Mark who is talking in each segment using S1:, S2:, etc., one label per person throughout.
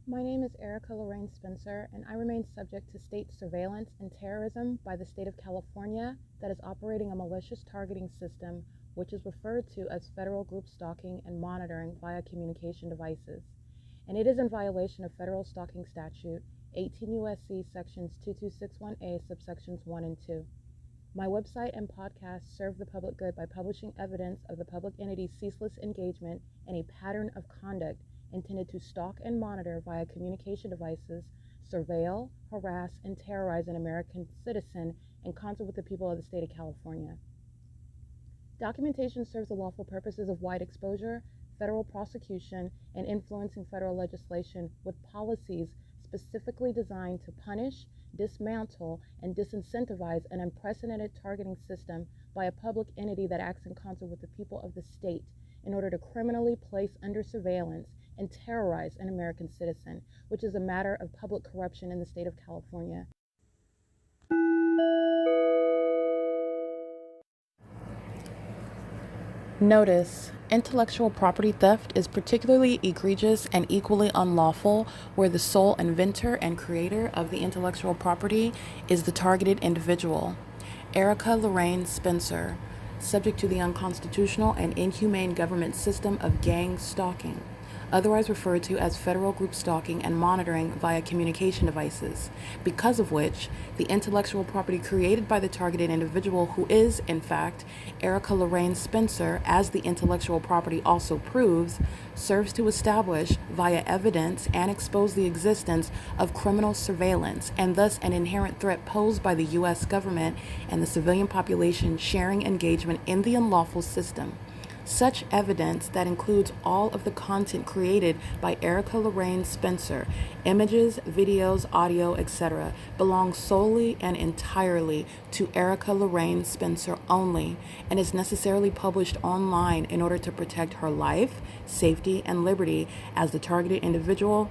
S1: My name is Erica Lorraine Spencer, and I remain subject to state surveillance and terrorism by the state of California that is operating a malicious targeting system which is referred to as federal group stalking and monitoring via communication devices. And it is in violation of federal stalking statute 18 U.S.C. sections 2261A subsections 1 and 2. My website and podcast serve the public good by publishing evidence of the public entity's ceaseless engagement in a pattern of conduct intended to stalk and monitor via communication devices, surveil, harass, and terrorize an American citizen in concert with the people of the state of California. Documentation serves the lawful purposes of wide exposure, federal prosecution, and influencing federal legislation with policies specifically designed to punish, dismantle, and disincentivize an unprecedented targeting system by a public entity that acts in concert with the people of the state in order to criminally place under surveillance and terrorize an American citizen, which is a matter of public corruption in the state of California. Notice: intellectual property theft is particularly egregious and equally unlawful where the sole inventor and creator of the intellectual property is the targeted individual. Erica Lorraine Spencer, subject to the unconstitutional and inhumane government system of gang stalking, otherwise referred to as federal group stalking and monitoring via communication devices, because of which the intellectual property created by the targeted individual, who is, in fact, Erica Lorraine Spencer, as the intellectual property also proves, serves to establish via evidence and expose the existence of criminal surveillance and thus an inherent threat posed by the U.S. government and the civilian population sharing engagement in the unlawful system. Such evidence, that includes all of the content created by Erica Lorraine Spencer, images, videos, audio, etc., belongs solely and entirely to Erica Lorraine Spencer only and is necessarily published online in order to protect her life, safety, and liberty as the targeted individual,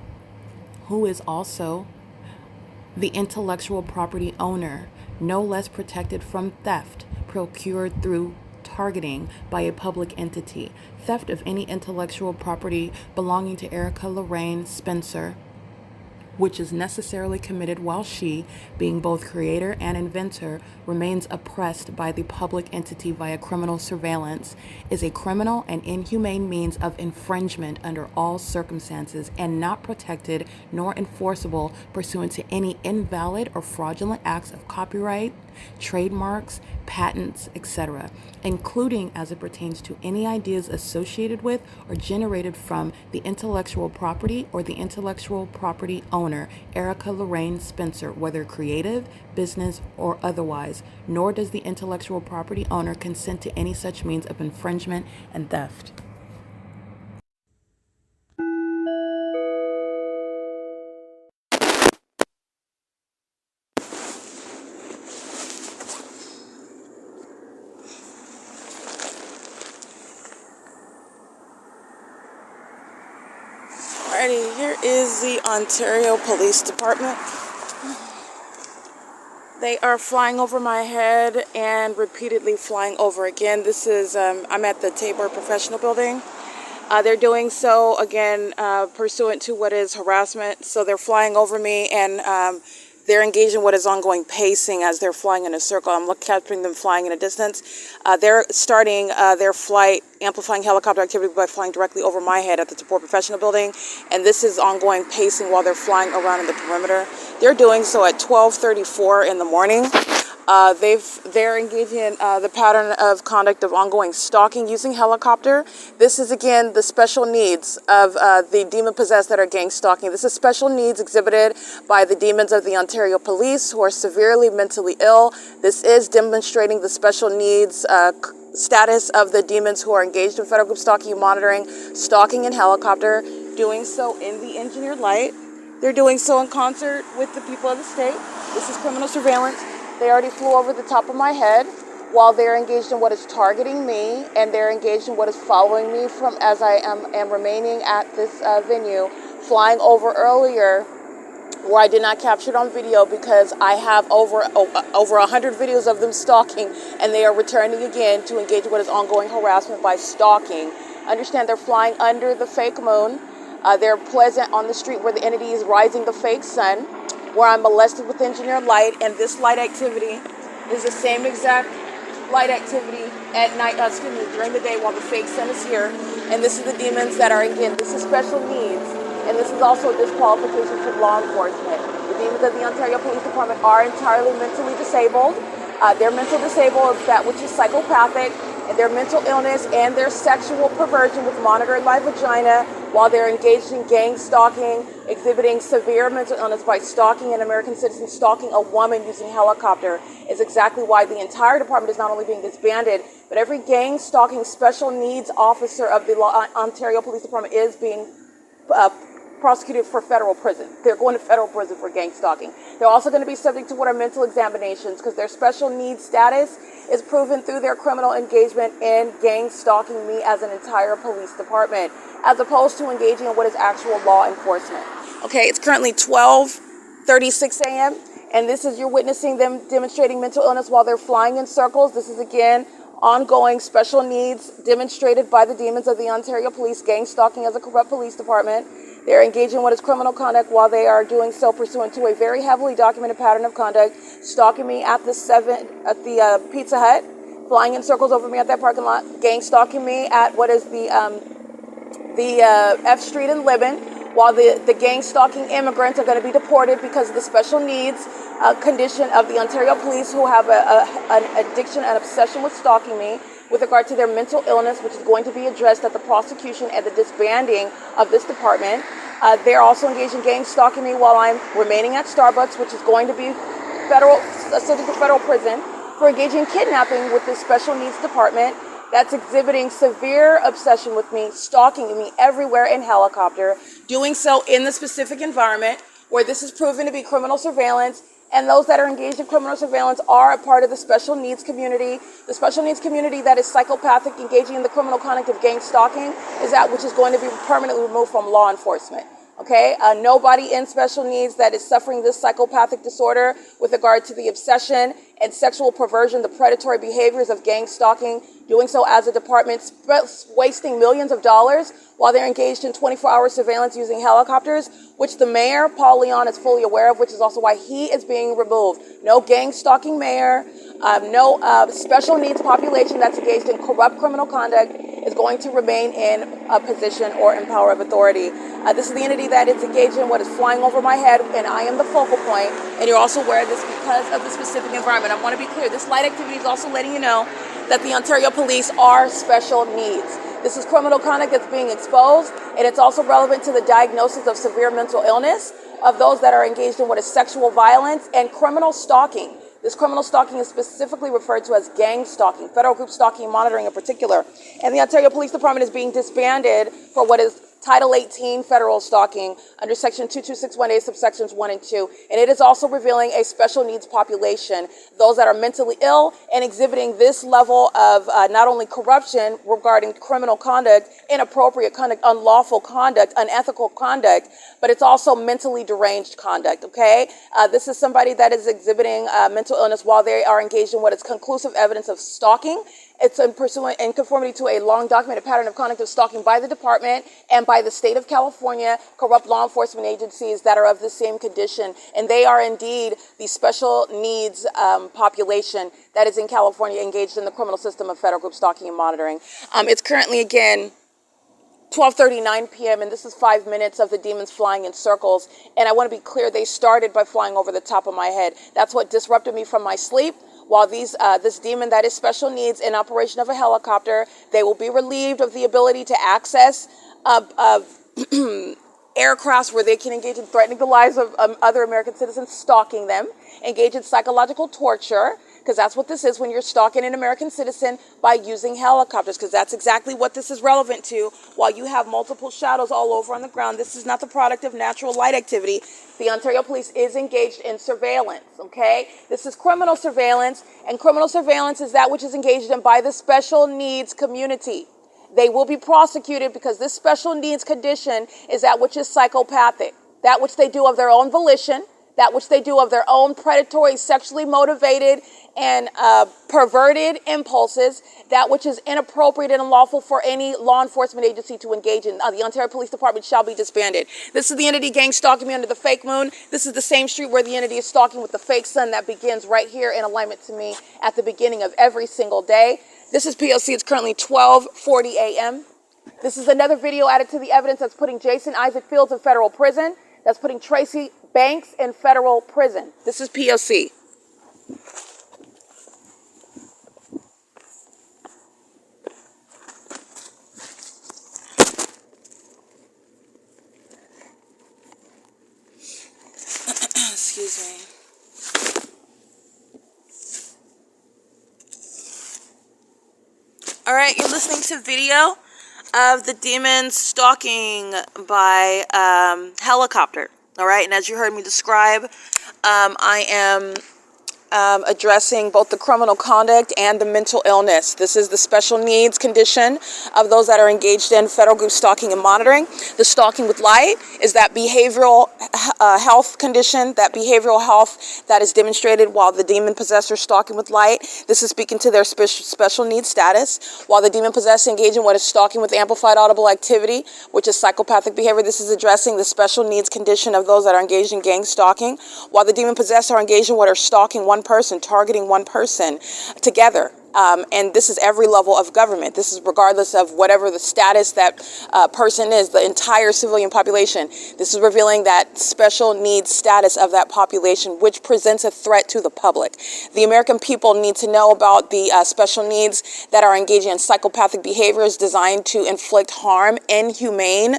S1: who is also the intellectual property owner, no less protected from theft procured through targeting by a public entity. Theft of any intellectual property belonging to Erica Lorraine Spencer, which is necessarily committed while she, being both creator and inventor, remains oppressed by the public entity via criminal surveillance, is a criminal and inhumane means of infringement under all circumstances and not protected nor enforceable pursuant to any invalid or fraudulent acts of copyright, trademarks, patents, etc., including as it pertains to any ideas associated with or generated from the intellectual property or the intellectual property owner, Erica Lorraine Spencer, whether creative, business, or otherwise, nor does the intellectual property owner consent to any such means of infringement and theft.
S2: Alrighty, here is the Ontario Police Department. They are flying over my head and repeatedly flying over again. This is, I'm at the TABOR Professional Building. They're doing so, again, pursuant to what is harassment. So they're flying over me and they're engaged in what is ongoing pacing as they're flying in a circle. I'm capturing them flying in a distance. They're starting their flight, amplifying helicopter activity by flying directly over my head at the TABOR Professional Building. And this is ongoing pacing while they're flying around in the perimeter. They're doing so at 12:34 in the morning. They're engaging in the pattern of conduct of ongoing stalking using helicopter. This is, again, the special needs of the demon-possessed that are gang stalking. This is special needs exhibited by the demons of the Ontario Police who are severely mentally ill. This is demonstrating the special needs status of the demons who are engaged in federal group stalking and monitoring, stalking in helicopter, doing so in the engineered light. They're doing so in concert with the people of the state. This is criminal surveillance. They already flew over the top of my head while they're engaged in what is targeting me, and they're engaged in what is following me from as I am remaining at this venue, flying over earlier where I did not capture it on video because I have over 100 videos of them stalking, and they are returning again to engage in what is ongoing harassment by stalking. Understand they're flying under the fake moon. They're present on the street where the entity is rising the fake sun, where I'm molested with engineered light, and this light activity is the same exact light activity at night, during the day while the fake sun is here. And this is the demons that are, again, this is special needs, and this is also a disqualification from law enforcement. The demons of the Ontario Police Department are entirely mentally disabled. Their mental disabled is that which is psychopathic, and their mental illness and their sexual perversion was monitored by vagina while they're engaged in gang stalking, exhibiting severe mental illness by stalking an American citizen, stalking a woman using helicopter, is exactly why the entire department is not only being disbanded, but every gang stalking special needs officer of the Ontario Police Department is being prosecuted for federal prison. They're going to federal prison for gang stalking. They're also going to be subject to what are mental examinations because their special needs status is proven through their criminal engagement in gang stalking me as an entire police department, as opposed to engaging in what is actual law enforcement. Okay, it's currently 12:36 a.m. and this is, you're witnessing them demonstrating mental illness while they're flying in circles. This is again ongoing special needs demonstrated by the demons of the Ontario Police, gang stalking as a corrupt police department. They're engaging in what is criminal conduct while they are doing so pursuant to a very heavily documented pattern of conduct, stalking me at the Pizza Hut, flying in circles over me at that parking lot, gang stalking me at what is the F Street in Libben, while the gang stalking immigrants are going to be deported because of the special needs condition of the Ontario Police, who have an addiction and obsession with stalking me with regard to their mental illness, which is going to be addressed at the prosecution and the disbanding of this department. They're also engaged in gang stalking me while I'm remaining at Starbucks, which is going to be subject to federal prison for engaging in kidnapping with this special needs department that's exhibiting severe obsession with me, stalking me everywhere in helicopter, doing so in the specific environment where this is proven to be criminal surveillance. And those that are engaged in criminal surveillance are a part of the special needs community. The special needs community that is psychopathic, engaging in the criminal conduct of gang stalking, is that which is going to be permanently removed from law enforcement. Okay, nobody in special needs that is suffering this psychopathic disorder with regard to the obsession and sexual perversion, the predatory behaviors of gang stalking, doing so as a department, wasting millions of dollars while they're engaged in 24-hour surveillance using helicopters, which the mayor, Paul Leon, is fully aware of, which is also why he is being removed. No gang stalking mayor, no special needs population that's engaged in corrupt criminal conduct is going to remain in a position or in power of authority. This is the entity that is engaged in what is flying over my head, and I am the focal point, and you're also aware of this because of the specific environment. I want to be clear, this light activity is also letting you know that the Ontario Police are special needs. This is criminal conduct that's being exposed, and it's also relevant to the diagnosis of severe mental illness of those that are engaged in what is sexual violence and criminal stalking. This criminal stalking is specifically referred to as gang stalking, federal group stalking monitoring in particular. And the Ontario Police Department is being disbanded for what is Title 18 federal stalking under Section 22618 subsections 1 and 2. And it is also revealing a special needs population, those that are mentally ill and exhibiting this level of not only corruption regarding criminal conduct, inappropriate conduct, unlawful conduct, unethical conduct, but it's also mentally deranged conduct, okay? This is somebody that is exhibiting mental illness while they are engaged in what is conclusive evidence of stalking. It's in conformity to a long documented pattern of conduct of stalking by the department and by the state of California, corrupt law enforcement agencies that are of the same condition. And they are indeed the special needs population that is in California engaged in the criminal system of federal group stalking and monitoring. It's currently, again, 12:39 p.m. and this is 5 minutes of the demons flying in circles. And I want to be clear, they started by flying over the top of my head. That's what disrupted me from my sleep. While this demon that is special needs in operation of a helicopter, they will be relieved of the ability to access aircrafts where they can engage in threatening the lives of other American citizens, stalking them, engage in psychological torture, because that's what this is when you're stalking an American citizen by using helicopters, because that's exactly what this is relevant to. While you have multiple shadows all over on the ground, this is not the product of natural light activity. The Ontario Police is engaged in surveillance, okay? This is criminal surveillance, and criminal surveillance is that which is engaged in by the special needs community. They will be prosecuted because this special needs condition is that which is psychopathic, that which they do of their own volition, that which they do of their own predatory, sexually motivated, and perverted impulses, that which is inappropriate and unlawful for any law enforcement agency to engage in. The Ontario Police Department shall be disbanded. This is the entity gang stalking me under the fake moon. This is the same street where the entity is stalking with the fake sun that begins right here in alignment to me at the beginning of every single day. This is P.O.C. It's currently 12:40 a.m. This is another video added to the evidence that's putting Jason Isaac Fields in federal prison. That's putting Tracy Banks in federal prison. This is P.O.C. Excuse me. All right, you're listening to video of the demons stalking by helicopter. All right, and as you heard me describe, I am addressing both the criminal conduct and the mental illness. This is the special needs condition of those that are engaged in federal group stalking and monitoring. The stalking with light is that behavioral health condition, that behavioral health that is demonstrated while the demon possessor is stalking with light. This is speaking to their special needs status. While the demon possessor engaged in what is stalking with amplified audible activity, which is psychopathic behavior, this is addressing the special needs condition of those that are engaged in gang stalking. While the demon possessor are engaged in what are stalking one person, targeting one person together. And this is every level of government. This is regardless of whatever the status that person is, the entire civilian population. This is revealing that special needs status of that population, which presents a threat to the public. The American people need to know about the special needs that are engaging in psychopathic behaviors designed to inflict harm, inhumane,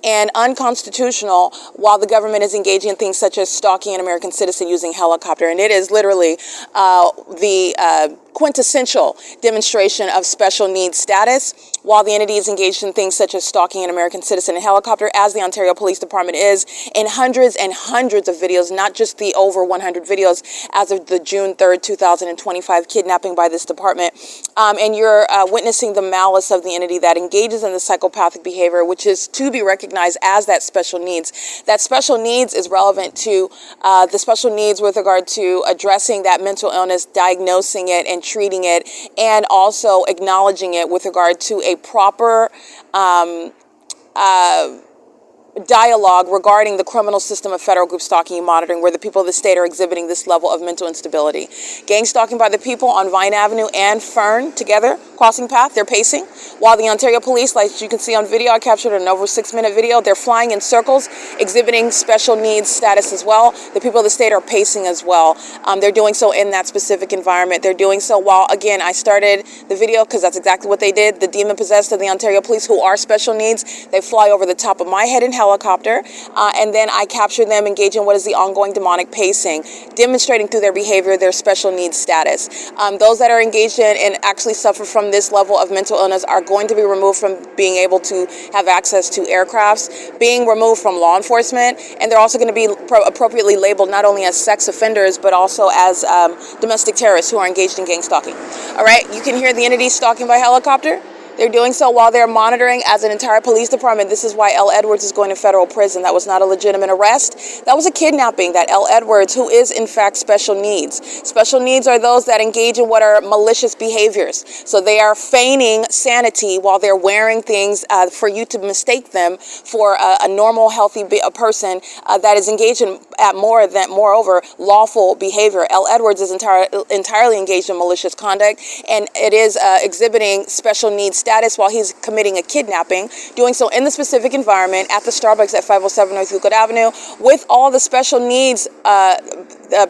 S2: and unconstitutional, while the government is engaging in things such as stalking an American citizen using helicopter. And it is literally the quintessential demonstration of special needs status, while the entity is engaged in things such as stalking an American citizen in helicopter, as the Ontario Police Department is in hundreds and hundreds of videos, not just the over 100 videos as of the June 3rd, 2025 kidnapping by this department. And you're witnessing the malice of the entity that engages in the psychopathic behavior, which is to be recognized as that special needs. That special needs is relevant to the special needs with regard to addressing that mental illness, diagnosing it, and treating it, and also acknowledging it with regard to a proper dialogue regarding the criminal system of federal group stalking and monitoring, where the people of the state are exhibiting this level of mental instability. Gang stalking by the people on Vine Avenue and Fern together, crossing path, they're pacing, while the Ontario Police, like you can see on video, I captured an over 6-minute video, they're flying in circles, exhibiting special needs status as well. The people of the state are pacing as well. They're doing so in that specific environment. They're doing so while, again, I started the video because that's exactly what they did. The demon possessed of the Ontario Police, who are special needs, they fly over the top of my head in helicopter, and then I capture them engaging in what is the ongoing demonic pacing, demonstrating through their behavior their special needs status. Those that are engaged in and actually suffer from this level of mental illness are going to be removed from being able to have access to aircrafts, being removed from law enforcement, and they're also going to be appropriately labeled not only as sex offenders but also as domestic terrorists who are engaged in gang stalking. All right, you can hear the entity stalking by helicopter. They're doing so while they're monitoring as an entire police department. This is why L. Edwards is going to federal prison. That was not a legitimate arrest. That was a kidnapping. That L. Edwards, who is in fact special needs. Special needs are those that engage in what are malicious behaviors. So they are feigning sanity while they're wearing things for you to mistake them for a normal, healthy person that is engaged in moreover, lawful behavior. L. Edwards is entirely engaged in malicious conduct, and it is exhibiting special needs status while he's committing a kidnapping, doing so in the specific environment at the Starbucks at 507 North Euclid Avenue with all the special needs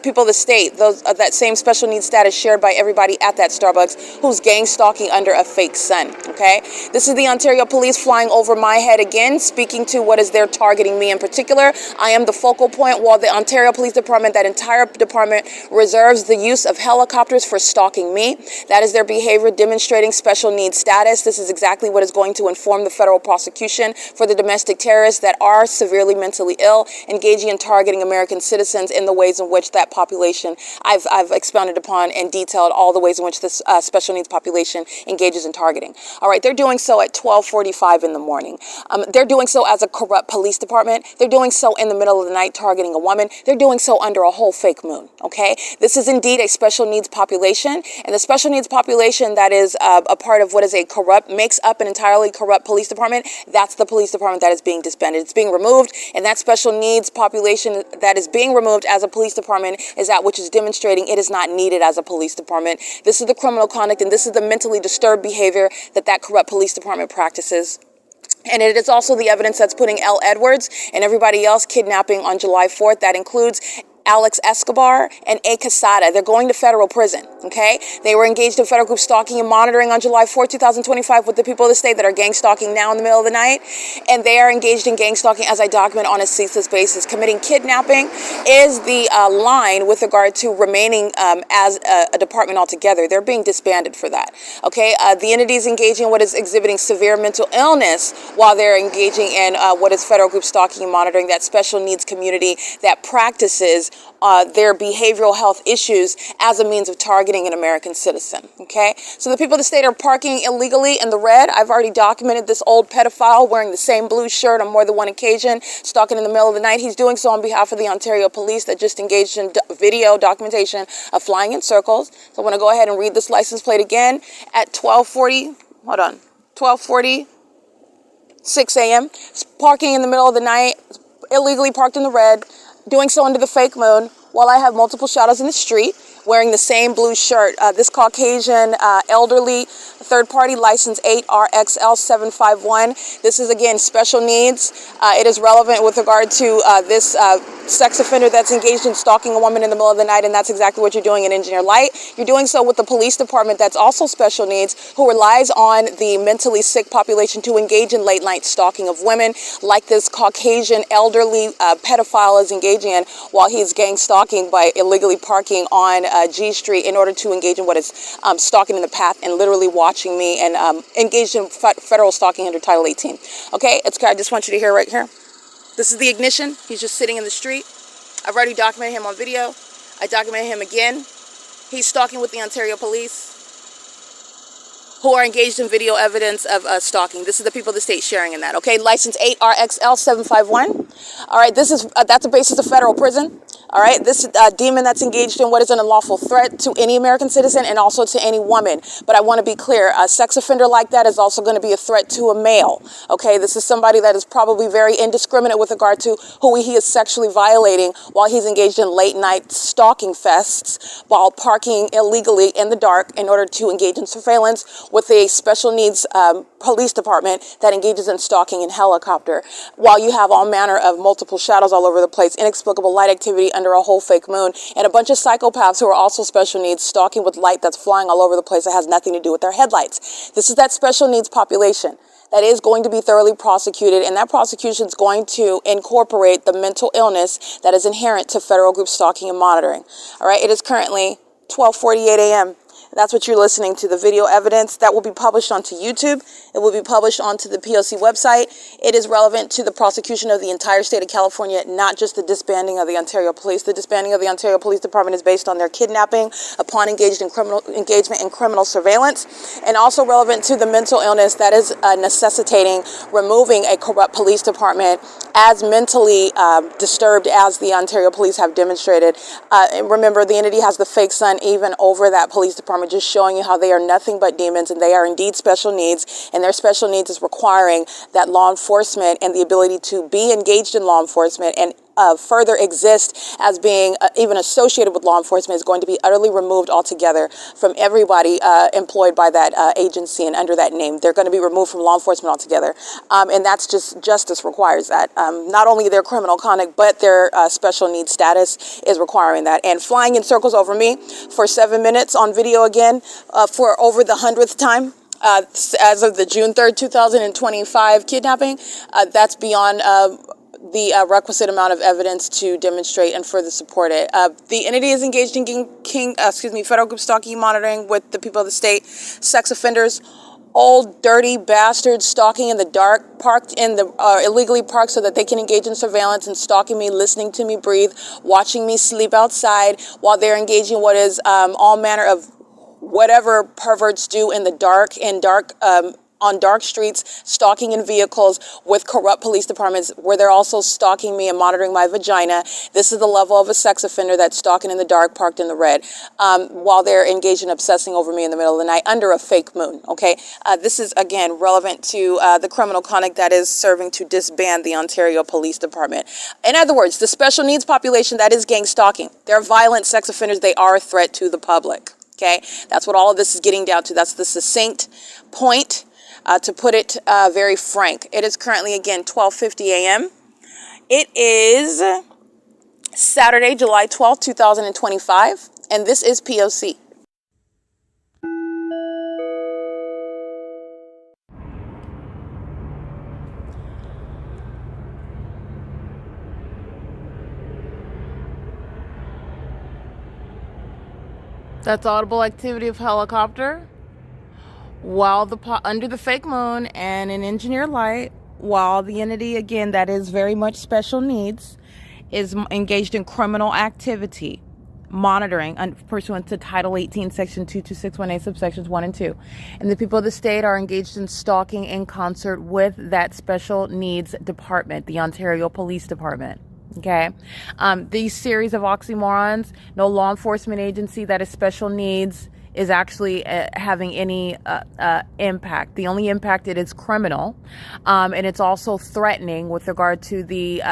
S2: people of the state, those that same special needs status shared by everybody at that Starbucks who's gang stalking under a fake sun. Okay, this is the Ontario Police flying over my head again, speaking to what is they're targeting me in particular. I am the focal point, while the Ontario Police Department, that entire department, reserves the use of helicopters for stalking me. That is their behavior demonstrating special needs status. This is exactly what is going to inform the federal prosecution for the domestic terrorists that are severely mentally ill, engaging in targeting American citizens in the ways in which that population, I've expounded upon and detailed all the ways in which this special needs population engages in targeting. All right, they're doing so at 12:45 in the morning. They're doing so as a corrupt police department. They're doing so in the middle of the night, targeting a woman, they're doing so under a whole fake moon, okay? This is indeed a special needs population, and the special needs population that is a part of what is a corrupt, makes up an entirely corrupt police department, that's the police department that is being disbanded. It's being removed, and that special needs population that is being removed as a police department is that which is demonstrating it is not needed as a police department. This is the criminal conduct, and this is the mentally disturbed behavior that corrupt police department practices. And it is also the evidence that's putting L. Edwards and everybody else kidnapping on July 4th. That includes Alex Escobar and A. Quesada. They're going to federal prison, okay? They were engaged in federal group stalking and monitoring on July 4th, 2025 with the people of the state that are gang stalking now in the middle of the night. And they are engaged in gang stalking, as I document, on a ceaseless basis. Committing kidnapping is the line with regard to remaining as a department altogether. They're being disbanded for that, okay? The entity is engaging in what is exhibiting severe mental illness while they're engaging in what is federal group stalking and monitoring, that special needs community that practices their behavioral health issues as a means of targeting an American citizen, okay? So the people of the state are parking illegally in the red. I've already documented this old pedophile wearing the same blue shirt on more than one occasion, stalking in the middle of the night. He's doing so on behalf of the Ontario police that just engaged in video documentation of flying in circles. So I want to go ahead and read this license plate again at 12:40 6 a.m. Parking in the middle of the night, illegally parked in the red, doing so under the fake moon, while I have multiple shadows in the street, wearing the same blue shirt. This Caucasian elderly third-party license 8RXL751. This is, again, special needs. It is relevant with regard to this sex offender that's engaged in stalking a woman in the middle of the night, and that's exactly what you're doing in Engineer Light. You're doing so with the police department that's also special needs, who relies on the mentally sick population to engage in late-night stalking of women, like this Caucasian elderly pedophile is engaging in while he's gang stalking by illegally parking on G Street in order to engage in what is stalking in the path and literally watching me, and engaged in federal stalking under Title 18. Okay, I just want you to hear right here. This is the ignition. He's just sitting in the street. I've already documented him on video. I documented him again. He's stalking with the Ontario police, who are engaged in video evidence of stalking. This is the people of the state sharing in that. Okay, license 8RXL751. All right, that's the basis of federal prison. All right, this demon that's engaged in what is an unlawful threat to any American citizen and also to any woman. But I want to be clear, a sex offender like that is also going to be a threat to a male. Okay, this is somebody that is probably very indiscriminate with regard to who he is sexually violating while he's engaged in late night stalking fests while parking illegally in the dark in order to engage in surveillance with a special needs police department that engages in stalking in helicopter, while you have all manner of multiple shadows all over the place, inexplicable light activity under a whole fake moon, and a bunch of psychopaths who are also special needs stalking with light that's flying all over the place that has nothing to do with their headlights. This is that special needs population that is going to be thoroughly prosecuted, and that prosecution is going to incorporate the mental illness that is inherent to federal group stalking and monitoring. All right, it is currently 12:48 a.m. That's what you're listening to, the video evidence that will be published onto YouTube. It will be published onto the P.O.C. website. It is relevant to the prosecution of the entire state of California, not just the disbanding of the Ontario Police. The disbanding of the Ontario Police Department is based on their kidnapping upon engagement in criminal surveillance, and also relevant to the mental illness that is necessitating removing a corrupt police department as mentally disturbed as the Ontario Police have demonstrated. And remember, the entity has the fake sun even over that police department, just showing you how they are nothing but demons, and they are indeed special needs, and their special needs is requiring that law enforcement and the ability to be engaged in law enforcement and further exist as being even associated with law enforcement is going to be utterly removed altogether from everybody employed by that agency and under that name. They're going to be removed from law enforcement altogether, and that's just justice requires that. Not only their criminal conduct, but their special needs status is requiring that. And flying in circles over me for 7 minutes on video again for over the 100th time. As of the June 3rd, 2025 kidnapping, that's beyond the requisite amount of evidence to demonstrate and further support it. The entity is engaged in federal group stalking monitoring with the people of the state, sex offenders, old dirty bastards stalking in the dark, parked in the illegally parked so that they can engage in surveillance and stalking me, listening to me breathe, watching me sleep outside while they're engaging what is all manner of whatever perverts do in the dark, on dark streets, stalking in vehicles with corrupt police departments, where they're also stalking me and monitoring my vagina. This is the level of a sex offender that's stalking in the dark, parked in the red, while they're engaged in obsessing over me in the middle of the night under a fake moon, okay? This is, again, relevant to the criminal conduct that is serving to disband the Ontario Police Department. In other words, the special needs population that is gang stalking. They're violent sex offenders. They are a threat to the public, okay? That's what all of this is getting down to. That's the succinct point, to put it very frank. It is currently, again, 12:50 a.m. It is Saturday, July 12th, 2025, and this is P.O.C.
S1: That's audible activity of helicopter while under the fake moon and in engineer light, while the entity, again, that is very much special needs, is engaged in criminal activity, monitoring pursuant to Title 18, Section 22618, subsections 1 and 2. And the people of the state are engaged in stalking in concert with that special needs department, the Ontario Police Department. Okay, these series of oxymorons, no law enforcement agency that is special needs is actually having any impact. The only impact, it is criminal, and it's also threatening with regard to the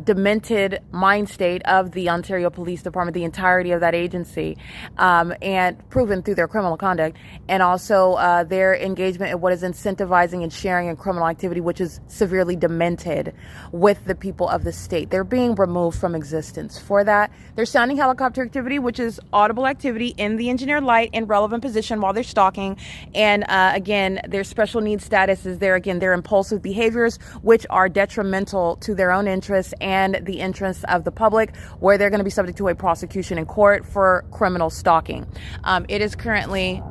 S1: demented mind state of the Ontario Police Department, the entirety of that agency, and proven through their criminal conduct, and also their engagement in what is incentivizing and sharing in criminal activity, which is severely demented with the people of the state. They're being removed from existence. For that, they're sounding helicopter activity, which is audible activity in the engineered light in relevant position while they're stalking. And again, their special needs status is there. Again, their impulsive behaviors, which are detrimental to their own interests and the interests of the public, where they're going to be subject to a prosecution in court for criminal stalking. It is currently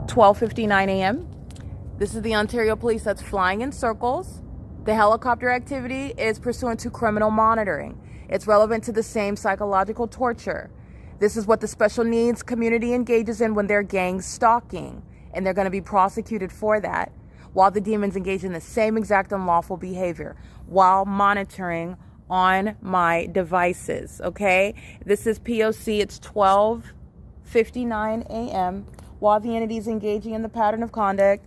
S1: 12:59 a.m. This is the Ontario Police that's flying in circles. The helicopter activity is pursuant to criminal monitoring. It's relevant to the same psychological torture. This is what the special needs community engages in when they're gang stalking, and they're going to be prosecuted for that, while the demons engage in the same exact unlawful behavior while monitoring on my devices. Okay, this is P.O.C. It's 12:59 a.m. while the entity is engaging in the pattern of conduct,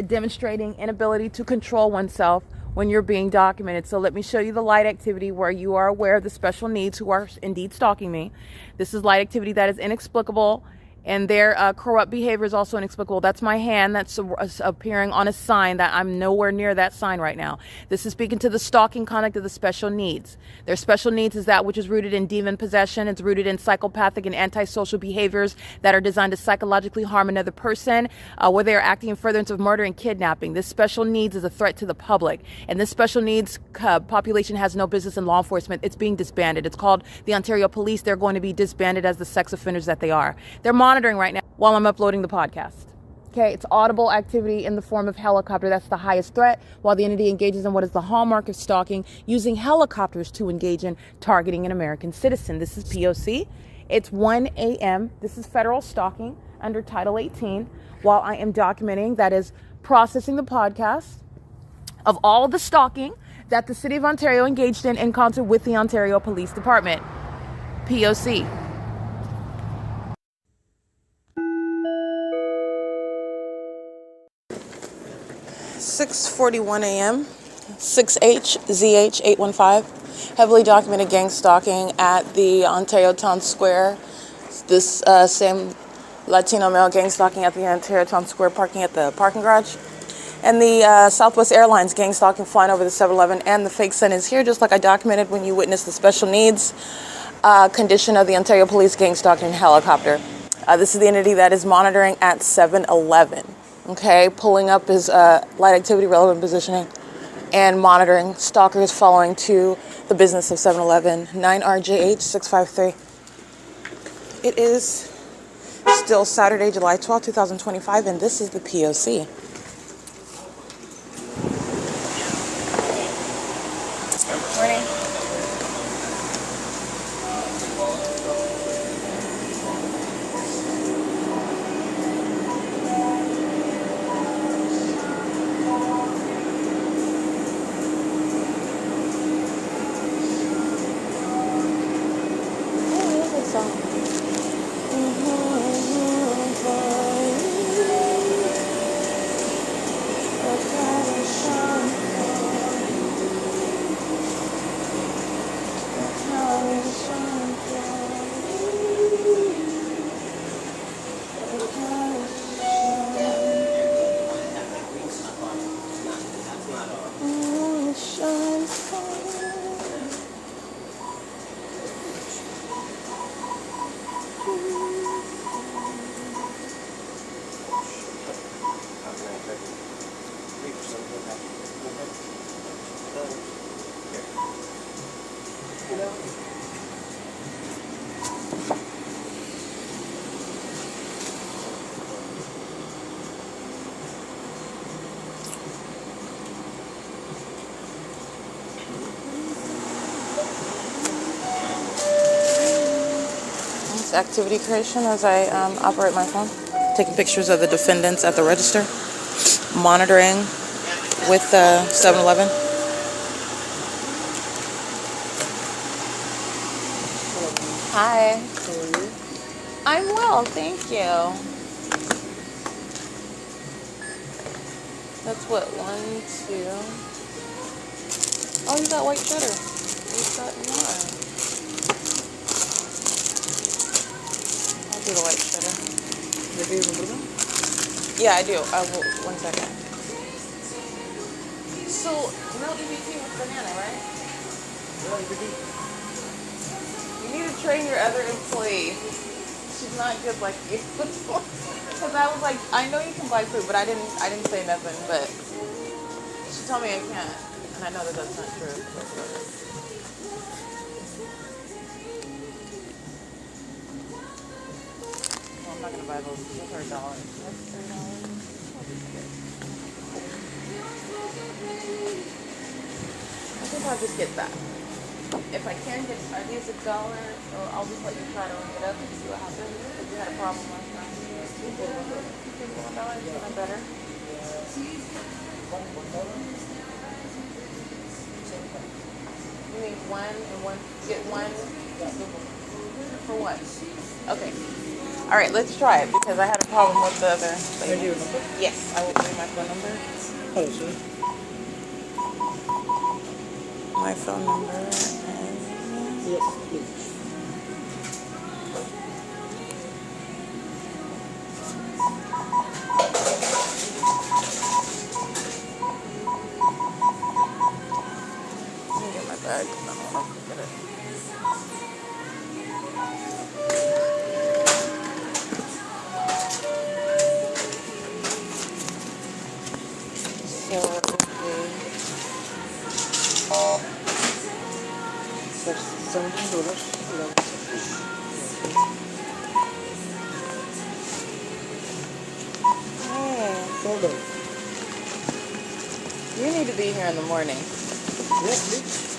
S1: demonstrating inability to control oneself when you're being documented. So let me show you the light activity where you are aware of the special needs who are indeed stalking me. This is light activity that is inexplicable, and their corrupt behavior is also inexplicable. That's my hand that's appearing on a sign that I'm nowhere near that sign right now. This is speaking to the stalking conduct of the special needs. Their special needs is that which is rooted in demon possession. It's rooted in psychopathic and antisocial behaviors that are designed to psychologically harm another person, where they are acting in furtherance of murder and kidnapping. This special needs is a threat to the public, and this special needs population has no business in law enforcement. It's being disbanded. It's called the Ontario Police. They're going to be disbanded as the sex offenders that they are. They're monitoring right now while I'm uploading the podcast. Okay, it's audible activity in the form of helicopter. That's the highest threat, while the entity engages in what is the hallmark of stalking, using helicopters to engage in targeting an American citizen. This is P.O.C. It's 1 a.m. This is federal stalking under Title 18, while I am documenting, that is, processing the podcast of all of the stalking that the City of Ontario engaged in concert with the Ontario Police Department. P.O.C.
S2: 6:41 a.m. 6HZH815. Heavily documented gang stalking at the Ontario Town Square. This same Latino male gang stalking at the Ontario Town Square parking at the parking garage. And the Southwest Airlines gang stalking flying over the 7-Eleven, and the fake sun is here, just like I documented when you witnessed the special needs condition of the Ontario Police gang stalking in helicopter. This is the entity that is monitoring at 7-Eleven. Okay, pulling up his light activity, relevant positioning, and monitoring stalkers following to the business of 7-Eleven, 9RJH653. It is still Saturday, July 12, 2025, and this is the P.O.C. Morning.
S1: It's activity creation as I operate my phone. Taking pictures of the defendants at the register. Monitoring with 7-Eleven. Hi.
S3: How are you?
S1: I'm well, thank you. That's what, 1, 2. Oh, you got white cheddar. You got one. I'll do the white cheddar.
S3: Do you remember them?
S1: Yeah, I do. I will. 1 second. So, no EBT with banana, right?
S3: Yeah, EBT.
S1: You need to train your other employee. She's not good like you. Because I was like, I know you can buy food, but I didn't say nothing. But she told me I can't, and I know that that's not true. Well, I'm not gonna buy those. Those are $1. That's $3. I think I'll just get that. If I can get, are these $1? So I'll just let you try to ring it up and see what happens. If you had a problem last time. You think $1 is gonna better? You need one and one, get one for what? Okay. All right, let's try it because I had a problem with the other
S3: Do
S1: lady.
S3: you remember?
S1: Yes, I will give you my phone number.
S3: Oh, sir.
S1: My phone number is
S3: Yes, please.
S1: let me get my bag. I don't want to forget it. So,
S3: That's $17.
S1: hey,
S3: $4.
S1: you need to be here in the morning.
S3: Yes, please.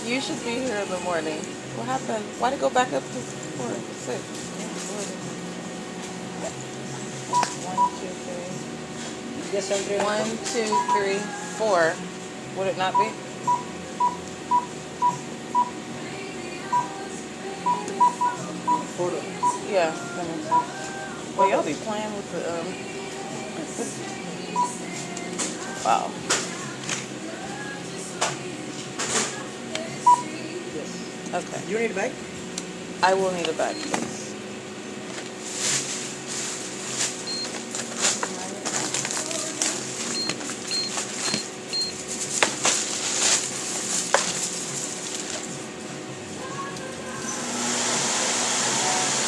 S1: You should be here in the morning. What happened? Why'd it go back up to 4, 6? 1, 2, 3.
S3: Yes, Andrea.
S1: 1, 2, 3, 4. Would it not be?
S3: $4.
S1: Yeah, that makes sense. Well, y'all be playing with the wow.
S3: Yes.
S1: Okay.
S3: You need a bag?
S1: I will need a bag, please.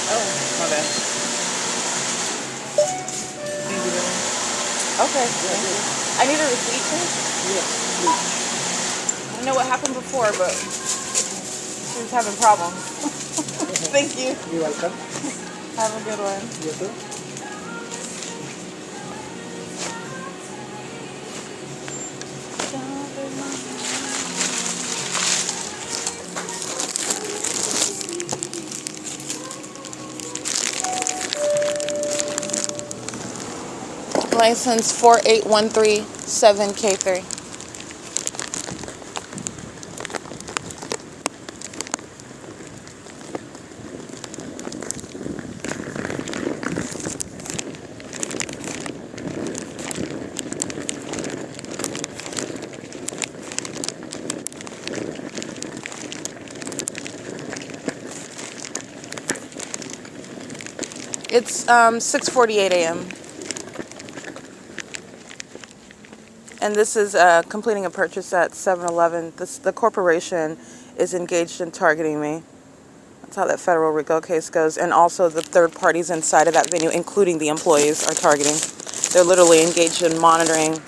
S1: Oh, my bad.
S3: Thank you very much.
S1: Okay, thank you. I need a receipt, please.
S3: Yes, please.
S1: I don't know what happened before, but she was having problems. Thank you.
S3: You're welcome.
S1: Have a good one.
S3: You too.
S1: License 48137K3. It's 6:48 a.m.
S2: And this is completing a purchase at 7-Eleven. The corporation is engaged in targeting me. That's how that federal RICO case goes. And also the third parties inside of that venue, including the employees, are targeting. They're literally engaged in monitoring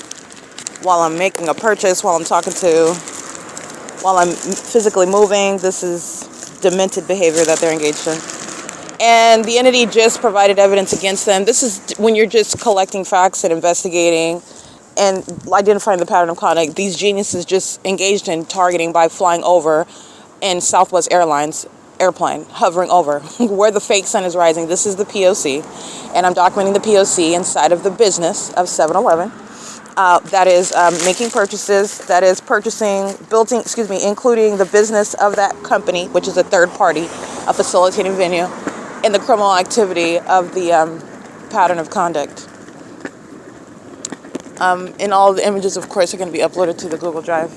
S2: while I'm making a purchase, while I'm physically moving. This is demented behavior that they're engaged in. And the entity just provided evidence against them. This is when you're just collecting facts and investigating and identifying the pattern of conduct. These geniuses just engaged in targeting by flying over in Southwest Airlines airplane, hovering over where the fake sun is rising. This is the P.O.C. And I'm documenting the P.O.C. inside of the business of 7-Eleven. That is making purchases, that is including the business of that company, which is a third party, a facilitating venue, in the criminal activity of the pattern of conduct. And all the images, of course, are going to be uploaded to the Google Drive.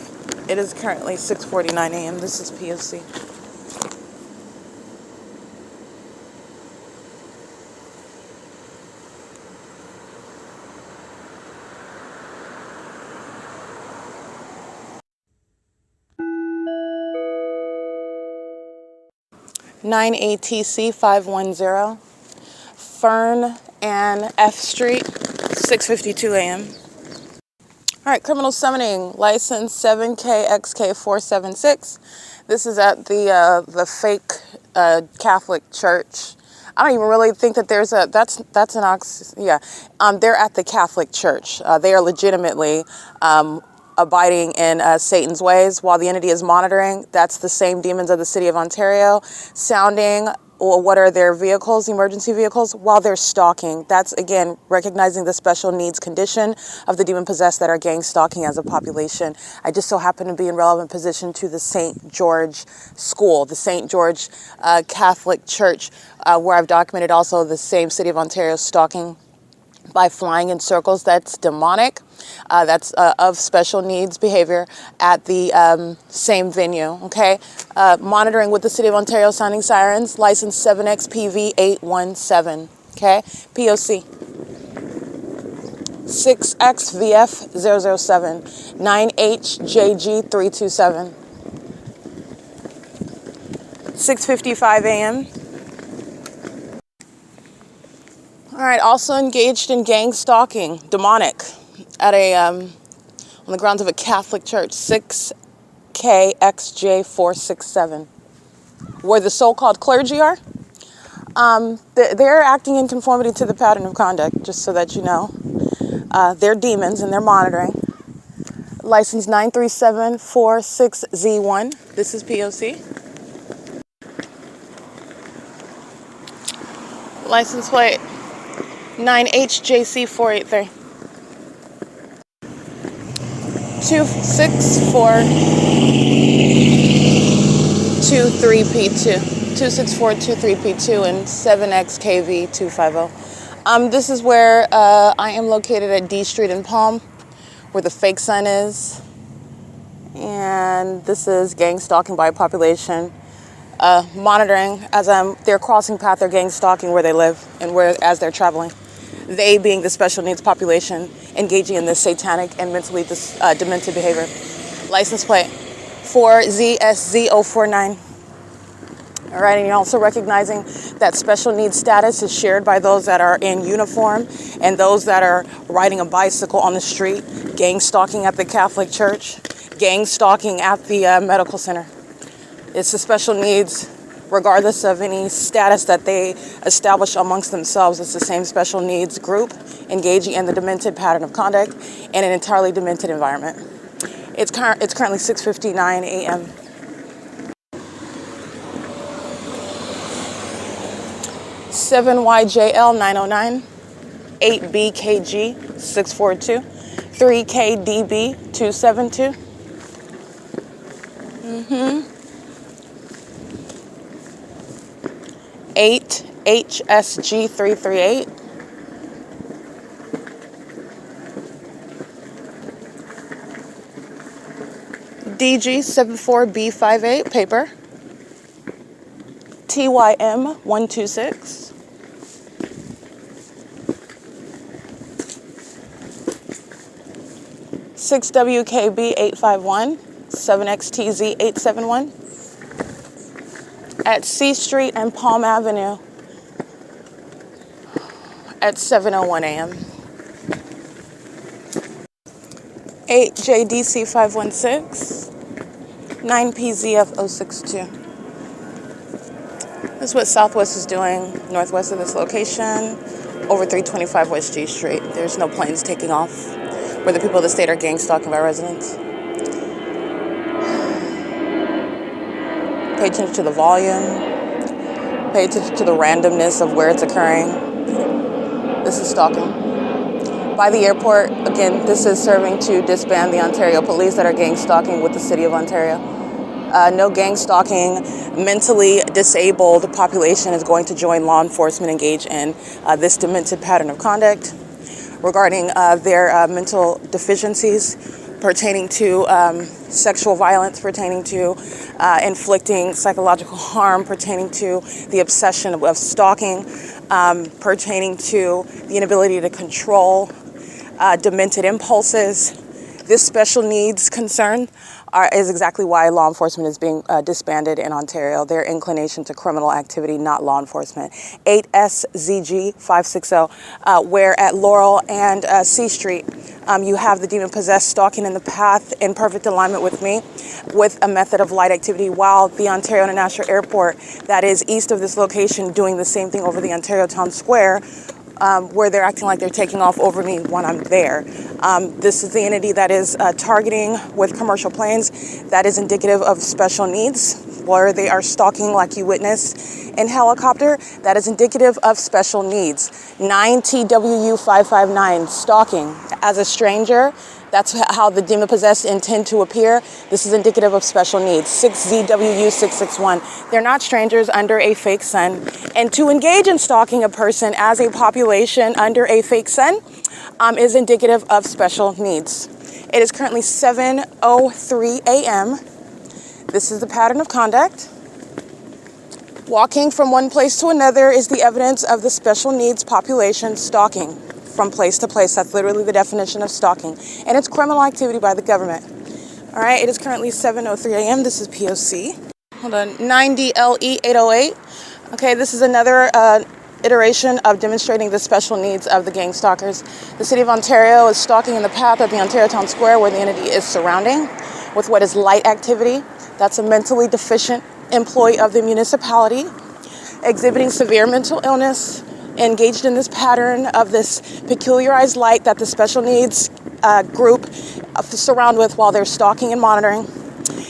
S2: It is currently 6:49 a.m. This is P.O.C. Nine ATC 510, Fern and F Street, 6:52 a.m. All right, criminal summoning, license 7KXK476. This is at the fake Catholic church. I don't even really think that there's a, that's an they're at the Catholic church. They are legitimately abiding in Satan's ways while the entity is monitoring. That's the same demons of the city of Ontario, sounding what are their vehicles, emergency vehicles, while they're stalking. That's, again, recognizing the special needs condition of the demon-possessed that are gang stalking as a population. I just so happen to be in relevant position to the St. George School, the St. George Catholic Church, where I've documented also the same city of Ontario stalking by flying in circles. That's demonic. That's of special needs behavior at the same venue, okay? Monitoring with the City of Ontario sounding sirens, license 7XPV817, okay? P.O.C. 6XVF007, 9HJG327. 6:55 a.m. All right, also engaged in gang stalking, demonic, at on the grounds of a Catholic church, 6KXJ467, where the so-called clergy are. They're acting in conformity to the pattern of conduct, just so that you know. They're demons and they're monitoring. License 93746Z1. This is P.O.C. License plate 9HJC483. 26423P2. 26423P2 and 7XKV250. This is where I am located at D Street in Palm, where the fake sun is. And this is gang stalking by population. Monitoring as they're crossing path, they're gang stalking where they live and as they're traveling. They being the special needs population engaging in this satanic and mentally demented behavior. License plate 4ZSZ049. All right, and you're also recognizing that special needs status is shared by those that are in uniform and those that are riding a bicycle on the street, gang stalking at the Catholic church, gang stalking at the medical center. It's the special needs, regardless of any status that they establish amongst themselves. It's the same special needs group engaging in the demented pattern of conduct in an entirely demented environment. It's currently 6:59 a.m. 7YJL909, 8BKG642, 3KDB272. 8HSG338. DG74B58 paper. TYM126. 6WKB 851, 7XTZ 871 at C Street and Palm Avenue at 7:01 a.m. 8JDC 516, 9PZF 062. This is what Southwest is doing northwest of this location, over 325 West G Street. There's no planes taking off, where the people of the state are gang stalking our residents. Pay attention to the volume. Pay attention to the randomness of where it's occurring. This is stalking. By the airport, again, this is serving to disband the Ontario police that are gang stalking with the city of Ontario. No gang stalking. Mentally disabled population is going to join law enforcement engaged in this demented pattern of conduct regarding their mental deficiencies pertaining to sexual violence, pertaining to inflicting psychological harm, pertaining to the obsession of stalking, pertaining to the inability to control demented impulses. This special needs concern is exactly why law enforcement is being disbanded in Ontario. Their inclination to criminal activity, not law enforcement. 8SZG 560, where at Laurel and C Street, you have the demon-possessed stalking in the path in perfect alignment with me with a method of light activity, while the Ontario International Airport, that is east of this location, doing the same thing over the Ontario Town Square, where they're acting like they're taking off over me when I'm there. This is the entity that is targeting with commercial planes. That is indicative of special needs, where they are stalking like you witnessed in helicopter. That is indicative of special needs. 9TWU559, stalking as a stranger. That's how the demon-possessed intend to appear. This is indicative of special needs. 6ZWU661. They're not strangers under a fake sun. And to engage in stalking a person as a population under a fake sun is indicative of special needs. It is currently 7:03 a.m. This is the pattern of conduct. Walking from one place to another is the evidence of the special needs population stalking from place to place. That's literally the definition of stalking. And it's criminal activity by the government. All right, it is currently 7:03 a.m. This is P.O.C. Hold on, 9DLE 808. Okay, this is another iteration of demonstrating the special needs of the gang stalkers. The city of Ontario is stalking in the path of the Ontario Town Square, where the entity is surrounding with what is light activity. That's a mentally deficient employee of the municipality exhibiting severe mental illness, engaged in this pattern of this peculiarized light that the special needs group surround with while they're stalking and monitoring.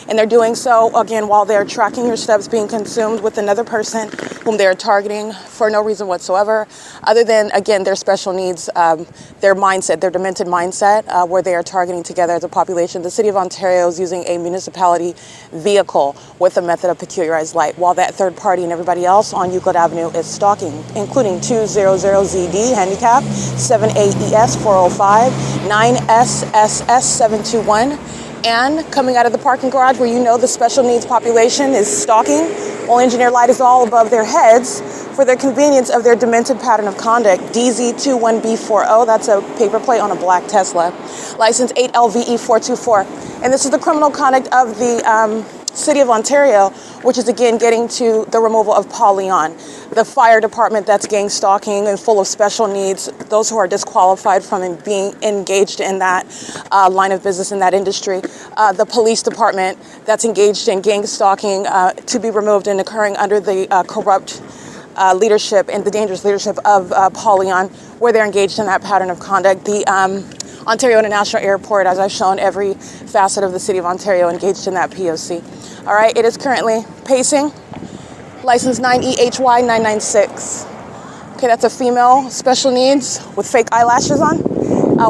S2: And they're doing so, again, while they're tracking your steps being consumed with another person whom they're targeting for no reason whatsoever, other than, again, their special needs, their mindset, their demented mindset, where they are targeting together as a population. The city of Ontario is using a municipality vehicle with a method of peculiarized light, while that third party and everybody else on Euclid Avenue is stalking, including 200ZD handicap, 7AES 405, 9SSS 721, and coming out of the parking garage where you know the special needs population is stalking, while engineer light is all above their heads for their convenience of their demented pattern of conduct. DZ21B40, that's a paper plate on a black Tesla. License 8LVE424. And this is the criminal conduct of the city of Ontario, which is again getting to the removal of Paul Leon, the fire department that's gang stalking and full of special needs, those who are disqualified from being engaged in that line of business in that industry, the police department that's engaged in gang stalking to be removed and occurring under the corrupt leadership and the dangerous leadership of Paul Leon, where they're engaged in that pattern of conduct. The Ontario International Airport, as I've shown, every facet of the city of Ontario engaged in that P.O.C. All right, it is currently pacing. License 9EHY996. Okay, that's a female special needs with fake eyelashes on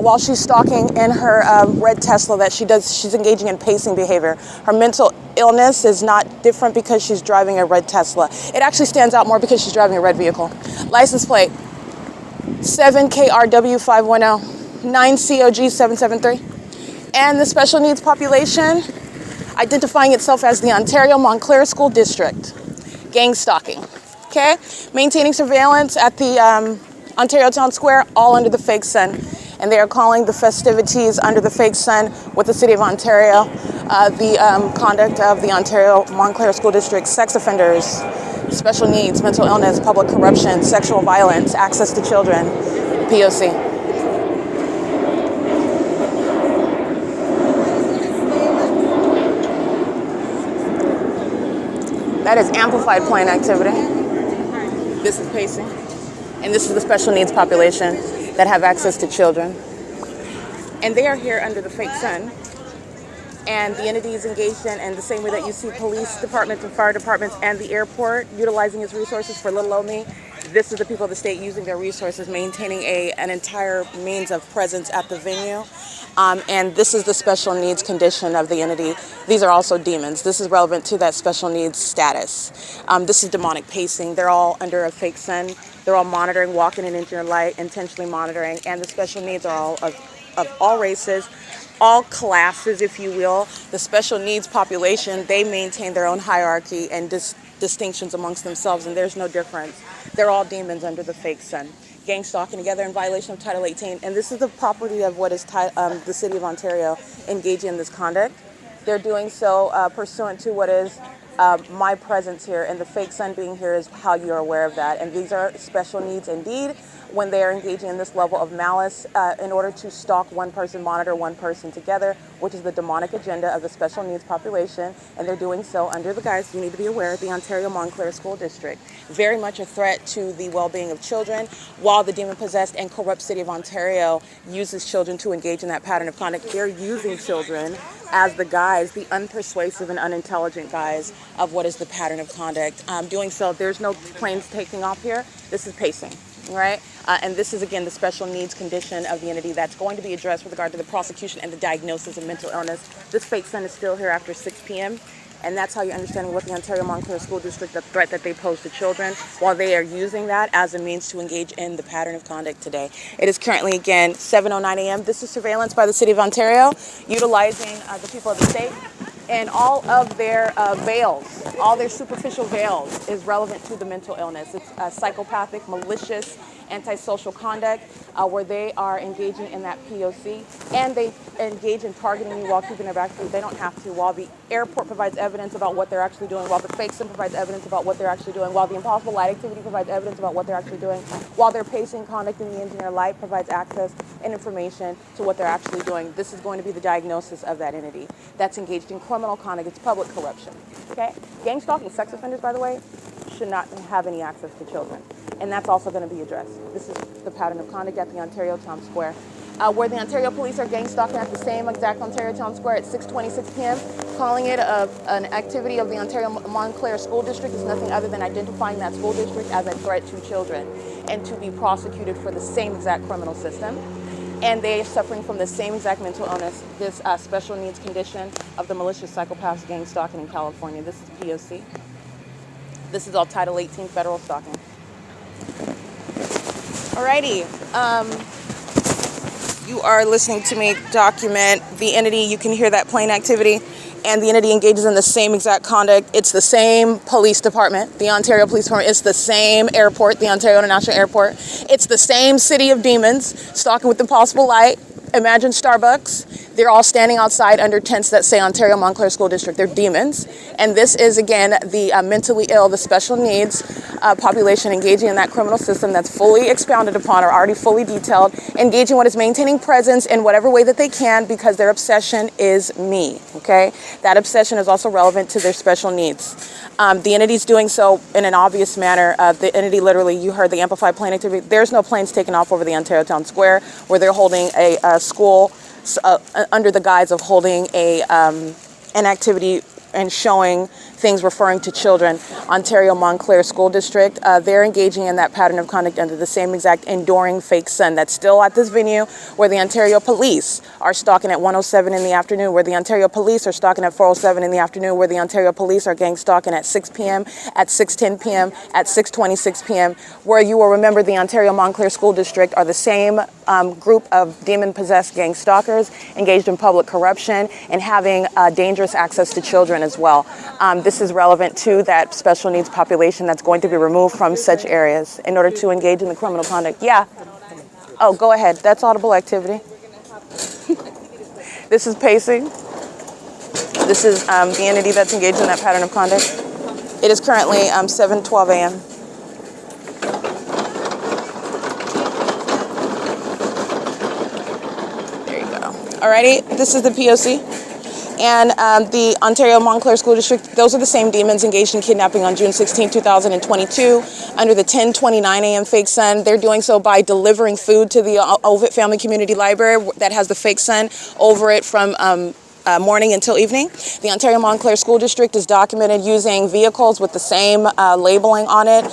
S2: while she's stalking in her red Tesla that she's engaging in pacing behavior. Her mental illness is not different because she's driving a red Tesla. It actually stands out more because she's driving a red vehicle. License plate 7KRW510, 9COG773. And the special needs population identifying itself as the Ontario Montclair School District. Gang stalking, okay? Maintaining surveillance at the Ontario Town Square, all under the fake sun. and they are calling the festivities under the fake sun with the City of Ontario, the conduct of the Ontario Montclair School District sex offenders, special needs, mental illness, public corruption, sexual violence, access to children, P.O.C. That is amplified plane activity. This is pacing. And this is the special needs population that have access to children. And they are here under the fake sun. And the entity is engaged in the same way that you see police departments and fire departments and the airport utilizing its resources for little old me. This is the people of the state using their resources, maintaining an entire means of presence at the venue. And this is the special needs condition of the entity. These are also demons. This is relevant to that special needs status. This is demonic pacing. They're all under a fake sun. They're all monitoring, walking in into your light, intentionally monitoring. And the special needs are all of all races, all classes, if you will. The special needs population, they maintain their own hierarchy and distinctions amongst themselves, and there's no difference. They're all demons under the fake sun. Gang stalking together in violation of Title 18, and this is the property of what is the City of Ontario engaging in this conduct. They're doing so pursuant to what is my presence here, and the fake sun being here is how you're aware of that. And these are special needs indeed when they are engaging in this level of malice in order to stalk one person, monitor one person together, which is the demonic agenda of the special needs population. And they're doing so under the guise, you need to be aware, the Ontario Montclair School District. Very much a threat to the well-being of children, while the demon-possessed and corrupt City of Ontario uses children to engage in that pattern of conduct. They're using children as the guise, the unpersuasive and unintelligent guise of what is the pattern of conduct. Doing so, there's no planes taking off here. This is pacing, right? And this is, again, the special needs condition of the entity that's going to be addressed with regard to the prosecution and the diagnosis of mental illness. This fake sun is still here after 6 p.m., and that's how you're understanding what the Ontario Montclair School District, the threat that they pose to children, while they are using that as a means to engage in the pattern of conduct today. It is currently, again, 7:09 a.m. This is surveillance by the City of Ontario, utilizing the people of the state. And all of their veils, all their superficial veils is relevant to the mental illness. It's psychopathic, malicious, antisocial conduct where they are engaging in that P.O.C. and they engage in targeting you while keeping their back to you. They don't have to. While the airport provides evidence about what they're actually doing, while the fake sim provides evidence about what they're actually doing, while the impossible light activity provides evidence about what they're actually doing, while their pacing conduct in the engineer light provides access and information to what they're actually doing. This is going to be the diagnosis of that entity that's engaged in criminal conduct. It's public corruption. Okay? Gang stalking sex offenders, by the way, should not have any access to children. And that's also going to be addressed. This is the pattern of conduct at the Ontario Town Square, where the Ontario police are gang stalking at the same exact Ontario Town Square at 6:26 p.m. Calling it an activity of the Ontario Montclair School District is nothing other than identifying that school district as a threat to children and to be prosecuted for the same exact criminal system. And they are suffering from the same exact mental illness, this special needs condition of the malicious psychopaths gang stalking in California. This is P.O.C. This is all Title 18 federal stalking. Alrighty, you are listening to me document the entity. You can hear that plane activity, and the entity engages in the same exact conduct. It's the same police department, the Ontario Police Department. It's the same airport, the Ontario International Airport. It's the same city of demons, stalking with impossible light. Imagine Starbucks. They're all standing outside under tents that say Ontario Montclair School District. They're demons. And this is, again, the mentally ill, the special needs population engaging in that criminal system that's fully expounded upon or already fully detailed, engaging what is maintaining presence in whatever way that they can because their obsession is me, okay? That obsession is also relevant to their special needs. The entity's doing so in an obvious manner. The entity literally, you heard the amplified plane activity. There's no planes taking off over the Ontario Town Square where they're holding a school under the guise of holding an activity and showing things referring to children. Ontario Montclair School District, they're engaging in that pattern of conduct under the same exact enduring fake sun that's still at this venue where the Ontario police are stalking at 1:07 in the afternoon, where the Ontario police are stalking at 4:07 in the afternoon, where the Ontario police are gang stalking at 6 p.m., at 6:10 p.m., at 6:26 p.m., where you will remember the Ontario Montclair School District are the same group of demon-possessed gang stalkers engaged in public corruption and having dangerous access to children as well. This is relevant to that special needs population that's going to be removed from such areas in order to engage in the criminal conduct. Yeah. Oh, go ahead. That's audible activity. This is pacing. This is the entity that's engaged in that pattern of conduct. It is currently 7:12 a.m. There you go. Alrighty, this is the P.O.C. And the Ontario Montclair School District, those are the same demons engaged in kidnapping on June 16, 2022, under the 10:29 a.m. fake sun. They're doing so by delivering food to the OVITT Family Community Library that has the fake sun over it from morning until evening. The Ontario Montclair School District is documented using vehicles with the same labeling on it,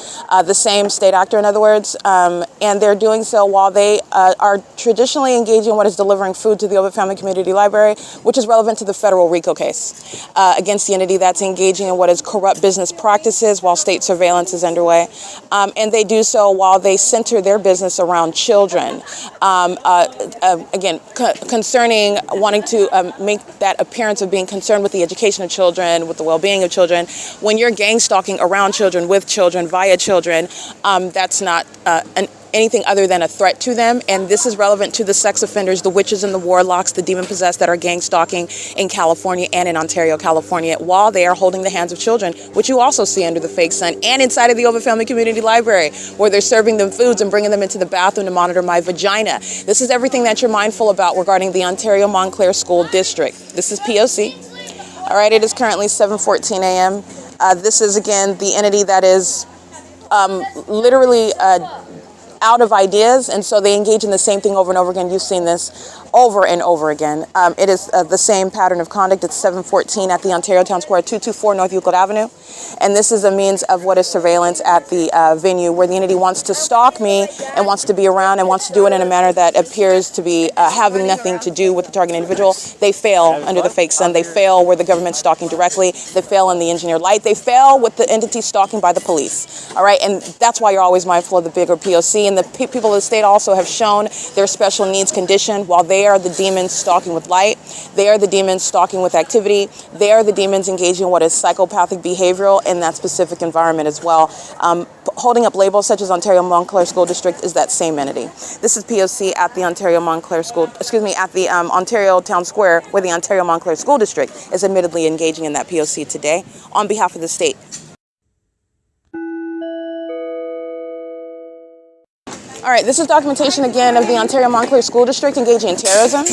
S2: the same state actor, in other words, and they're doing so while they are traditionally engaging in what is delivering food to the OVITT Family Community Library, which is relevant to the federal RICO case against the entity that's engaging in what is corrupt business practices while state surveillance is underway. And they do so while they center their business around children. Again, concerning wanting to make that appearance of being concerned with the education of children, with the well-being of children. When you're gang stalking around children, with children, via children, that's not anything other than a threat to them. And this is relevant to the sex offenders, the witches and the warlocks, the demon-possessed that are gang stalking in California and in Ontario, California, while they are holding the hands of children, which you also see under the fake sun, and inside of the OVITT Family Community Library, where they're serving them foods and bringing them into the bathroom to monitor my vagina. This is everything that you're mindful about regarding the Ontario Montclair School District. This is P.O.C. All right, it is currently 7:14 a.m. This is, again, the entity that is literally out of ideas, and so they engage in the same thing over and over again. You've seen this over and over again. It is the same pattern of conduct. It's 7:14 at the Ontario Town Square, 224 North Euclid Avenue. And this is a means of what is surveillance at the venue, where the entity wants to stalk me and wants to be around and wants to do it in a manner that appears to be having nothing to do with the target individual. They fail under the fake sun. They fail where the government's stalking directly. They fail in the engineered light. They fail with the entity stalking by the police. All right, and that's why you're always mindful of the bigger P.O.C. And the people of the state also have shown their special needs condition. While they are the demons stalking with light, they are the demons stalking with activity. They are the demons engaging in what is psychopathic behavioral in that specific environment as well. Holding up labels such as Ontario Montclair School District is that same entity. This is P.O.C. at the Ontario Montclair School, at the Ontario Town Square, where the Ontario Montclair School District is admittedly engaging in that P.O.C. today on behalf of the state. All right, this is documentation again of the Ontario Montclair School District engaging in terrorism.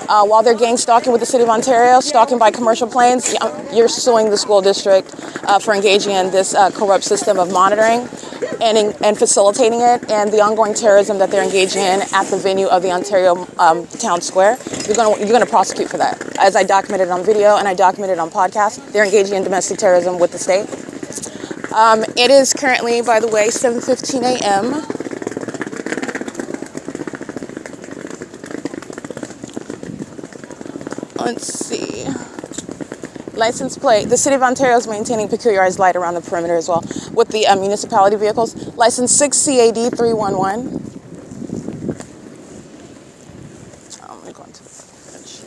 S2: While they're gang stalking with the City of Ontario, stalking by commercial planes, you're suing the school district for engaging in this corrupt system of monitoring and facilitating it, and the ongoing terrorism that they're engaging in at the venue of the Ontario Town Square. You're going to prosecute for that. As I documented on video and I documented on podcast, they're engaging in domestic terrorism with the state. It is currently, by the way, 7:15 a.m. Let's see. License plate. The City of Ontario is maintaining peculiarized light around the perimeter as well with the municipality vehicles. License 6CAD 311. I'm going to go into the fridge.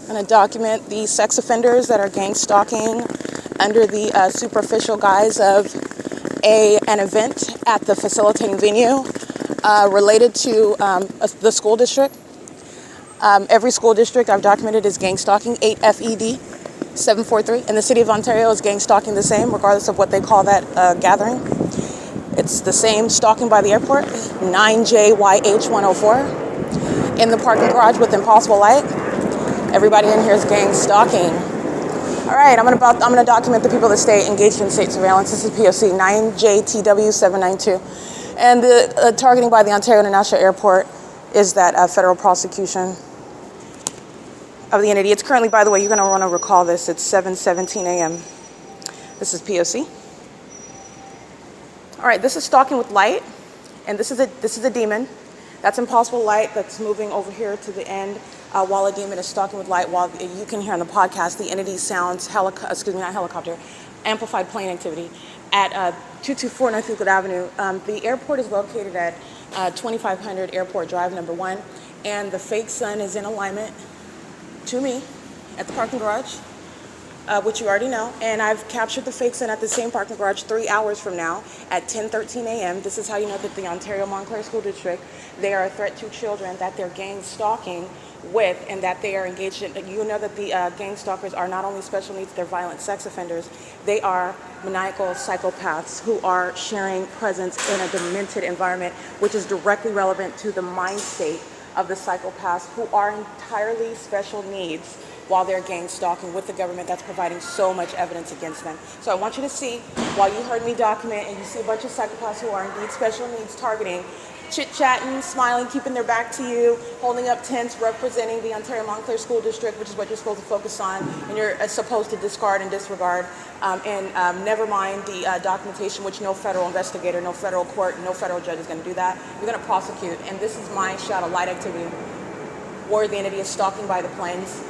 S2: I'm going to document the sex offenders that are gang stalking under the superficial guise of an event at the facilitating venue related to the school district. Every school district I've documented is gang stalking, 8 FED 743. And the City of Ontario is gang stalking the same, regardless of what they call that gathering. It's the same stalking by the airport, 9JYH 104. In the parking garage with impossible light. Everybody in here is gang stalking. All right, I'm gonna document the people of the state engaged in state surveillance. This is P.O.C. 9JTW 792. And the targeting by the Ontario International Airport is that federal prosecution of the entity. It's currently, by the way, you're going to want to recall this, it's 7:17 a.m. This is P.O.C. All right, this is stalking with light, and this is a demon. That's impossible light that's moving over here to the end while a demon is stalking with light. While you can hear on the podcast, the entity sounds amplified plane activity at 224 North Euclid Avenue. The airport is located at 2500 Airport Drive, number 1, and the fake sun is in alignment to me at the parking garage which you already know, and I've captured the fake son at the same parking garage 3 hours from now at 10:13 a.m. This is how you know that the Ontario Montclair School District, they are a threat to children, that they're gang stalking with, and that they are engaged in, you know that the gang stalkers are not only special needs, they're violent sex offenders. They are maniacal psychopaths who are sharing presence in a demented environment, which is directly relevant to the mind state of the psychopaths who are entirely special needs while they're gang stalking with the government that's providing so much evidence against them. So I want you to see, while you heard me document and you see a bunch of psychopaths who are indeed special needs targeting, chit-chatting, smiling, keeping their back to you, holding up tents representing the Ontario Montclair School District, which is what you're supposed to focus on, and you're supposed to discard and disregard, and never mind the documentation, which no federal investigator, no federal court, no federal judge is going to do that. You're going to prosecute, and this is my shadow light activity, where the entity is stalking by the planes.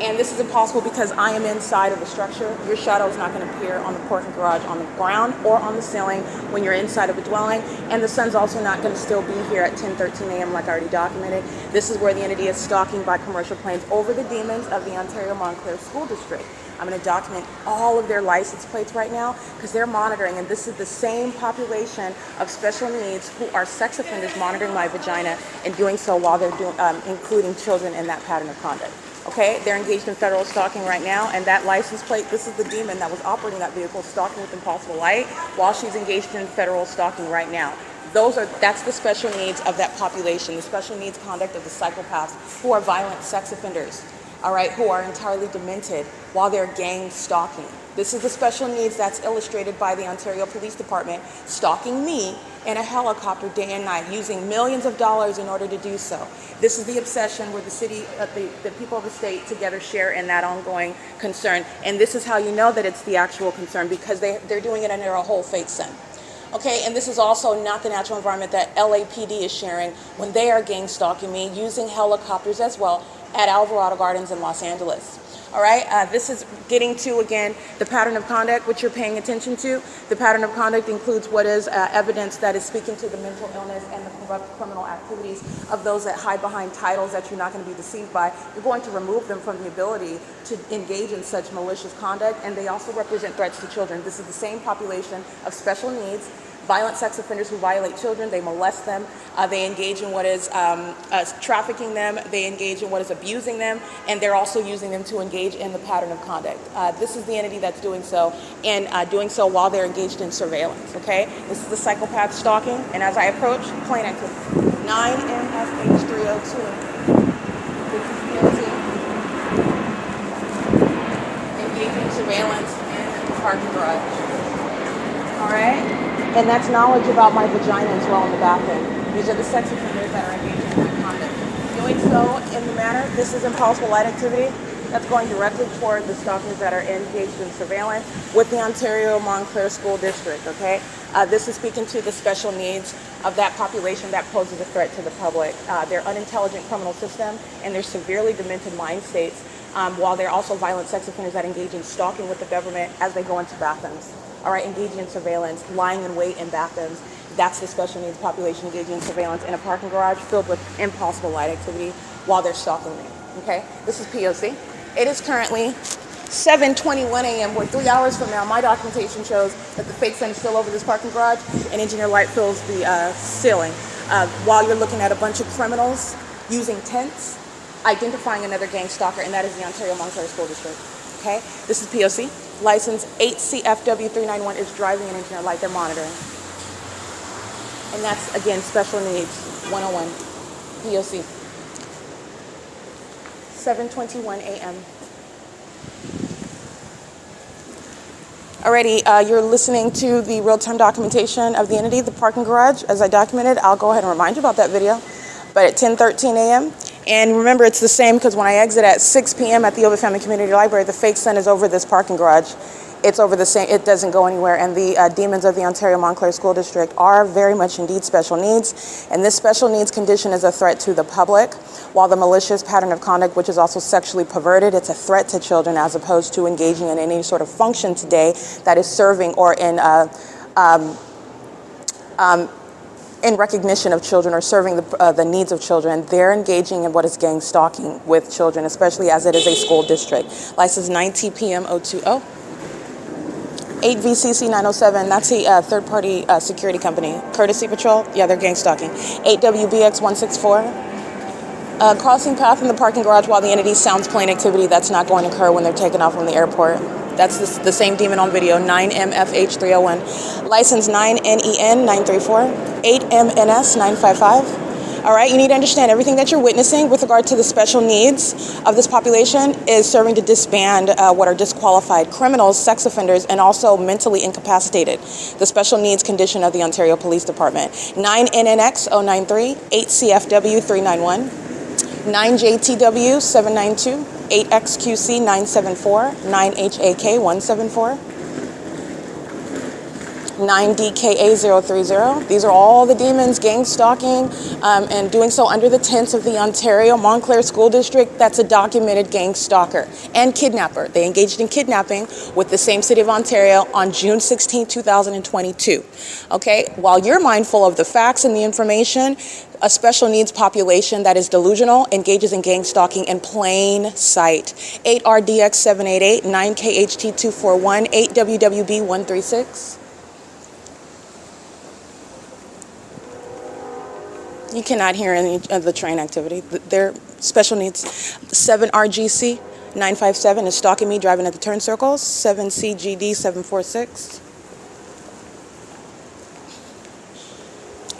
S2: And this is impossible because I am inside of the structure. Your shadow is not going to appear on the parking garage, on the ground, or on the ceiling when you're inside of a dwelling. And the sun's also not going to still be here at 10:13 a.m. like I already documented. This is where the entity is stalking by commercial planes over the demons of the Ontario Montclair School District. I'm going to document all of their license plates right now because they're monitoring, and this is the same population of special needs who are sex offenders monitoring my vagina, and doing so while they're including children in that pattern of conduct. Okay, they're engaged in federal stalking right now, and that license plate, this is the demon that was operating that vehicle, stalking with impossible light, while she's engaged in federal stalking right now. That's the special needs of that population, the special needs conduct of the psychopaths who are violent sex offenders, all right, who are entirely demented while they're gang stalking. This is the special needs that's illustrated by the Ontario Police Department stalking me in a helicopter day and night, using millions of dollars in order to do so. This is the obsession where the city, the people of the state together share in that ongoing concern. And this is how you know that it's the actual concern, because they're doing it under a whole fake sun. Okay, and this is also not the natural environment that LAPD is sharing when they are gang stalking me, using helicopters as well at Alvarado Gardens in Los Angeles. All right, this is getting to, again, the pattern of conduct, which you're paying attention to. The pattern of conduct includes what is evidence that is speaking to the mental illness and the corrupt criminal activities of those that hide behind titles that you're not going to be deceived by. You're going to remove them from the ability to engage in such malicious conduct, and they also represent threats to children. This is the same population of special needs, violent sex offenders who violate children, they molest them, they engage in what is trafficking them, they engage in what is abusing them, and they're also using them to engage in the pattern of conduct. This is the entity that's doing so, and doing so while they're engaged in surveillance, okay? This is the psychopath stalking, and as I approach, plane activity. 9 MFH302. This is P.O.C. Engaging surveillance in the parking garage. All right? And that's knowledge about my vagina as well in the bathroom. These are the sex offenders that are engaged in that conduct. Doing so in the manner, this is impossible light activity. That's going directly toward the stalkers that are engaged in surveillance with the Ontario Montclair School District, okay? This is speaking to the special needs of that population that poses a threat to the public. Their unintelligent criminal system and their severely demented mind states, while they're also violent sex offenders that engage in stalking with the government as they go into bathrooms. All right, engaging in surveillance, lying in wait in bathrooms. That's the special needs population engaging in surveillance in a parking garage filled with impossible light activity while they're stalking me, okay? This is P.O.C. It is currently 7:21 a.m., where 3 hours from now, my documentation shows that the fake sun is still over this parking garage and engineer light fills the ceiling. While you're looking at a bunch of criminals using tents, identifying another gang stalker, and that is the Ontario Montclair School District, okay? This is P.O.C. License 8CFW391 is driving an engineer light. They're monitoring. And that's, again, special needs 101, P.O.C. 7:21 a.m. Alrighty, you're listening to the real-time documentation of the entity, the parking garage. As I documented, I'll go ahead and remind you about that video. But at 10:13 a.m., and remember, it's the same because when I exit at 6 p.m. at the OVITT Family Community Library, the fake sun is over this parking garage. It's over the same, it doesn't go anywhere. And the demons of the Ontario Montclair School District are very much indeed special needs. And this special needs condition is a threat to the public, while the malicious pattern of conduct, which is also sexually perverted, it's a threat to children as opposed to engaging in any sort of function today that is serving or in in recognition of children or serving the needs of children, they're engaging in what is gang stalking with children, especially as it is a school district. License 9TPM020. 8 VCC 907, that's a third-party security company. Courtesy Patrol, yeah, they're gang stalking. 8 WBX 164. Crossing path in the parking garage while the entity sounds plane activity. That's not going to occur when they're taken off from the airport. That's the same demon on video. 9MFH 301. License 9NEN 934. 8MNS 955. All right, you need to understand everything that you're witnessing with regard to the special needs of this population is serving to disband what are disqualified criminals, sex offenders, and also mentally incapacitated. The special needs condition of the Ontario Police Department. 9NNX 093, 8CFW 391, 9JTW 792, 8XQC 974, 9HAK 174. 9DKA030. These are all the demons gang stalking and doing so under the tents of the Ontario Montclair School District. That's a documented gang stalker and kidnapper. They engaged in kidnapping with the same city of Ontario on June 16, 2022. Okay, while you're mindful of the facts and the information, a special needs population that is delusional engages in gang stalking in plain sight. 8RDX788, 9KHT241, 8WWB136. You cannot hear any of the train activity. Their special needs. 7RGC 957 is stalking me, driving at the turn circles. 7CGD 746.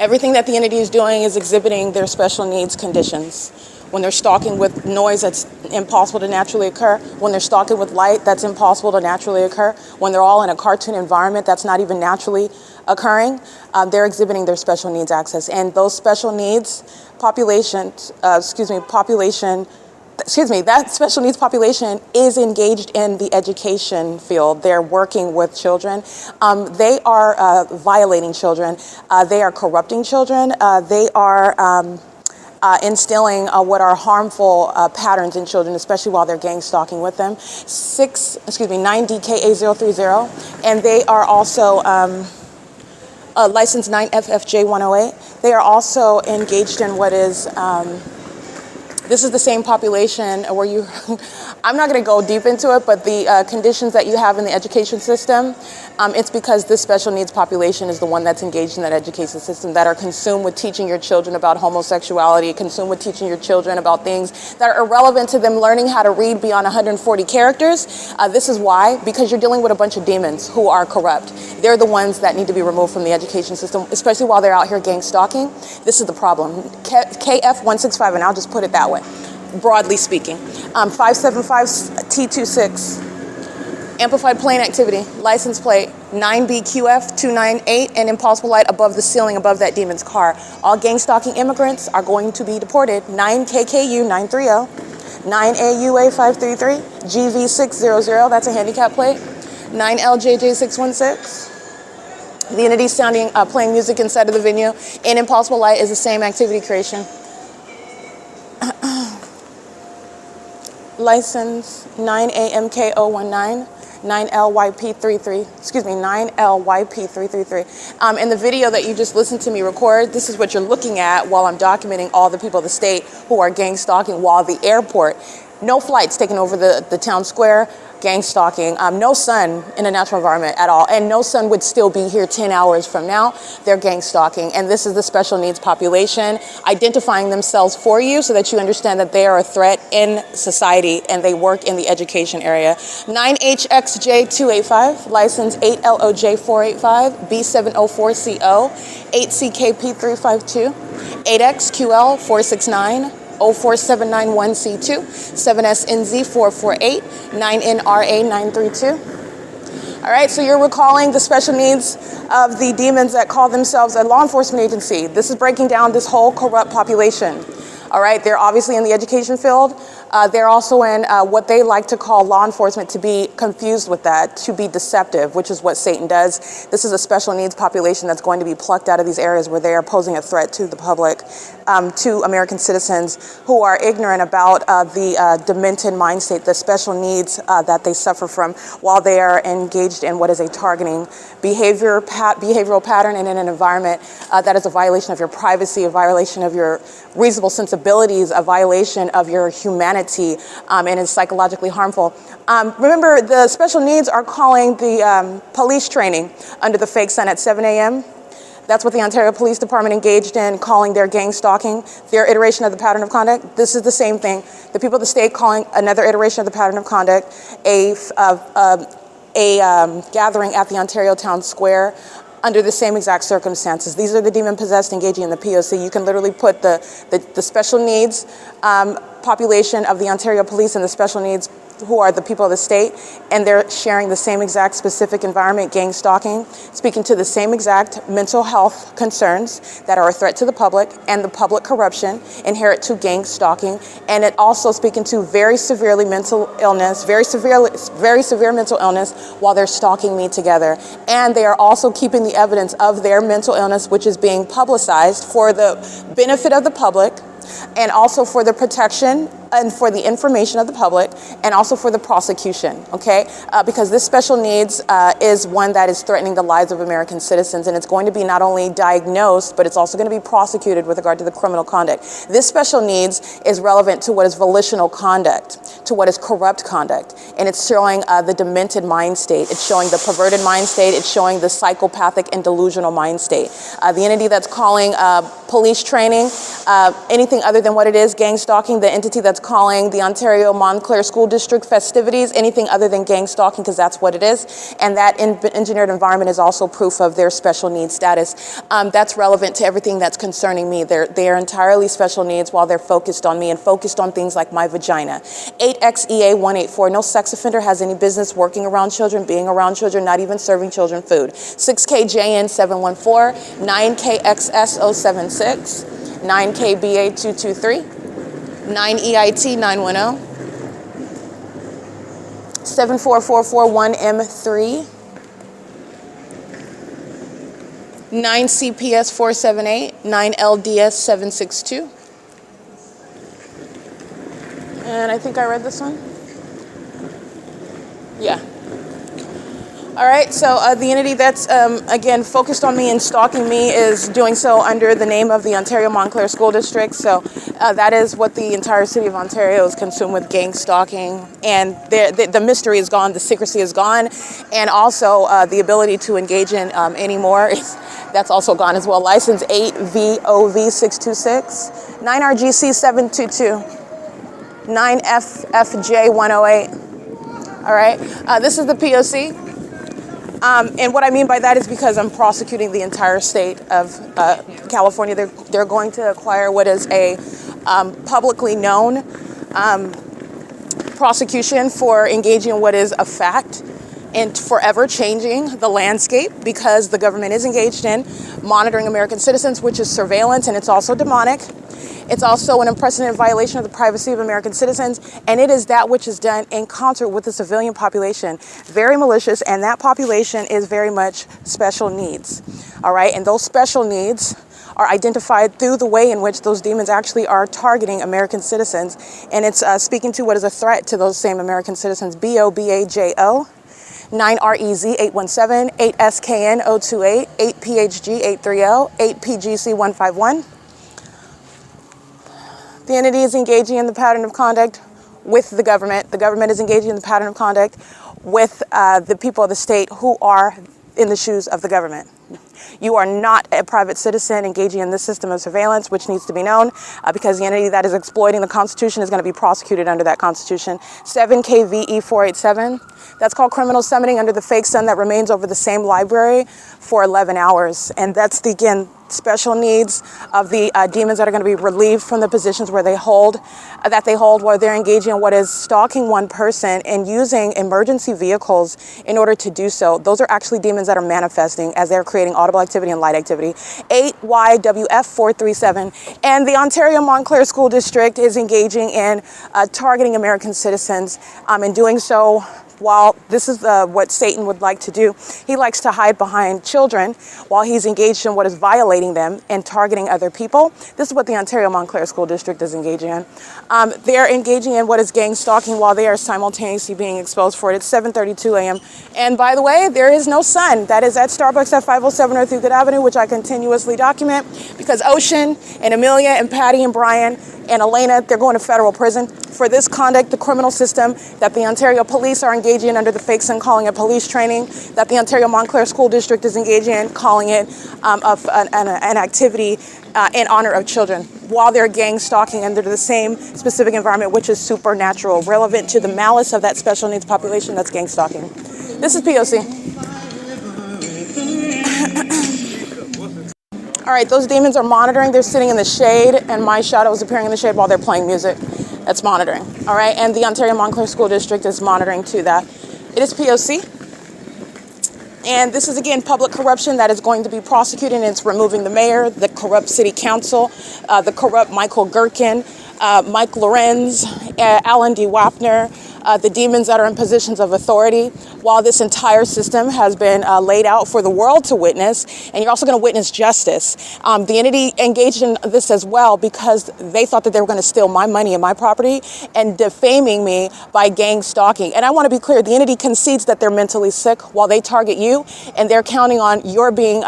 S2: Everything that the entity is doing is exhibiting their special needs conditions. When they're stalking with noise, that's impossible to naturally occur. When they're stalking with light, that's impossible to naturally occur. When they're all in a cartoon environment, that's not even naturally occurring. They're exhibiting their special needs access. And those special needs that special needs population is engaged in the education field. They're working with children. They are violating children. They are corrupting children. They are instilling what are harmful patterns in children, especially while they're gang stalking with them. 9DKA030, and they are also license 9FFJ108. They are also engaged in what is, this is the same population where you, I'm not going to go deep into it, but the conditions that you have in the education system, it's because this special needs population is the one that's engaged in that education system, that are consumed with teaching your children about homosexuality, consumed with teaching your children about things that are irrelevant to them learning how to read beyond 140 characters. This is why, because you're dealing with a bunch of demons who are corrupt. They're the ones that need to be removed from the education system, especially while they're out here gang stalking. This is the problem. KF165, and I'll just put it that way, broadly speaking. 575T26. Amplified plane activity, license plate 9BQF298, and impossible light above the ceiling above that demon's car. All gang stalking immigrants are going to be deported. 9KKU930, 9AUA533, GV600, that's a handicap plate. 9LJJ616. The entity sounding, playing music inside of the venue in impossible light is the same activity creation. License 9AMK019. 9LYP333. In the video that you just listened to me record, this is what you're looking at while I'm documenting all the people of the state who are gang stalking while the airport. No flights taking over the town square, gang stalking. No sun in a natural environment at all. And no sun would still be here 10 hours from now. They're gang stalking. And this is the special needs population identifying themselves for you so that you understand that they are a threat in society and they work in the education area. 9HXJ285, license 8LOJ485, B704CO, 8CKP352, 8XQL469, 04791C2, 7SNZ448, 9NRA932. All right, so you're recalling the special needs of the demons that call themselves a law enforcement agency. This is breaking down this whole corrupt population. All right, they're obviously in the education field. They're also in what they like to call law enforcement to be confused with that, to be deceptive, which is what Satan does. This is a special needs population that's going to be plucked out of these areas where they are posing a threat to the public, to American citizens who are ignorant about the demented mind state, the special needs that they suffer from while they are engaged in what is a targeting behavioral pattern and in an environment that is a violation of your privacy, a violation of your reasonable sensibilities, a violation of your humanity, and is psychologically harmful. Remember, the special needs are calling the police training under the fake sun at 7 a.m. That's what the Ontario Police Department engaged in, calling their gang stalking, their iteration of the pattern of conduct. This is the same thing. The people of the state calling another iteration of the pattern of conduct a gathering at the Ontario Town Square under the same exact circumstances. These are the demon-possessed engaging in the P.O.C. You can literally put the special needs population of the Ontario Police and the special needs who are the people of the state, and they're sharing the same exact specific environment, gang stalking, speaking to the same exact mental health concerns that are a threat to the public and the public corruption inherent to gang stalking, and it also speaking to very severely mental illness, very severe mental illness while they're stalking me together. And they are also keeping the evidence of their mental illness, which is being publicized for the benefit of the public, and also for the protection and for the information of the public, and also for the prosecution, okay? Because this special needs is one that is threatening the lives of American citizens, and it's going to be not only diagnosed, but it's also going to be prosecuted with regard to the criminal conduct. This special needs is relevant to what is volitional conduct, to what is corrupt conduct, and it's showing the demented mind state, it's showing the perverted mind state, it's showing the psychopathic and delusional mind state. The entity that's calling police training, anything other than what it is, gang stalking, the entity that's calling the Ontario Montclair School District festivities, anything other than gang stalking, because that's what it is. And that engineered environment is also proof of their special needs status. That's relevant to everything that's concerning me. They are entirely special needs while they're focused on me and focused on things like my vagina. 8XEA184, no sex offender has any business working around children, being around children, not even serving children food. 6KJN714, 9KXS076, 9KBA223, 9EIT910, 74441M3, 9CPS478, 9LDS762. And I think I read this one. Yeah. All right, so the entity that's, again, focused on me and stalking me is doing so under the name of the Ontario Montclair School District. So that is what the entire city of Ontario is consumed with, gang stalking. And the mystery is gone, the secrecy is gone. And also the ability to engage in any more, that's also gone as well. License 8VOV626, 9RGC722, 9FFJ108. All right, this is the P.O.C. And what I mean by that is because I'm prosecuting the entire state of California. They're going to acquire what is a publicly known prosecution for engaging in what is a fact and forever changing the landscape, because the government is engaged in monitoring American citizens, which is surveillance, and it's also demonic. It's also an unprecedented violation of the privacy of American citizens, and it is that which is done in concert with the civilian population. Very malicious, and that population is very much special needs, all right? And those special needs are identified through the way in which those demons actually are targeting American citizens, and it's speaking to what is a threat to those same American citizens. BOBAJO, 9REZ817, 8SKN028, 8PHG830, 8PGC151. The entity is engaging in the pattern of conduct with the government. The government is engaging in the pattern of conduct with the people of the state who are in the shoes of the government. You are not a private citizen engaging in this system of surveillance, which needs to be known, because the entity that is exploiting the Constitution is going to be prosecuted under that Constitution. 7KVE487, that's called criminal summoning under the fake sun that remains over the same library for 11 hours. And that's, again, special needs of the demons that are going to be relieved from the positions where they hold, where they're engaging in what is stalking one person and using emergency vehicles in order to do so. Those are actually demons that are manifesting as they're creating audible activity and light activity. 8YWF437. And the Ontario Montclair School District is engaging in targeting American citizens and doing so while this is what Satan would like to do. He likes to hide behind children while he's engaged in what is violating them and targeting other people. This is what the Ontario Montclair School District is engaging in. They're engaging in what is gang stalking while they are simultaneously being exposed for it. It's 7:32 a.m. And by the way, there is no sun. That is at Starbucks at 507 North Euclid Avenue, which I continuously document because Ocean and Amelia and Patty and Brian and Elena, they're going to federal prison for this conduct. The criminal system that the Ontario police are engaging in under the FACILITATION, calling it police training, that the Ontario Montclair School District is engaging in, calling it an activity in honor of children, while they're gang stalking under the same specific environment, which is supernatural, relevant to the malice of that special needs population that's gang stalking. This is P.O.C. All right, those demons are monitoring. They're sitting in the shade, and my shadow is appearing in the shade while they're playing music. That's monitoring. All right, and the Ontario Montclair School District is monitoring to that. It is P.O.C. And this is, again, public corruption that is going to be prosecuted, and it's removing the mayor, the corrupt city council, the corrupt Michael GERKEN, Mike LORENZ, Alan D. WAPNER, the demons that are in positions of authority, while this entire system has been laid out for the world to witness. And you're also going to witness justice. The entity engaged in this as well because they thought that they were going to steal my money and my property and defaming me by gang stalking. And I want to be clear, the entity concedes that they're mentally sick while they target you, and they're counting on your being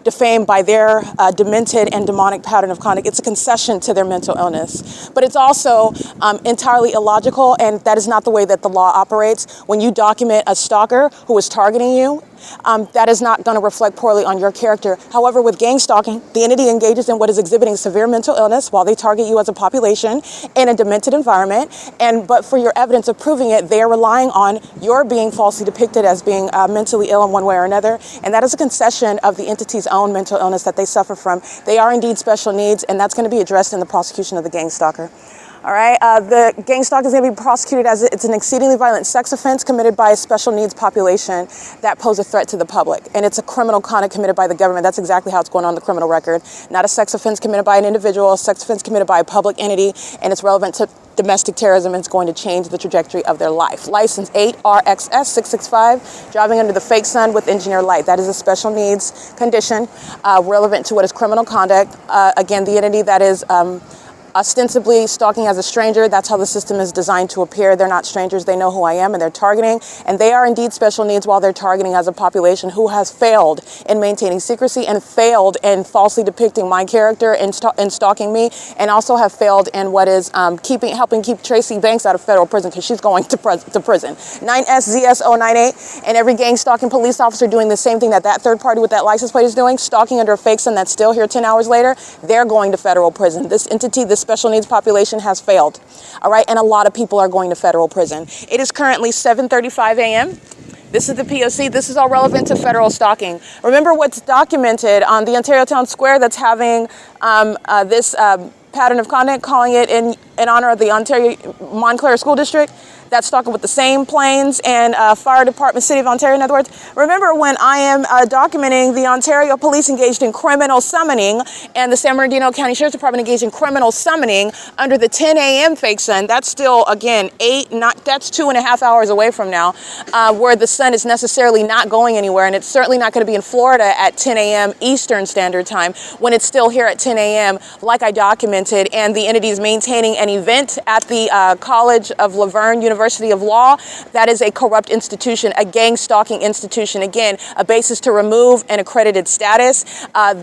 S2: defamed by their demented and demonic pattern of conduct. It's a concession to their mental illness. But it's also entirely illogical, and that is not the way that the law operates. When you document a stalker who is targeting you, that is not going to reflect poorly on your character. However, with gang stalking, the entity engages in what is exhibiting severe mental illness while they target you as a population in a demented environment. But for your evidence of proving it, they are relying on your being falsely depicted as being mentally ill in one way or another. And that is a concession of the entity's own mental illness that they suffer from. They are indeed special needs, and that's going to be addressed in the prosecution of the gang stalker. All right, the gang stalk is going to be prosecuted as it's an exceedingly violent sex offense committed by a special needs population that pose a threat to the public. And it's a criminal conduct committed by the government. That's exactly how it's going on the criminal record. Not a sex offense committed by an individual, a sex offense committed by a public entity, and it's relevant to domestic terrorism, and it's going to change the trajectory of their life. License 8RXS665, driving under the fake sun with engineered light. That is a special needs condition relevant to what is criminal conduct. Again, the entity that is ostensibly stalking as a stranger. That's how the system is designed to appear. They're not strangers. They know who I am, and they're targeting. And they are indeed special needs while they're targeting as a population who has failed in maintaining secrecy and failed in falsely depicting my character and stalking me, and also have failed in what is helping keep Tracy Banks out of federal prison because she's going to prison. 9SZS098, and every gang stalking police officer doing the same thing that third party with that license plate is doing, stalking under a fake sun that's still here 10 hours later, they're going to federal prison. This entity, this special needs population has failed. All right, and a lot of people are going to federal prison. It is currently 7:35 a.m. This is the P.O.C. This is all relevant to federal stalking. Remember what's documented on the Ontario Town Square that's having this pattern of conduct, calling it in honor of the Ontario Montclair School District? That's stalking with the same planes and fire department, City of Ontario, in other words. Remember when I am documenting the Ontario police engaged in criminal summoning and the San Bernardino County Sheriff's Department engaged in criminal summoning under the 10 a.m. fake sun. That's still, again, that's 2.5 hours away from now, where the sun is necessarily not going anywhere, and it's certainly not going to be in Florida at 10 a.m. Eastern Standard Time when it's still here at 10 a.m. like I documented, and the entity is maintaining an event at the College of Laverne University of Law. That is a corrupt institution, a gang stalking institution. Again, a basis to remove an accredited status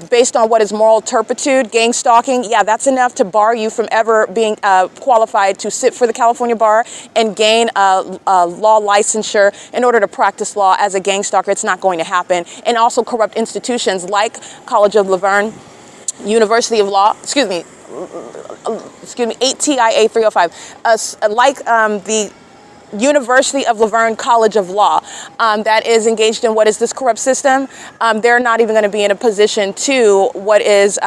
S2: based on what is moral turpitude. Gang stalking, yeah, that's enough to bar you from ever being qualified to sit for the California bar and gain law licensure in order to practice law as a gang stalker. It's not going to happen. And also corrupt institutions like College of Laverne, University of Law, excuse me, 8TIA 305, like the University of Laverne College of Law that is engaged in what is this corrupt system. They're not even going to be in a position to what is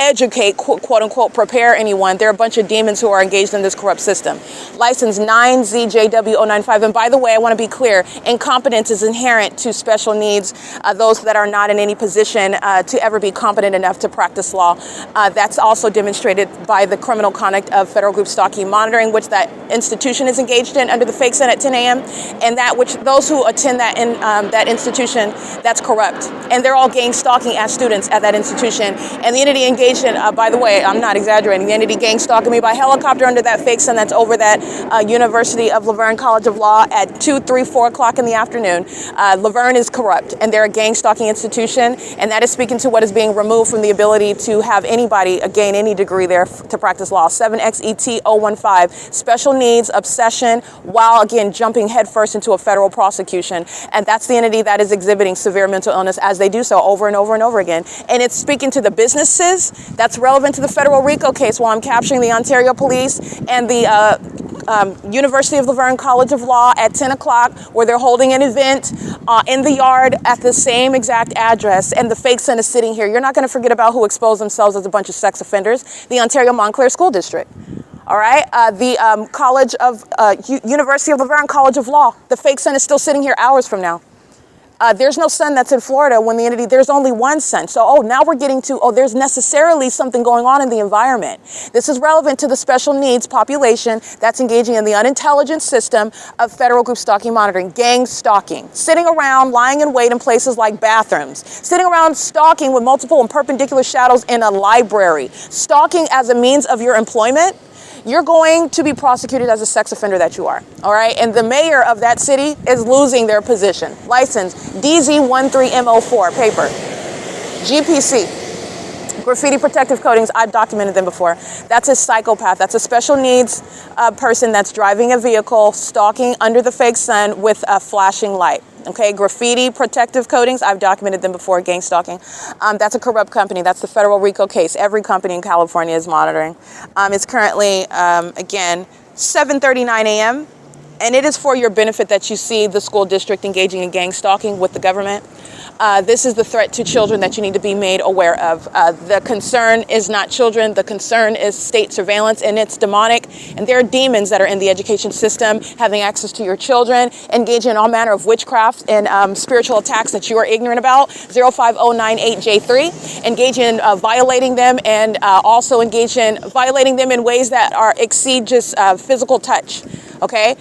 S2: educate, quote unquote, prepare anyone. There are a bunch of demons who are engaged in this corrupt system. License 9ZJW095. And by the way, I want to be clear, incompetence is inherent to special needs, those that are not in any position to ever be competent enough to practice law. That's also demonstrated by the criminal conduct of federal group stalking monitoring, which that institution is engaged in under the fake Senate at 10 a.m. And that which those who attend that in that institution, that's corrupt. And they're all gang stalking as students at that institution. And the entity engaged by the way, I'm not exaggerating, the entity gang stalking me by helicopter under that fake sun that's over that University of Laverne College of Law at 2, 3, 4 o'clock in the afternoon. Laverne is corrupt, and they're a gang stalking institution, and that is speaking to what is being removed from the ability to have anybody gain any degree there to practice law. 7XET015, special needs, obsession, while again jumping headfirst into a federal prosecution. And that's the entity that is exhibiting severe mental illness as they do so over and over and over again. And it's speaking to the businesses that's relevant to the federal RICO case while I'm capturing the Ontario Police and the University of Laverne College of Law at 10 o'clock where they're holding an event in the yard at the same exact address, and the fake son is sitting here. You're not going to forget about who exposed themselves as a bunch of sex offenders, the Ontario Montclair School District. All right, the College of University of Laverne College of Law. The fake son is still sitting here hours from now. There's no son that's in Florida when the entity, there's only one son. So, now we're getting to, there's necessarily something going on in the environment. This is relevant to the special needs population that's engaging in the unintelligent system of federal group stalking monitoring, gang stalking, sitting around, lying in wait in places like bathrooms, sitting around stalking with multiple and perpendicular shadows in a library, stalking as a means of your employment. You're going to be prosecuted as a sex offender that you are, all right? And the mayor of that city is losing their position. License DZ13M04, paper. GPC, graffiti protective coatings, I've documented them before. That's a psychopath. That's a special needs person that's driving a vehicle, stalking under the fake sun with a flashing light. Okay, graffiti protective coatings, I've documented them before, gang stalking. That's a corrupt company. That's the federal RICO case. Every company in California is monitoring. It's currently, again, 7:39 a.m. And it is for your benefit that you see the school district engaging in gang stalking with the government. This is the threat to children that you need to be made aware of. The concern is not children. The concern is state surveillance, and it's demonic. And there are demons that are in the education system having access to your children, engaging in all manner of witchcraft and spiritual attacks that you are ignorant about. 05098J3, engaging in violating them, and also engage in violating them in ways that exceed just physical touch. Okay,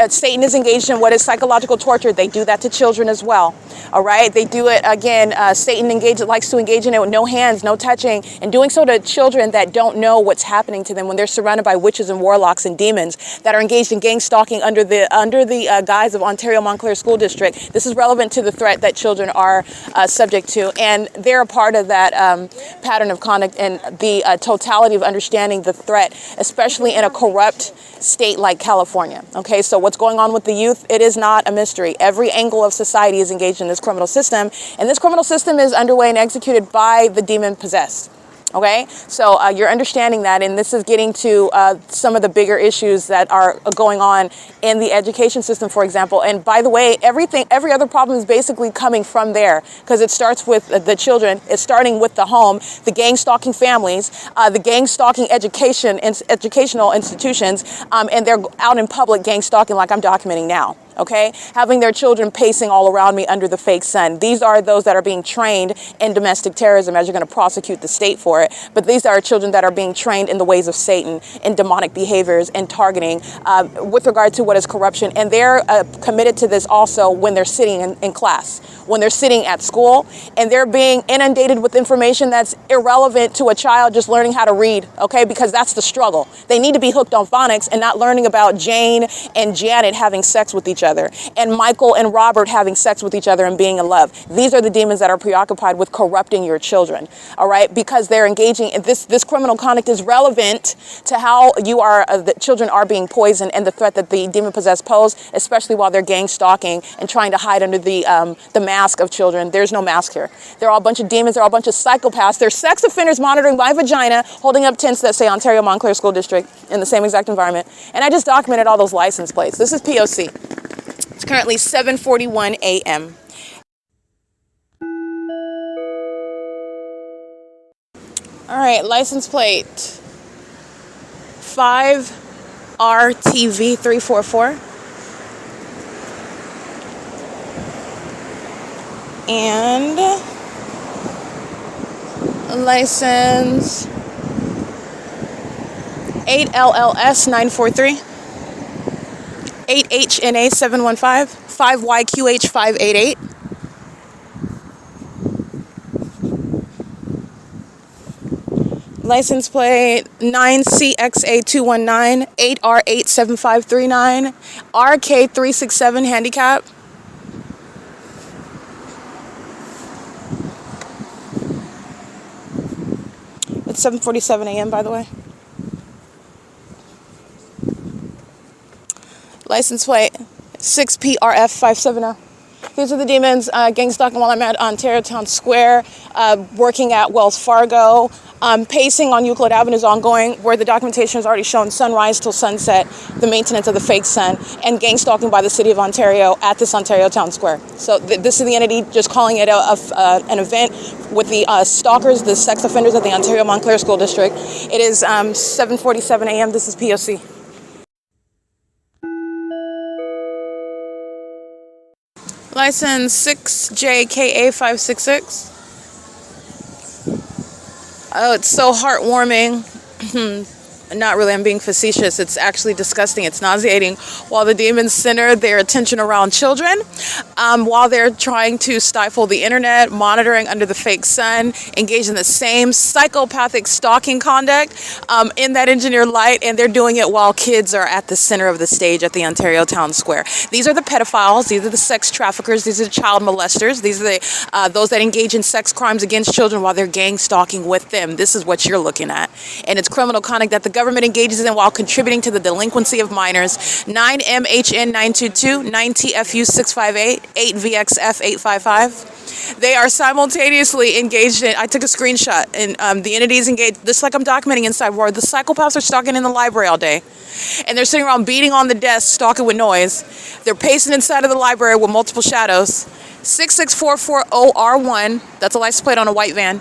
S2: Satan is engaged in what is psychological torture. They do that to children as well. All right, they do it again. Satan likes to engage in it with no hands, no touching, and doing so to children that don't know what's happening to them when they're surrounded by witches and warlocks and demons that are engaged in gang stalking under the guise of Ontario Montclair School District. This is relevant to the threat that children are subject to, and they're a part of that pattern of conduct and the totality of understanding the threat, especially in a corrupt state like California. Okay, so what's going on with the youth? It is not a mystery. Every angle of society is engaged in this criminal system, and this criminal system is underway and executed by the demon possessed. Okay, so you're understanding that, and this is getting to some of the bigger issues that are going on in the education system, for example. And by the way, every other problem is basically coming from there, because it starts with the children. It's starting with the home, the gang stalking families, the gang stalking educational institutions, and they're out in public gang stalking like I'm documenting now. Okay, having their children pacing all around me under the fake sun. These are those that are being trained in domestic terrorism, as you're going to prosecute the state for it. But these are children that are being trained in the ways of Satan, in demonic behaviors and targeting with regard to what is corruption. And they're committed to this also when they're sitting in class, when they're sitting at school, and they're being inundated with information that's irrelevant to a child just learning how to read. Okay, because that's the struggle. They need to be hooked on phonics and not learning about Jane and Janet having sex with each each other, and Michael and Robert having sex with each other and being in love. These are the demons that are preoccupied with corrupting your children, all right? Because they're engaging in this criminal conduct is relevant to how the children are being poisoned and the threat that the demon-possessed pose, especially while they're gang stalking and trying to hide under the mask of children. There's no mask here. They're all a bunch of demons. They're all a bunch of psychopaths. They're sex offenders monitoring my vagina, holding up tents that say Ontario Montclair School District in the same exact environment. And I just documented all those license plates. This is P.O.C. It's currently 7:41 a.m. All right, license plate 5RTV344. And license 8LLS943, 8HNA715, 5YQH588. License plate 9CXA219, 8R87539, RK367 handicap. It's 7:47 a.m. by the way. License plate 6PRF570. These are the demons gang stalking while I'm at Ontario Town Square, working at Wells Fargo. Pacing on Euclid Avenue is ongoing, where the documentation has already shown sunrise till sunset, the maintenance of the fake sun, and gang stalking by the City of Ontario at this Ontario Town Square. So this is the entity just calling it an event with the stalkers, the sex offenders at the Ontario Montclair School District. It is 7:47 a.m. This is P.O.C. License 6JKA566. Oh, it's so heartwarming. Not really, I'm being facetious. It's actually disgusting. It's nauseating. While the demons center their attention around children, while they're trying to stifle the internet, monitoring under the fake sun, engage in the same psychopathic stalking conduct in that engineered light, and they're doing it while kids are at the center of the stage at the Ontario Town Square. These are the pedophiles. These are the sex traffickers. These are the child molesters. These are those that engage in sex crimes against children while they're gang stalking with them. This is what you're looking at. And it's criminal conduct that the government engages in while contributing to the delinquency of minors. 9MHN922, 9TFU658, 8VXF855. They are simultaneously engaged in, I took a screenshot, and the entities engaged, just like I'm documenting inside, where the psychopaths are stalking in the library all day. And they're sitting around beating on the desk, stalking with noise. They're pacing inside of the library with multiple shadows. 66440R1, that's a license plate on a white van.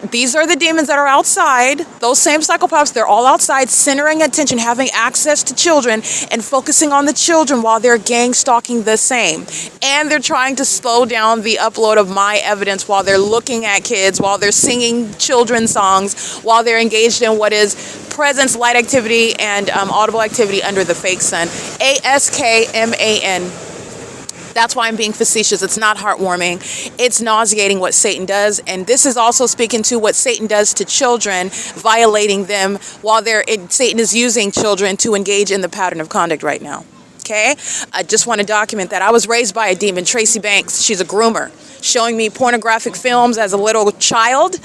S2: These are the demons that are outside. Those same psychopaths, they're all outside, centering attention, having access to children, and focusing on the children while they're gang stalking the same. And they're trying to slow down the upload of my evidence while they're looking at kids, while they're singing children's songs, while they're engaged in what is presence, light activity, and audible activity under the fake sun. ASKMAN. That's why I'm being facetious. It's not heartwarming. It's nauseating what Satan does. And this is also speaking to what Satan does to children, violating them while Satan is using children to engage in the pattern of conduct right now. Okay? I just want to document that. I was raised by a demon, Tracy Banks. She's a groomer, showing me pornographic films as a little child,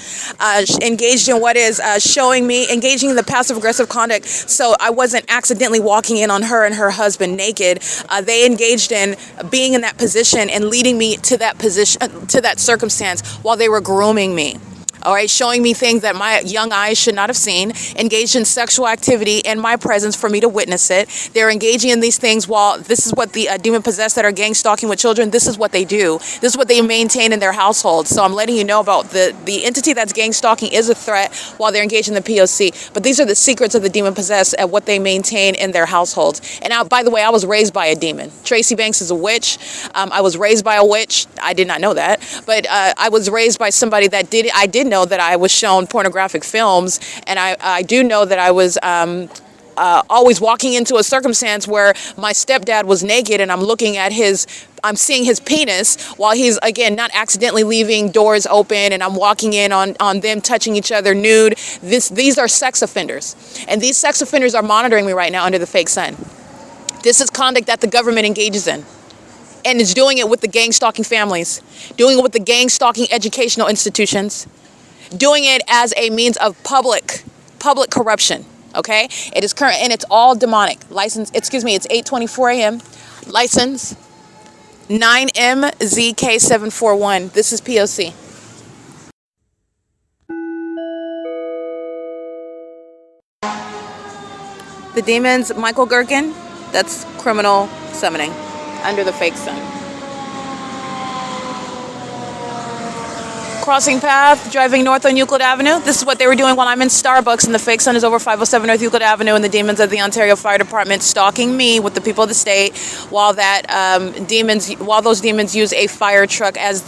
S2: engaged in what is engaging in the passive-aggressive conduct, so I wasn't accidentally walking in on her and her husband naked. They engaged in being in that position and leading me to that position, to that circumstance, while they were grooming me. All right, showing me things that my young eyes should not have seen, engaged in sexual activity in my presence for me to witness it. They're engaging in these things while this is what the demon-possessed that are gang stalking with children, this is what they do. This is what they maintain in their households. So I'm letting you know about the entity that's gang stalking is a threat while they're engaged in the P.O.C. But these are the secrets of the demon-possessed and what they maintain in their households. And now, by the way, I was raised by a demon. Tracy Banks is a witch. I was raised by a witch. I did not know that. But I was raised by somebody that I did know that I was shown pornographic films, and I do know that I was always walking into a circumstance where my stepdad was naked, and I'm seeing his penis while he's, again, not accidentally leaving doors open, and I'm walking in on them touching each other nude. These are sex offenders, and these sex offenders are monitoring me right now under the fake sun. This is conduct that the government engages in, and is doing it with the gang stalking families, doing it with the gang stalking educational institutions, doing it as a means of public corruption. Okay, it is current, and it's all demonic. License, excuse me, it's 8:24 a.m. License 9MZK741. This is P.O.C. The demons, Michael GERKEN, that's criminal summoning under the fake sun. Crossing path, driving north on Euclid Avenue. This is what they were doing while I'm in Starbucks, and the fake sun is over 507 North Euclid Avenue, and the demons of the Ontario Fire Department stalking me with the people of the state, while those demons use a fire truck as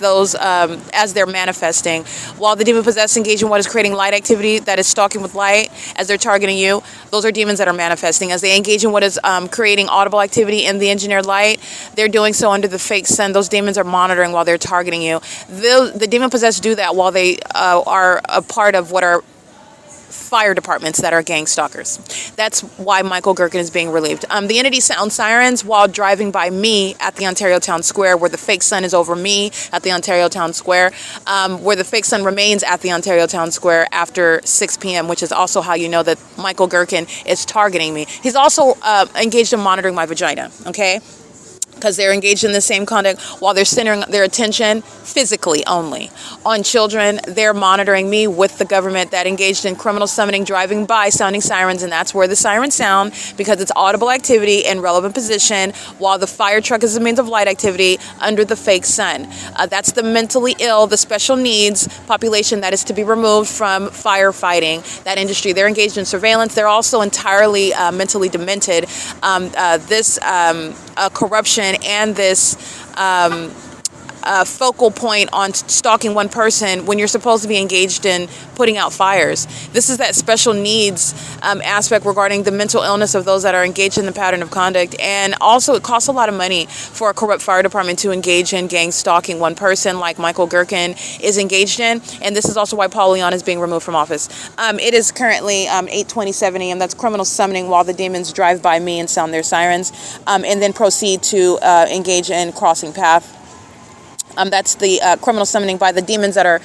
S2: they're manifesting. While the demon possessed engage in what is creating light activity, that is stalking with light, as they're targeting you. Those are demons that are manifesting. As they engage in what is creating audible activity in the engineered light, they're doing so under the fake sun. Those demons are monitoring while they're targeting you. The demon possessed do that while they are a part of what are fire departments that are gang stalkers. That's why Michael GERKEN is being relieved. The entity sounds sirens while driving by me at the Ontario Town Square, where the fake sun is over me at the Ontario Town Square, where the fake sun remains at the Ontario Town Square after 6 p.m., which is also how you know that Michael GERKEN is targeting me. He's also engaged in monitoring my vagina, okay? Because they're engaged in the same conduct while they're centering their attention physically only on children. They're monitoring me with the government that engaged in criminal summoning, driving by, sounding sirens, and that's where the sirens sound, because it's audible activity in relevant position, while the fire truck is a means of light activity under the fake sun. That's the mentally ill, the special needs population that is to be removed from firefighting, that industry. They're engaged in surveillance. They're also entirely mentally demented. This corruption and this focal point on stalking one person when you're supposed to be engaged in putting out fires. This is that special needs aspect regarding the mental illness of those that are engaged in the pattern of conduct. And also, it costs a lot of money for a corrupt fire department to engage in gang stalking one person like Michael GERKEN is engaged in. And this is also why Paul Leon is being removed from office. It is currently 8:27 a.m. That's criminal summoning while the demons drive by me and sound their sirens, and then proceed to engage in crossing path. That's the criminal summoning by the demons that are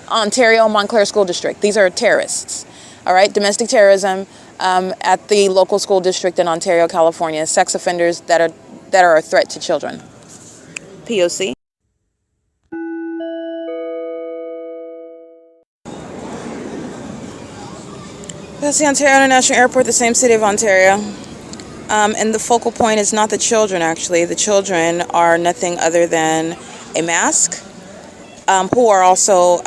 S2: Ontario Montclair School District. These are terrorists, all right? Domestic terrorism at the local school district in Ontario, California. Sex offenders that are a threat to children. P.O.C. That's the Ontario International Airport, the same city of Ontario. And the focal point is not the children, actually. The children are nothing other than a mask, who are also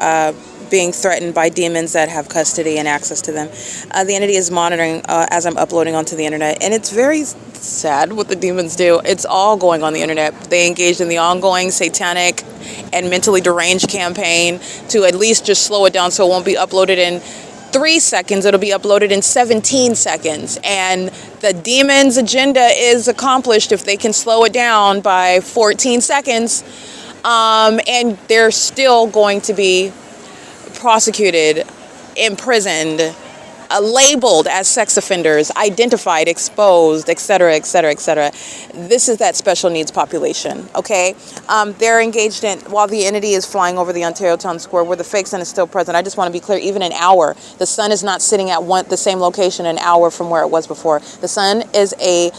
S2: being threatened by demons that have custody and access to them. The entity is monitoring as I'm uploading onto the internet, and it's very sad what the demons do. It's all going on the internet. They engaged in the ongoing satanic and mentally deranged campaign to at least just slow it down so it won't be uploaded in 3 seconds. It'll be uploaded in 17 seconds. And the demon's agenda is accomplished if they can slow it down by 14 seconds. And they're still going to be prosecuted, imprisoned, labeled as sex offenders, identified, exposed, etc., etc., etc. This is that special needs population, okay? They're engaged in, while the entity is flying over the Ontario Town Square where the fake sun is still present. I just want to be clear, even an hour, the sun is not sitting at the same location an hour from where it was before. The sun is a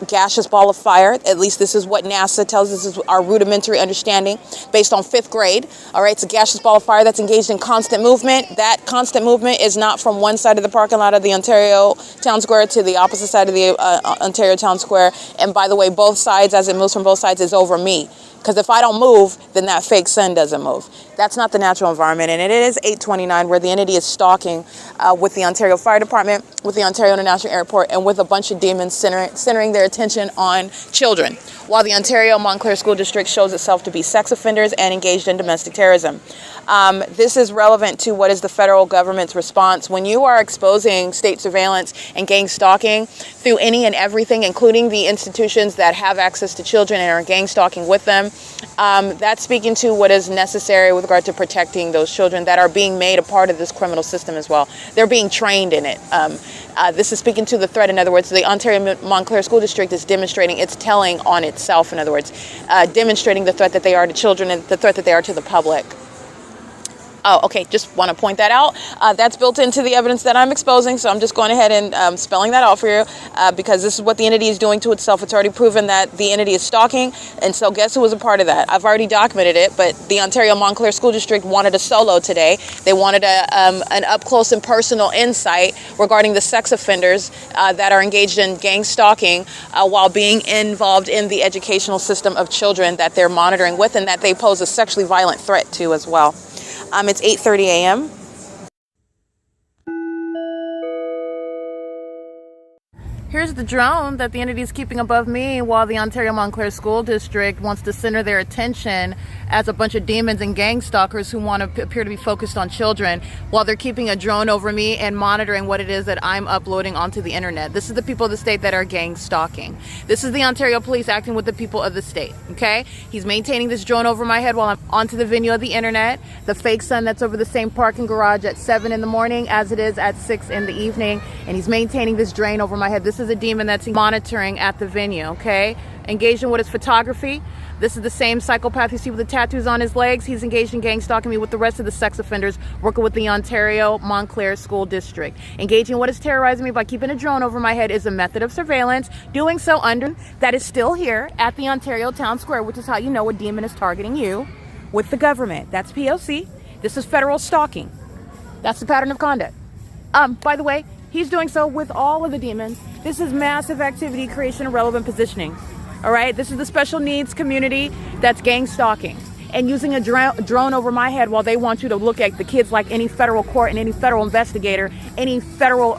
S2: gaseous ball of fire. At least this is what NASA tells us, is our rudimentary understanding based on 5th grade. All right, it's a gaseous ball of fire that's engaged in constant movement. That constant movement is not from one side of the parking lot of the Ontario Town Square to the opposite side of the Ontario Town Square. And by the way, both sides, as it moves from both sides, is over me. Because if I don't move, then that fake sun doesn't move. That's not the natural environment. And it is 8:29 where the entity is stalking with the Ontario Fire Department, with the Ontario International Airport, and with a bunch of demons centering their attention on children, while the Ontario Montclair School District shows itself to be sex offenders and engaged in domestic terrorism. This is relevant to what is the federal government's response. When you are exposing state surveillance and gang stalking through any and everything, including the institutions that have access to children and are gang stalking with them, that's speaking to what is necessary with regard to protecting those children that are being made a part of this criminal system as well. They're being trained in it. This is speaking to the threat. In other words, the Ontario Montclair School District is demonstrating, it's telling on itself, in other words, demonstrating the threat that they are to children and the threat that they are to the public. Oh, okay, just want to point that out. That's built into the evidence that I'm exposing, so I'm just going ahead and spelling that out for you because this is what the entity is doing to itself. It's already proven that the entity is stalking, and so guess who was a part of that? I've already documented it, but the Ontario Montclair School District wanted a solo today. They wanted an up-close and personal insight regarding the sex offenders that are engaged in gang stalking while being involved in the educational system of children that they're monitoring with and that they pose a sexually violent threat to as well. It's 8:30 a.m.
S1: Here's the drone that the entity is keeping above me while the Ontario Montclair School District wants to center their attention as a bunch of demons and gang stalkers who want to appear to be focused on children while they're keeping a drone over me and monitoring what it is that I'm uploading onto the internet. This is the people of the state that are gang stalking. This is the Ontario police acting with the people of the state, okay? He's maintaining this drone over my head while I'm onto the venue of the internet. The fake sun that's over the same parking garage at 7 in the morning as it is at 6 in the evening. And he's maintaining this drone over my head. This is a demon that's monitoring at the venue, okay? Engaged in what is photography. This is the same psychopath you see with the tattoos on his legs. He's engaged in gang stalking me with the rest of the sex offenders working with the Ontario Montclair School District. Engaging what is terrorizing me by keeping a drone over my head is a method of surveillance. Doing so under that is still here at the Ontario Town Square, which is how you know a demon is targeting you with the government. That's P.O.C. This is federal stalking. That's the pattern of conduct. By the way, he's doing so with all of the demons. This is massive activity creation and relevant positioning. All right, this is the special needs community that's gang stalking and using a drone over my head while they want you to look at the kids like any federal court and any federal investigator, any federal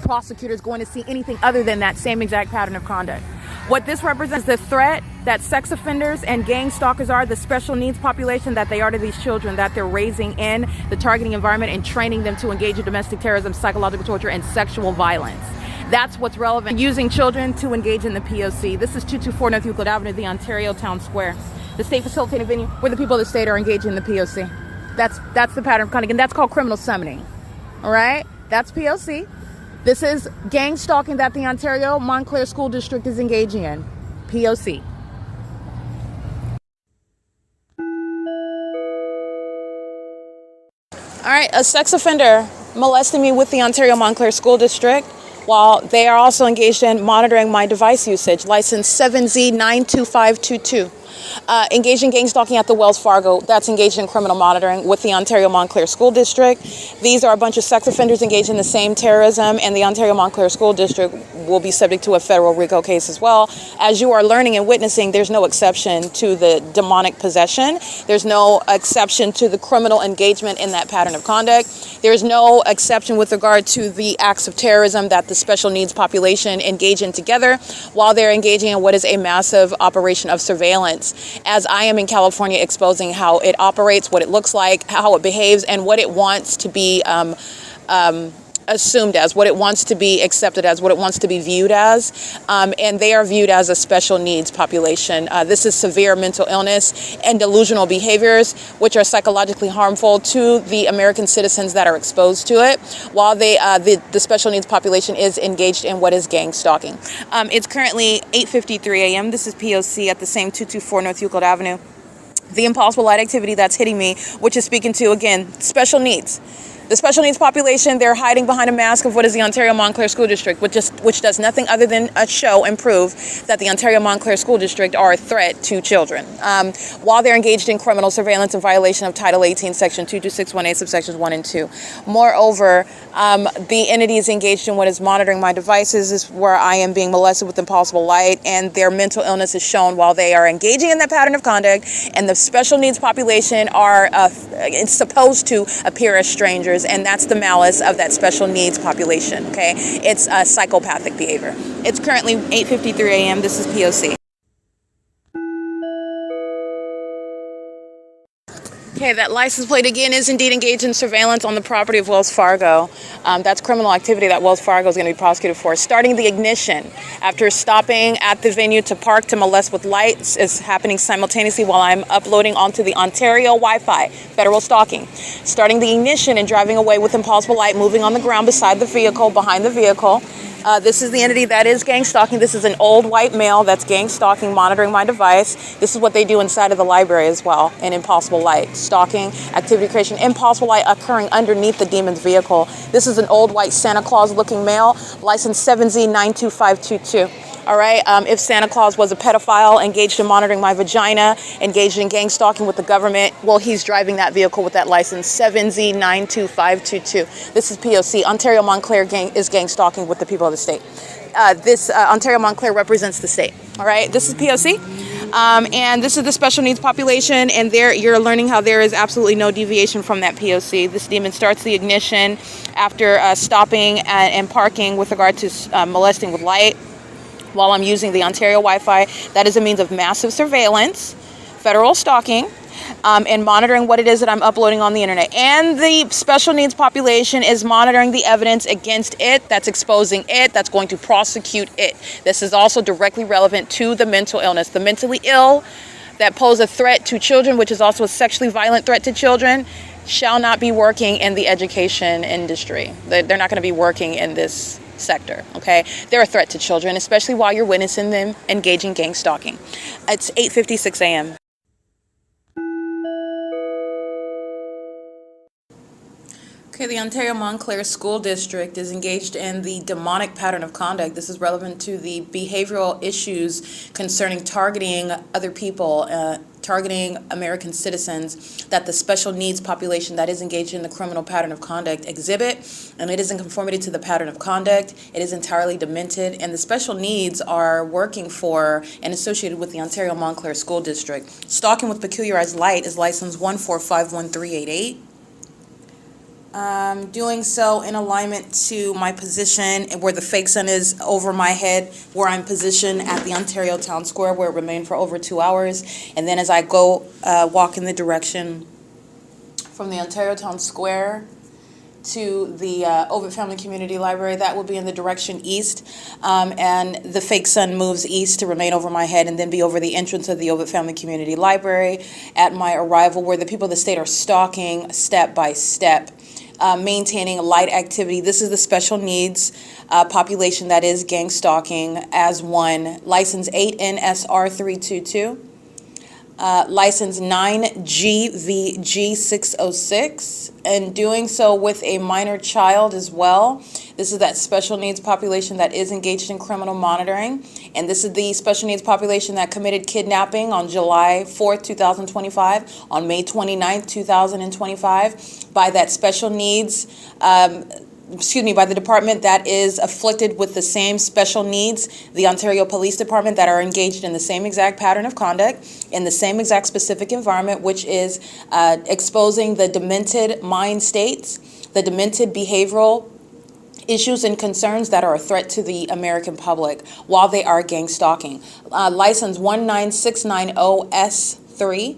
S1: prosecutor is going to see anything other than that same exact pattern of conduct. What this represents is the threat that sex offenders and gang stalkers are, the special needs population that they are to these children that they're raising in the targeting environment and training them to engage in domestic terrorism, psychological torture, and sexual violence. That's what's relevant. Using children to engage in the P.O.C. This is 224 North Euclid Avenue, the Ontario Town Square. The state facilitated venue where the people of the state are engaging in the P.O.C. That's the pattern of conduct, and that's called criminal summoning. All right? That's P.O.C. This is gang stalking that the Ontario Montclair School District is engaging in. P.O.C.
S2: All right, a sex offender molested me with the Ontario Montclair School District while they are also engaged in monitoring my device usage, license 7Z92522. Engaged in gang stalking at the Wells Fargo, that's engaged in criminal monitoring with the Ontario Montclair School District. These are a bunch of sex offenders engaged in the same terrorism, and the Ontario Montclair School District will be subject to a federal RICO case as well. As you are learning and witnessing, there's no exception to the demonic possession. There's no exception to the criminal engagement in that pattern of conduct. There's no exception with regard to the acts of terrorism that the special needs population engage in together while they're engaging in what is a massive operation of surveillance. As I am in California exposing how it operates, what it looks like, how it behaves, and what it wants to be assumed as, what it wants to be accepted as, what it wants to be viewed as, and they are viewed as a special needs population. This is severe mental illness and delusional behaviors, which are psychologically harmful to the American citizens that are exposed to it, while the special needs population is engaged in what is gang stalking. It's currently 8:53 a.m. This is P.O.C. at the same 224 North Euclid Avenue. The impossible light activity that's hitting me, which is speaking to, again, special needs. The special needs population, they're hiding behind a mask of what is the Ontario Montclair School District, which does nothing other than show and prove that the Ontario Montclair School District are a threat to children. While they're engaged in criminal surveillance in violation of Title 18, Section 22618, subsections 1 and 2. Moreover, the entity is engaged in what is monitoring my devices, is where I am being molested with impossible light, and their mental illness is shown while they are engaging in that pattern of conduct, and the special needs population are it's supposed to appear as strangers, and that's the malice of that special needs population, okay? It's psychopathic behavior. It's currently 8:53 a.m. This is P.O.C. Okay, that license plate again is indeed engaged in surveillance on the property of Wells Fargo. That's criminal activity that Wells Fargo is going to be prosecuted for. Starting the ignition after stopping at the venue to park to molest with lights is happening simultaneously while I'm uploading onto the Ontario Wi-Fi. Federal stalking. Starting the ignition and driving away with impossible light, moving on the ground beside the vehicle, behind the vehicle. This is the entity that is gang stalking. This is an old white male that's gang stalking, monitoring my device. This is what they do inside of the library as well, in Impossible Light. Stalking, activity creation, Impossible Light occurring underneath the demon's vehicle. This is an old white Santa Claus looking male, license 7Z92522. All right, if Santa Claus was a pedophile, engaged in monitoring my vagina, engaged in gang stalking with the government, well, he's driving that vehicle with that license 7Z92522. This is P.O.C. Ontario Montclair is gang stalking with the people of the state. Ontario Montclair represents the state. All right, this is P.O.C. And this is the special needs population, and there you're learning how there is absolutely no deviation from that P.O.C. This demon starts the ignition after stopping and parking with regard to molesting with light. While I'm using the Ontario Wi-Fi, that is a means of massive surveillance, federal stalking, and monitoring what it is that I'm uploading on the internet. And the special needs population is monitoring the evidence against it, that's exposing it, that's going to prosecute it. This is also directly relevant to the mental illness. The mentally ill that pose a threat to children, which is also a sexually violent threat to children, shall not be working in the education industry. They're not going to be working in this sector, okay? They're a threat to children, especially while you're witnessing them engaging gang stalking. It's 8:56 a.m. Okay, the Ontario Montclair School District is engaged in the demonic pattern of conduct. This is relevant to the behavioral issues concerning targeting other people, targeting American citizens that the special needs population that is engaged in the criminal pattern of conduct exhibit, and it is in conformity to the pattern of conduct. It is entirely demented, and the special needs are working for and associated with the Ontario Montclair School District. Stalking with peculiarized light is license 1451388. Doing so in alignment to my position where the fake sun is over my head, where I'm positioned at the Ontario Town Square, where it remained for over 2 hours. And then as I go walk in the direction from the Ontario Town Square to the OVITT Family Community Library, that will be in the direction east. And the fake sun moves east to remain over my head and then be over the entrance of the OVITT Family Community Library at my arrival, where the people of the state are stalking step by step. Maintaining light activity. This is the special needs population that is gang stalking as one. License 8NSR322. License 9GVG606. And doing so with a minor child as well. This is that special needs population that is engaged in criminal monitoring. And this is the special needs population that committed kidnapping on July 4th, 2025, on May 29th, 2025, by that special needs, by the department that is afflicted with the same special needs, the Ontario Police Department, that are engaged in the same exact pattern of conduct, in the same exact specific environment, which is exposing the demented mind states, the demented behavioral issues and concerns that are a threat to the American public while they are gang stalking. License 19690S3.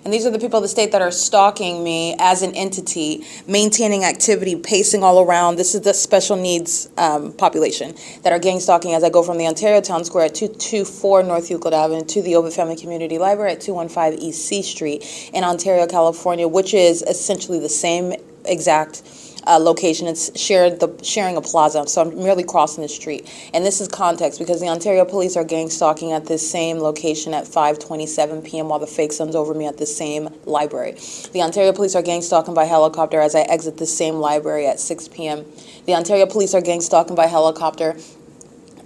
S2: And these are the people of the state that are stalking me as an entity, maintaining activity, pacing all around. This is the special needs population that are gang stalking as I go from the Ontario Town Square at 224 North Euclid Avenue to the OVITT Family Community Library at 215 East C Street in Ontario, California, which is essentially the same exact location. It's sharing a plaza, so I'm merely crossing the street. And this is context because the Ontario police are gang stalking at this same location at 5:27 p.m. while the fake sun's over me at the same library. The Ontario police are gang stalking by helicopter as I exit the same library at 6 p.m. The Ontario police are gang stalking by helicopter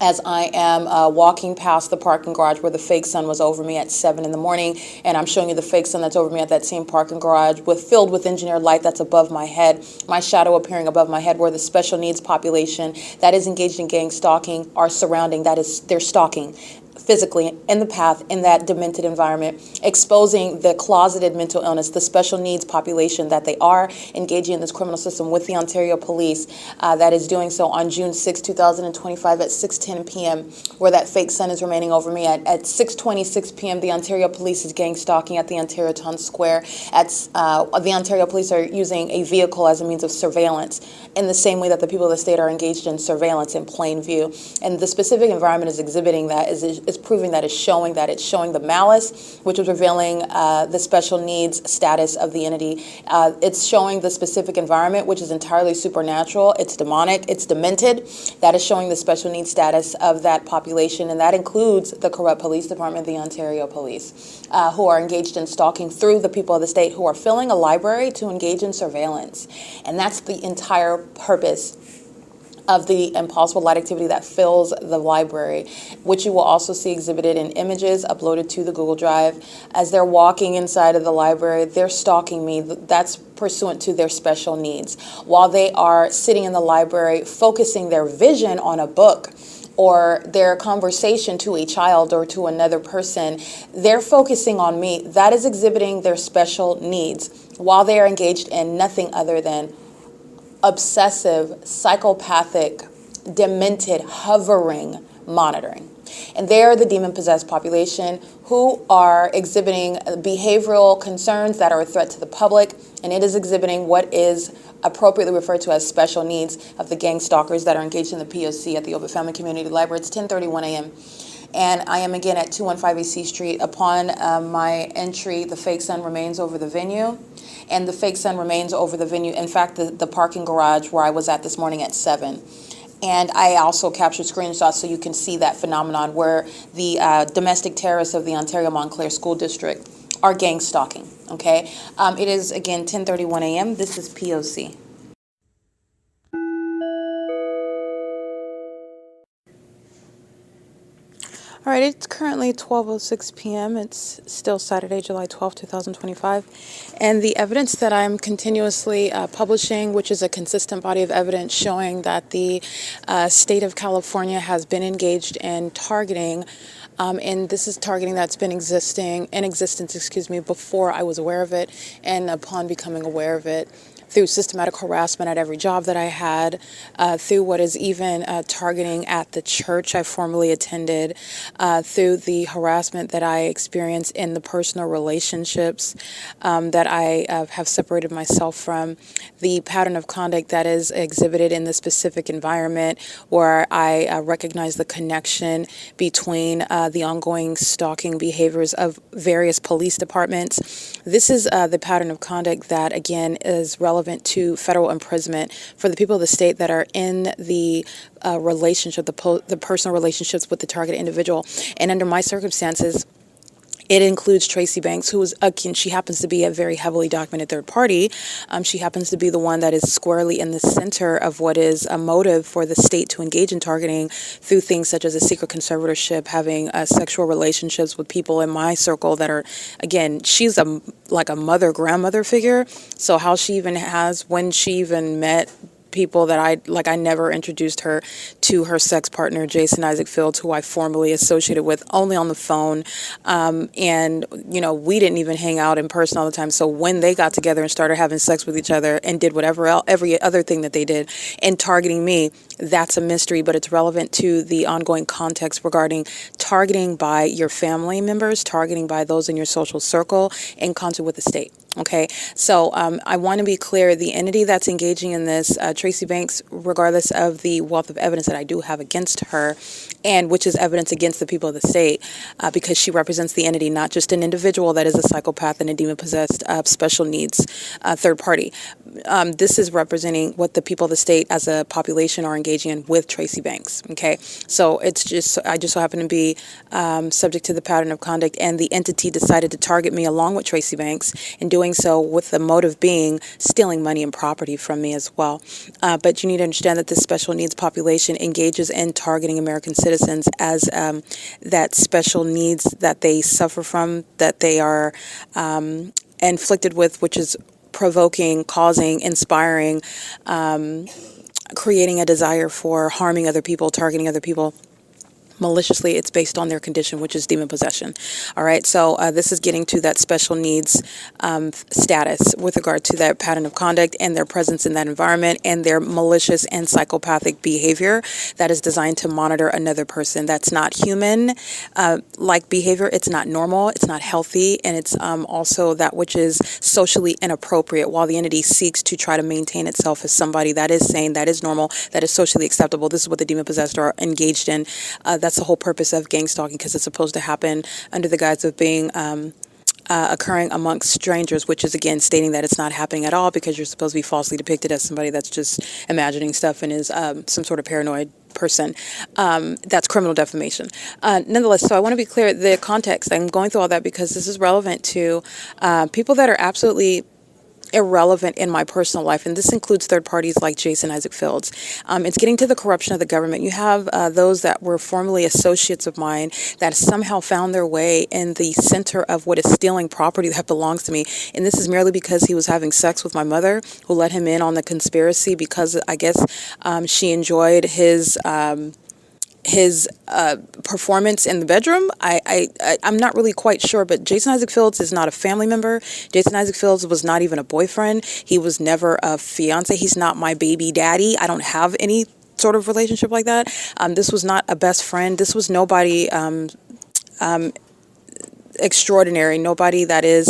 S2: as I am walking past the parking garage where the fake sun was over me at 7 in the morning, and I'm showing you the fake sun that's over me at that same parking garage filled with engineered light that's above my head, my shadow appearing above my head, where the special needs population that is engaged in gang stalking are surrounding, that is, they're stalking
S4: physically in the path in that demented environment, exposing the closeted mental illness, the special needs population that they are engaging in this criminal system with the Ontario Police that is doing so on June 6, 2025 at 6:10 p.m., where that fake sun is remaining over me. At 6:26 p.m., the Ontario Police is gang stalking at the Ontario Town Square. The Ontario Police are using a vehicle as a means of surveillance in the same way that the people of the state are engaged in surveillance in plain view. And the specific environment is exhibiting that, is proving that, is showing that. It's showing the malice, which is revealing the special needs status of the entity. It's showing the specific environment, which is entirely supernatural. It's demonic. It's demented. That is showing the special needs status of that population, and that includes the corrupt police department, the Ontario Police, who are engaged in stalking through the people of the state who are filling a library to engage in surveillance. And that's the entire purpose of the impossible light activity that fills the library, which you will also see exhibited in images uploaded to the Google Drive. As they're walking inside of the library, they're stalking me. That's pursuant to their special needs. While they are sitting in the library, focusing their vision on a book or their conversation to a child or to another person, they're focusing on me. That is exhibiting their special needs while they are engaged in nothing other than obsessive, psychopathic, demented, hovering monitoring. And they are the demon-possessed population who are exhibiting behavioral concerns that are a threat to the public, and it is exhibiting what is appropriately referred to as special needs of the gang stalkers that are engaged in the P.O.C. at the OVITT Family Community Library. It's 10:31 a.m. And I am again at 215 A.C. Street. Upon my entry, the fake sun remains over the venue, and the fake sun remains over the venue. In fact, the parking garage where I was at this morning at 7. And I also captured screenshots so you can see that phenomenon where the domestic terrorists of the Ontario Montclair School District are gang stalking, okay? It is, again, 10:31 a.m. This is P.O.C.
S1: All right, it's currently 12:06 p.m. It's still Saturday, July 12, 2025. And the evidence that I'm continuously publishing, which is a consistent body of evidence showing that the state of California has been engaged in targeting, and this is targeting that's been in existence, before I was aware of it and upon becoming aware of it, through systematic harassment at every job that I had, through what is even targeting at the church I formerly attended, through the harassment that I experienced in the personal relationships that I have separated myself from, the pattern of conduct that is exhibited in the specific environment where I recognize the connection between the ongoing stalking behaviors of various police departments. This is the pattern of conduct that, again, is relevant to federal imprisonment for the people of the state that are in the relationship, the personal relationships with the target individual. And under my circumstances, it includes Tracy Banks, who is, again, she happens to be a very heavily documented third party. She happens to be the one that is squarely in the center of what is a motive for the state to engage in targeting through things such as a secret conservatorship, having sexual relationships with people in my circle that are, again, she's like a mother, grandmother figure. So how she even has, when she even met people that I never introduced her to her sex partner, Jason Isaac Fields, who I formerly associated with only on the phone. And, we didn't even hang out in person all the time. So when they got together and started having sex with each other and did whatever else, every other thing that they did and targeting me, that's a mystery, but it's relevant to the ongoing context regarding targeting by your family members, targeting by those in your social circle in concert with the state. Okay, so I want to be clear, the entity that's engaging in this, Tracy Banks, regardless of the wealth of evidence that I do have against her, and which is evidence against the people of the state, because she represents the entity, not just an individual that is a psychopath and a demon-possessed special needs third party. This is representing what the people of the state as a population are engaging in with Tracy Banks. Okay, so it's just, I just so happen to be subject to the pattern of conduct, and the entity decided to target me along with Tracy Banks, and doing so with the motive being stealing money and property from me as well. But you need to understand that this special needs population engages in targeting American citizens as that special needs that they suffer from, that they are inflicted with, which is provoking, causing, inspiring, creating a desire for harming other people, targeting other people,
S4: maliciously, it's based on their condition, which is demon possession. All right, so this is getting to that special needs status with regard to that pattern of conduct and their presence in that environment and their malicious and psychopathic behavior that is designed to monitor another person. That's not human like behavior. It's not normal. It's not healthy. And it's also that which is socially inappropriate, while the entity seeks to try to maintain itself as somebody that is sane, that is normal, that is socially acceptable. This is what the demon possessed are engaged in. That's the whole purpose of gang stalking, because it's supposed to happen under the guise of being occurring amongst strangers, which is again stating that it's not happening at all, because you're supposed to be falsely depicted as somebody that's just imagining stuff and is some sort of paranoid person. That's criminal defamation. Nonetheless, so I want to be clear, the context, I'm going through all that because this is relevant to people that are absolutely irrelevant in my personal life, and this includes third parties like Jason Isaac Fields. It's getting to the corruption of the government. You have those that were formerly associates of mine that somehow found their way in the center of what is stealing property that belongs to me, and this is merely because he was having sex with my mother, who let him in on the conspiracy because I guess she enjoyed his performance in the bedroom. I'm not really quite sure, but Jason Isaac Fields is not a family member. Jason Isaac Fields was not even a boyfriend. He was never a fiance. He's not my baby daddy. I don't have any sort of relationship like that. This was not a best friend. This was nobody extraordinary, nobody that is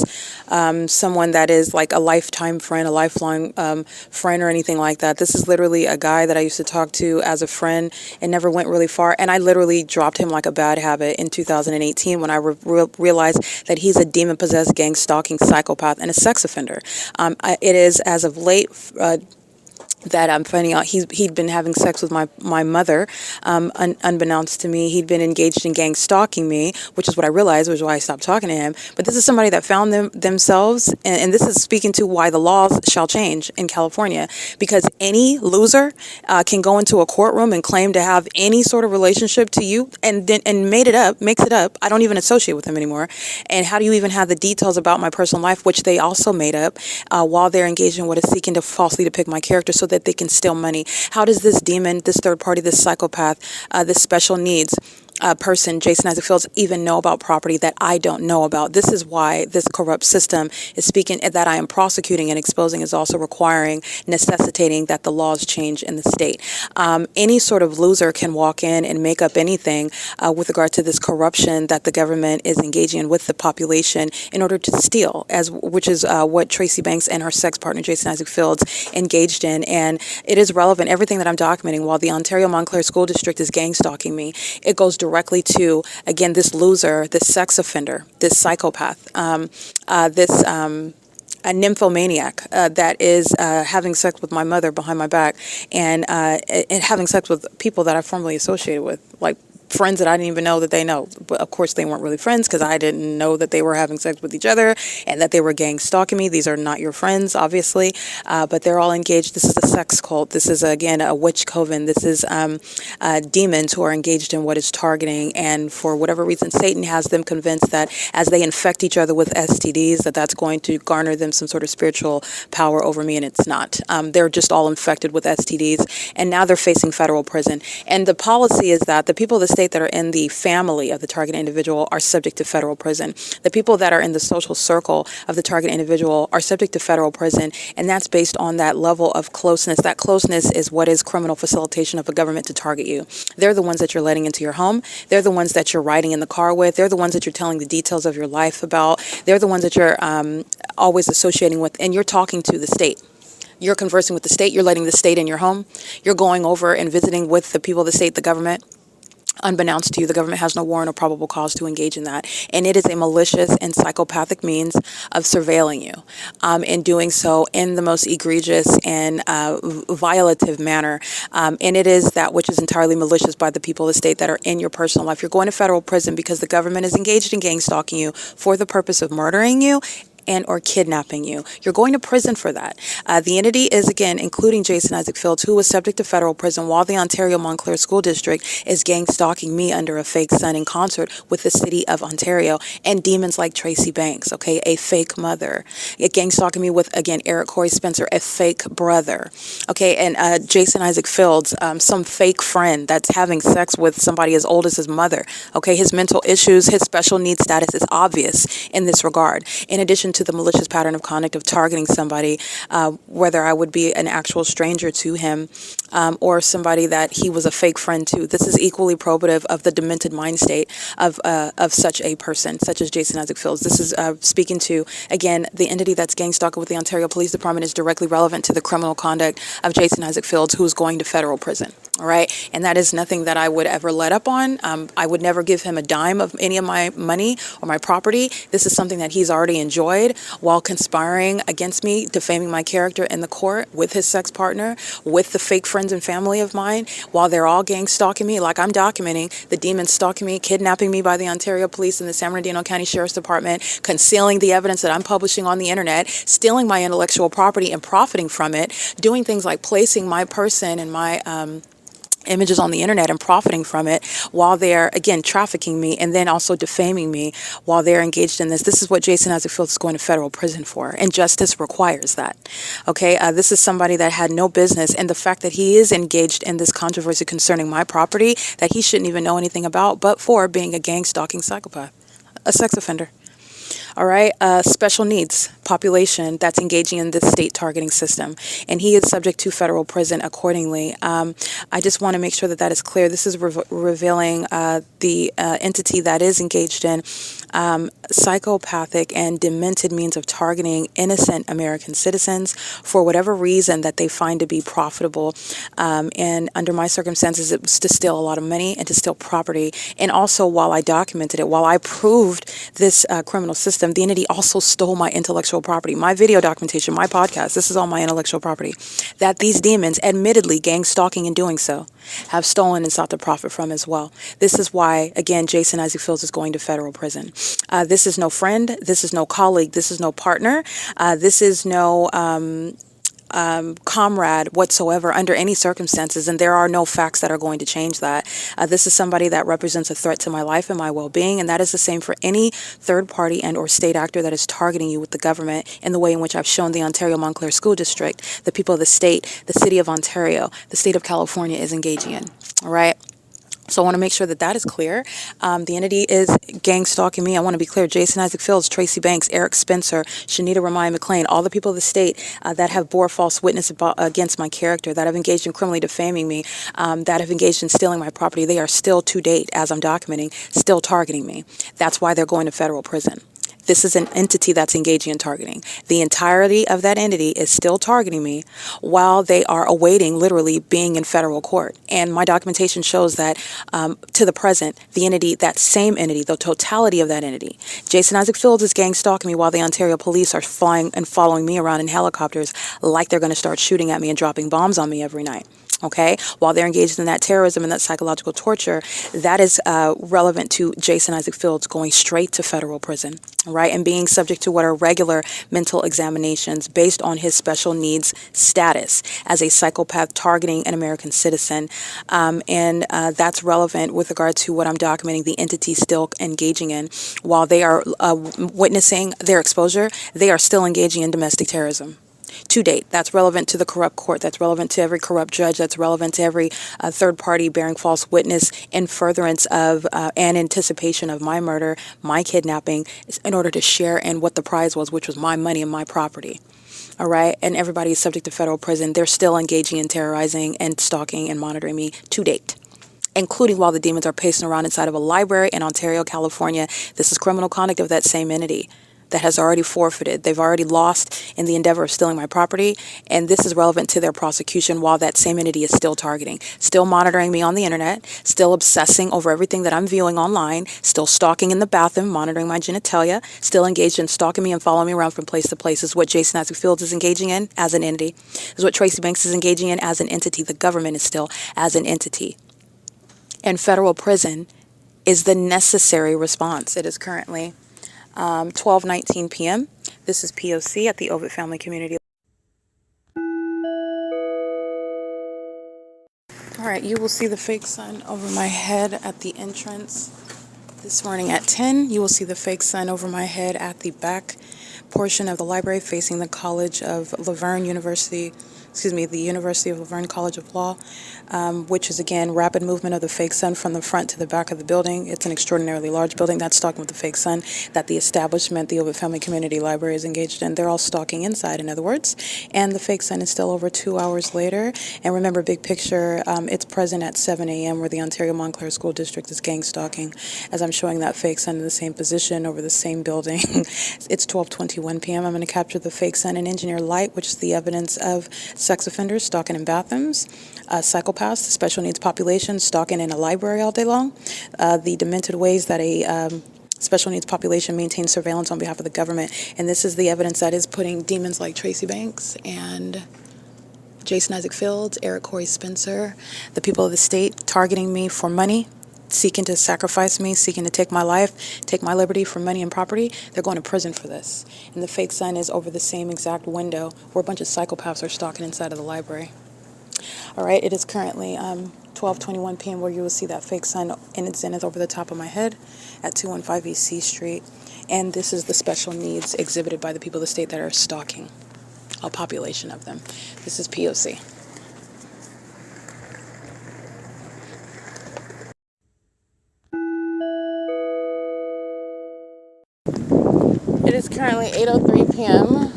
S4: someone that is like a lifetime friend, a lifelong friend or anything like that. This is literally a guy that I used to talk to as a friend and never went really far, and I literally dropped him like a bad habit in 2018 when I realized that he's a demon-possessed, gang-stalking psychopath and a sex offender. It is as of late that I'm finding out he'd been having sex with my mother, unbeknownst to me. He'd been engaged in gang stalking me, which is what I realized, which is why I stopped talking to him. But this is somebody that found themselves, and this is speaking to why the laws shall change in California, because any loser can go into a courtroom and claim to have any sort of relationship to you, and makes it up. I don't even associate with him anymore. And how do you even have the details about my personal life, which they also made up, while they're engaged in what is seeking to falsely depict my character so that they can steal money? How does this demon, this third party, this psychopath, this special needs person, Jason Isaac Fields, even know about property that I don't know about? This is why this corrupt system is speaking, that I am prosecuting and exposing, is also requiring, necessitating that the laws change in the state. Any sort of loser can walk in and make up anything with regard to this corruption that the government is engaging in with the population in order to steal, which is what Tracy Banks and her sex partner, Jason Isaac Fields, engaged in. And it is relevant, everything that I'm documenting, while the Ontario Montclair School District is gang stalking me, it goes directly to, again, this loser, this sex offender, this psychopath, this a nymphomaniac that is having sex with my mother behind my back, and having sex with people that I formerly associated with, like friends that I didn't even know that they know. But of course they weren't really friends, because I didn't know that they were having sex with each other and that they were gang stalking me. These are not your friends, obviously, but they're all engaged. This is a sex cult. This is, again, a witch coven. This is demons who are engaged in what is targeting, and for whatever reason, Satan has them convinced that as they infect each other with STDs, that's going to garner them some sort of spiritual power over me, and it's not. They're just all infected with STDs, and now they're facing federal prison. And the policy is that the people of the state that are in the family of the target individual are subject to federal prison. The people that are in the social circle of the target individual are subject to federal prison, and that's based on that level of closeness. That closeness is what is criminal facilitation of a government to target you. They're the ones that you're letting into your home. They're the ones that you're riding in the car with. They're the ones that you're telling the details of your life about. They're the ones that you're always associating with, and you're talking to the state. You're conversing with the state. You're letting the state in your home. You're going over and visiting with the people of the state, the government. Unbeknownst to you, the government has no warrant or probable cause to engage in that. And it is a malicious and psychopathic means of surveilling you, in doing so in the most egregious and violative manner. And it is that which is entirely malicious by the people of the state that are in your personal life. You're going to federal prison because the government is engaged in gang stalking you for the purpose of murdering you and or kidnapping you. You're going to prison for that. The entity is, again, including Jason Isaac Fields, who was subject to federal prison while the Ontario Montclair School District is gang stalking me under a fake son in concert with the city of Ontario and demons like Tracy Banks, okay, a fake mother. Gang stalking me with, again, Eric Corey Spencer, a fake brother, okay, and Jason Isaac Fields, some fake friend that's having sex with somebody as old as his mother, okay. His mental issues, his special needs status is obvious in this regard. In addition to the malicious pattern of conduct of targeting somebody, whether I would be an actual stranger to him or somebody that he was a fake friend to, this is equally probative of the demented mind state of such a person, such as Jason Isaac Fields. This is speaking to, again, the entity that's gang stalking with the Ontario Police Department is directly relevant to the criminal conduct of Jason Isaac Fields, who's going to federal prison. All right. And that is nothing that I would ever let up on. I would never give him a dime of any of my money or my property. This is something that he's already enjoyed while conspiring against me, defaming my character in the court with his sex partner, with the fake friends and family of mine, while they're all gang stalking me, like I'm documenting the demons stalking me, kidnapping me by the Ontario Police and the San Bernardino County Sheriff's Department, concealing the evidence that I'm publishing on the internet, stealing my intellectual property and profiting from it, doing things like placing my person and my images on the internet and profiting from it while they're, again, trafficking me and then also defaming me while they're engaged in this. This is what Jason Isaac Fields is going to federal prison for, and justice requires that. Okay, this is somebody that had no business, and the fact that he is engaged in this controversy concerning my property that he shouldn't even know anything about, but for being a gang stalking psychopath, a sex offender. All right, special needs population that's engaging in this state targeting system, and he is subject to federal prison accordingly. I just want to make sure that that is clear. This is revealing the entity that is engaged in psychopathic and demented means of targeting innocent American citizens for whatever reason that they find to be profitable. And under my circumstances, it was to steal a lot of money and to steal property. And also, while I documented it, while I proved this criminal system, the entity also stole my intellectual property, my video documentation, my podcast. This is all my intellectual property that these demons, admittedly gang stalking and doing so, have stolen and sought to profit from as well. This is why, again, Jason Isaac Fields is going to federal prison. This is no friend. This is no colleague. This is no partner. This is no comrade whatsoever under any circumstances, and there are no facts that are going to change that. This is somebody that represents a threat to my life and my well-being, and that is the same for any third party and or state actor that is targeting you with the government in the way in which I've shown the Ontario Montclair School District, the people of the state, the city of Ontario, the state of California is engaging in. All right. So I want to make sure that that is clear. The entity is gang stalking me. I want to be clear. Jason Isaac Fields, Tracy Banks, Eric Spencer, Shanita Ramaya McLean, all the people of the state that have bore false witness against my character, that have engaged in criminally defaming me, that have engaged in stealing my property, they are still to date, as I'm documenting, still targeting me. That's why they're going to federal prison. This is an entity that's engaging in targeting. The entirety of that entity is still targeting me while they are awaiting literally being in federal court. And my documentation shows that to the present, the entity, that same entity, the totality of that entity, Jason Isaac Fields is gang stalking me while the Ontario police are flying and following me around in helicopters like they're going to start shooting at me and dropping bombs on me every night. Okay, while they're engaged in that terrorism and that psychological torture, that is relevant to Jason Isaac Fields going straight to federal prison, right, and being subject to what are regular mental examinations based on his special needs status as a psychopath targeting an American citizen, and that's relevant with regard to what I'm documenting the entity still engaging in while they are witnessing their exposure. They are still engaging in domestic terrorism. To date, that's relevant to the corrupt court, that's relevant to every corrupt judge, that's relevant to every third party bearing false witness in furtherance of and anticipation of my murder, my kidnapping, in order to share in what the prize was, which was my money and my property. All right, and everybody is subject to federal prison. They're still engaging in terrorizing and stalking and monitoring me to date, including while the demons are pacing around inside of a library in Ontario, California. This is criminal conduct of that same entity that has already forfeited. They've already lost in the endeavor of stealing my property, and this is relevant to their prosecution while that same entity is still targeting, still monitoring me on the internet, still obsessing over everything that I'm viewing online, still stalking in the bathroom, monitoring my genitalia, still engaged in stalking me and following me around from place to place. Is what Jason Isaac Fields is engaging in as an entity. Is what Tracy Banks is engaging in as an entity. The government is still as an entity. And federal prison is the necessary response. It is currently 12:19 p.m.
S1: This is P.O.C. at the OVITT Family Community. All right, you will see the fake sign over my head at the entrance this morning at 10. You will see the fake sign over my head at the back portion of the library facing the College of Laverne University, the University of Laverne College of Law, which is, again, rapid movement of the fake sun from the front to the back of the building. It's an extraordinarily large building. That's stalking with the fake sun that the establishment, the OVITT Family Community Library, is engaged in. They're all stalking inside, in other words, and the fake sun is still over 2 hours later. And remember, big picture, it's present at 7 a.m. where the Ontario Montclair School District is gang stalking. As I'm showing that fake sun in the same position over the same building, it's 12:21 p.m. I'm going to capture the fake sun and engineer light, which is the evidence of sex offenders stalking in bathrooms, psychopaths, the special needs population stalking in a library all day long, the demented ways that a special needs population maintains surveillance on behalf of the government. And this is the evidence that is putting demons like Tracy Banks and Jason Isaac Fields, Eric Corey Spencer, the people of the state targeting me for money, seeking to sacrifice me, seeking to take my life, take my liberty for money and property. They're going to prison for this. And the fake sign is over the same exact window where a bunch of psychopaths are stalking inside of the library. All right, it is currently 12:21 p.m. where you will see that fake sign in its zenith over the top of my head at 215 East C Street. And this is the special needs exhibited by the people of the state that are stalking, a population of them. This is P.O.C. It is currently 8:03 p.m.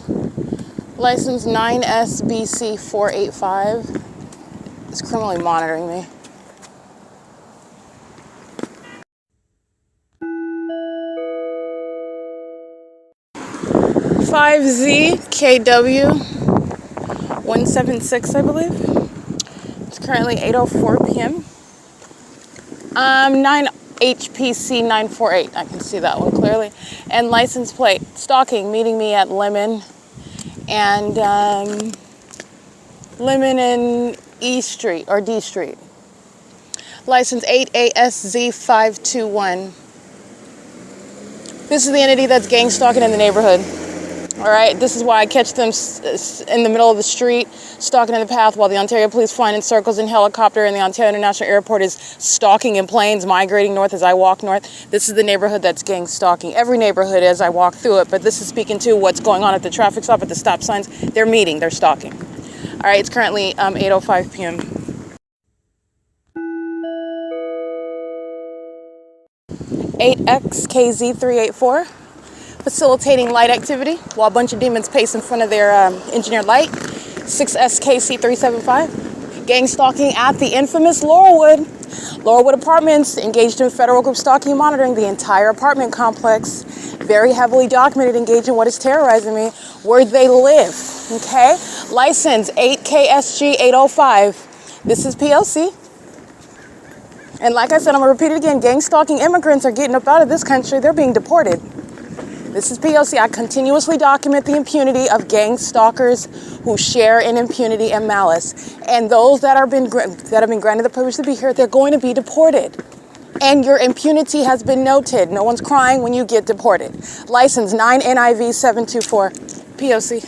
S1: License 9SBC 485 is criminally monitoring me. (5ZKW 176), I believe. It's currently 8:04 p.m. 9HPC 948. I can see that one clearly. And license plate stalking, meeting me at Lemon and E Street or D Street. License 8ASZ521. This is the entity that's gang stalking in the neighborhood. All right, this is why I catch them in the middle of the street, stalking in the path while the Ontario Police flying in circles in helicopter and the Ontario International Airport is stalking in planes, migrating north as I walk north. This is the neighborhood that's gang stalking. Every neighborhood as I walk through it, but this is speaking to what's going on at the traffic stop, at the stop signs. They're meeting, they're stalking. All right, it's currently 8:05 p.m. (8XKZ384). Facilitating light activity while a bunch of demons pace in front of their engineered light. 6SKC375. Gang stalking at the infamous Laurelwood Apartments, engaged in federal group stalking and monitoring the entire apartment complex. Very heavily documented, engaged in what is terrorizing me, where they live. Okay? License 8KSG805. This is P.O.C. And like I said, I'm going to repeat it again. Gang stalking immigrants are getting up out of this country. They're being deported. This is P.O.C. I continuously document the impunity of gang stalkers who share in impunity and malice. And those that have been granted the privilege to be here, they're going to be deported. And your impunity has been noted. No one's crying when you get deported. License 9NIV724. P.O.C.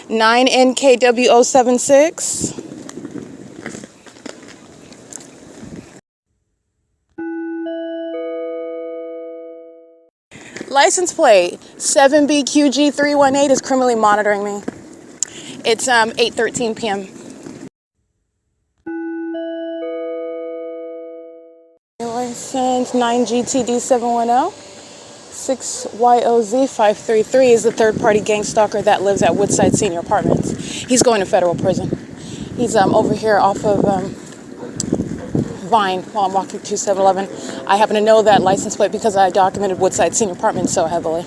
S1: (9NKW076). License plate 7BQG318 is criminally monitoring me. It's 8:13 p.m. License 9GTD710. 6YOZ533 is the third-party gang stalker that lives at Woodside Senior Apartments. He's going to federal prison. He's over here off of Vine while I'm walking to 7-Eleven. I happen to know that license plate because I documented Woodside Senior Apartments so heavily.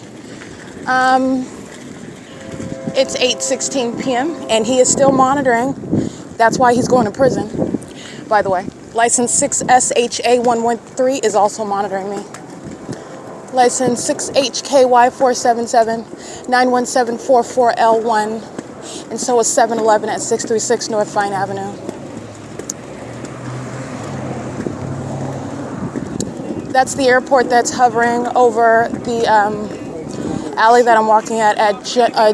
S1: It's 8:16 p.m. and he is still monitoring. That's why he's going to prison, by the way. License 6SHA113 is also monitoring me. License 6HKY477 91744L1, and so is 7-Eleven at 636 North Vine Avenue.
S2: That's the airport that's hovering over the alley that I'm walking at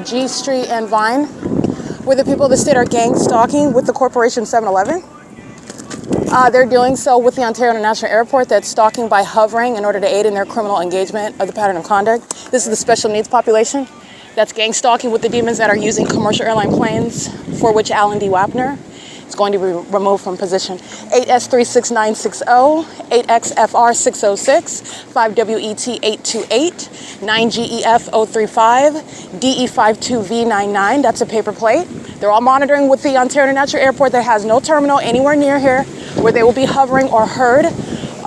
S2: G Street and Vine, where the people of the state are gang stalking with the corporation 7-Eleven. They're doing so with the Ontario International Airport that's stalking by hovering in order to aid in their criminal engagement of the pattern of conduct. This is the special needs population that's gang stalking with the demons that are using commercial airline planes, for which Alan D. Wapner is going to be removed from position. 8S36960, 8XFR606, 5WET828, 9GEF035, DE52V99, that's a paper plate. They're all monitoring with the Ontario International Airport that has no terminal anywhere near here, where they will be hovering or heard